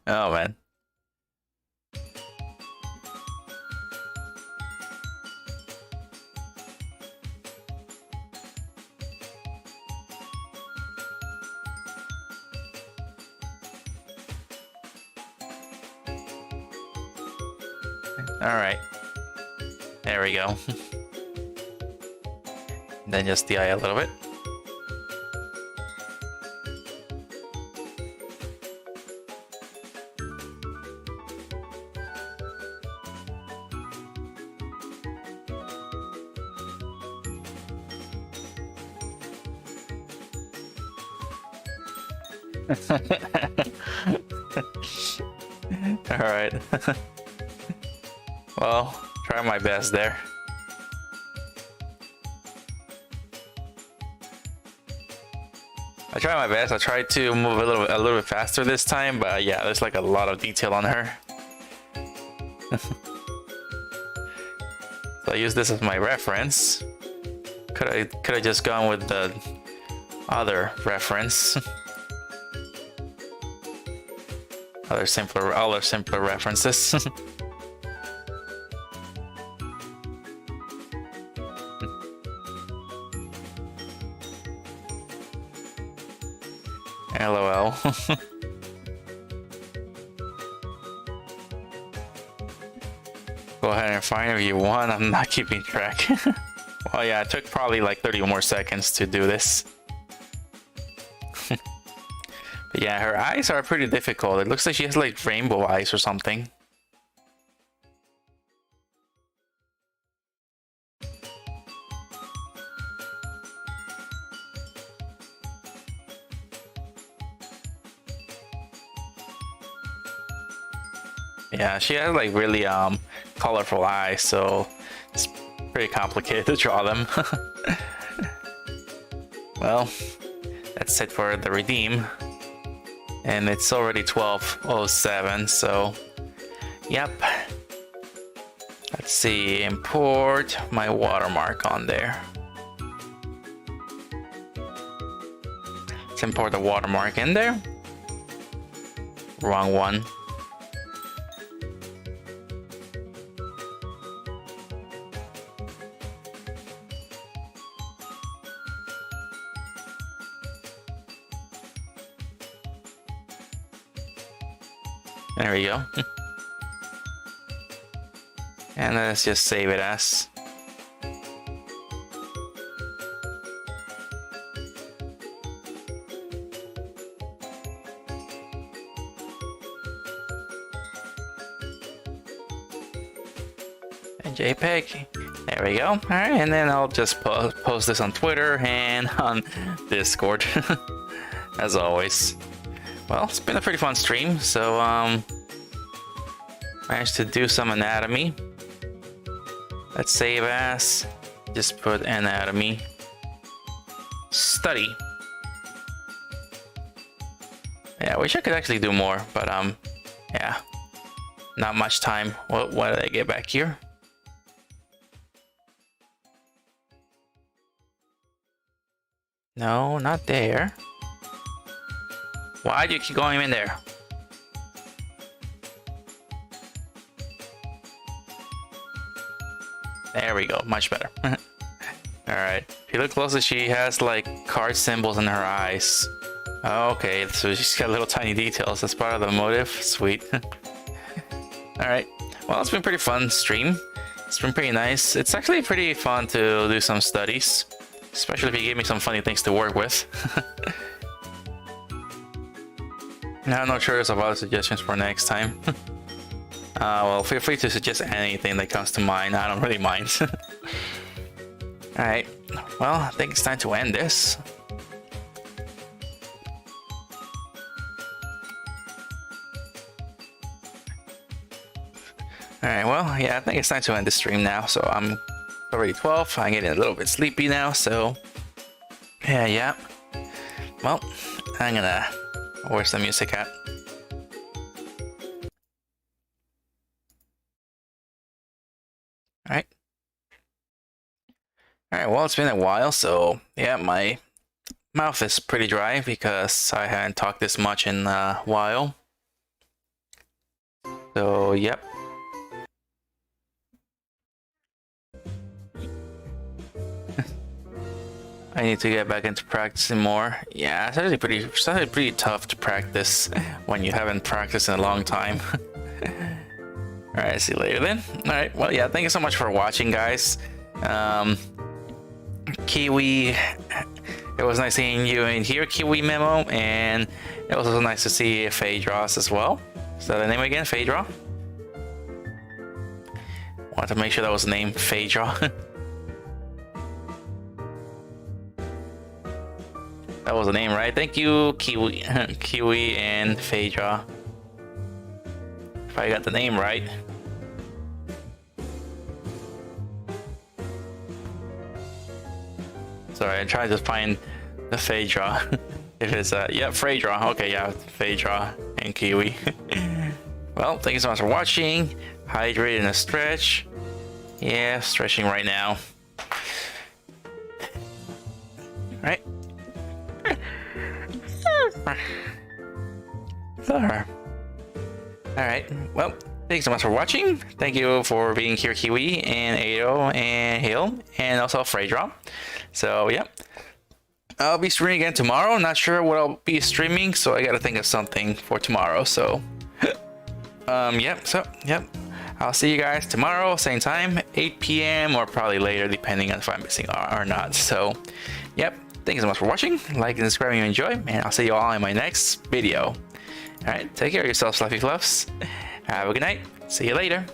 Oh man. All right, there we go. Then just the eye a little bit. All right. Well, try my best there. I tried my best. I tried to move a little bit faster this time, but yeah, there's like a lot of detail on her. So I use this as my reference. Could I just gone with the other reference? other simpler references. LOL. Go ahead and find if you want. I'm not keeping track. Well, yeah, it took probably like 30 more seconds to do this. But yeah, her eyes are pretty difficult. It looks like she has like rainbow eyes or something. Yeah, she has like really colorful eyes, so it's pretty complicated to draw them. Well, that's it for the redeem. And it's already 12:07, so yep. Let's see, import my watermark on there. Let's import the watermark in there. Wrong one. There we go. And let's just save it as. And JPEG. There we go. All right, and then I'll just post this on Twitter and on Discord, as always. Well, it's been a pretty fun stream, so managed to do some anatomy. Let's save as, just put anatomy, study. Yeah, I wish I could actually do more, but yeah, not much time. What did I get back here? No, not there. Why do you keep going in there? There we go, much better. Alright, if you look closely, she has like card symbols in her eyes. Okay, so she's got little tiny details. That's part of the motive. Sweet. Alright, well, it's been a pretty fun stream. It's been pretty nice. It's actually pretty fun to do some studies, especially if you gave me some funny things to work with. I'm not sure there's a lot of suggestions for next time. Well, feel free to suggest anything that comes to mind. I don't really mind. Alright, well, I think it's time to end this. Alright, well, yeah, I think it's time to end the stream now. So I'm already 12. I'm getting a little bit sleepy now, so yeah. Well, I'm gonna... Where's the music at? Alright. Alright, well, it's been a while, so yeah, my mouth is pretty dry because I haven't talked this much in a while. So, yep. I need to get back into practicing more. Yeah, it's actually pretty tough to practice when you haven't practiced in a long time. Alright, see you later then. Alright, well, yeah, thank you so much for watching, guys. Kiwi, it was nice seeing you in here, Kiwi Memo, and it was also nice to see Phaedros as well. Is that the name again, Phaedra? Want to make sure that was the name, Phaedra. That was the name, right? Thank you, Kiwi, Kiwi and Phaedra. If I got the name right. Sorry, I tried to find the Phaedra. If it's yeah, Phaedra. Okay, yeah, Phaedra and Kiwi. Well, thank you so much for watching. Hydrate and a stretch. Yeah, stretching right now. Right. Alright, well, thanks so much for watching. Thank you for being here, Kiwi, and Ado, and Hale, and also Phaedra. So, yeah. I'll be streaming again tomorrow. Not sure what I'll be streaming, so I gotta think of something for tomorrow, so... yep. I'll see you guys tomorrow, same time, 8 p.m. or probably later, depending on if I'm missing or not. So, yep. Thank you so much for watching. Like and subscribe if you enjoy, and I'll see you all in my next video. Alright, take care of yourselves, Fluffy Fluffs. Have a good night. See you later.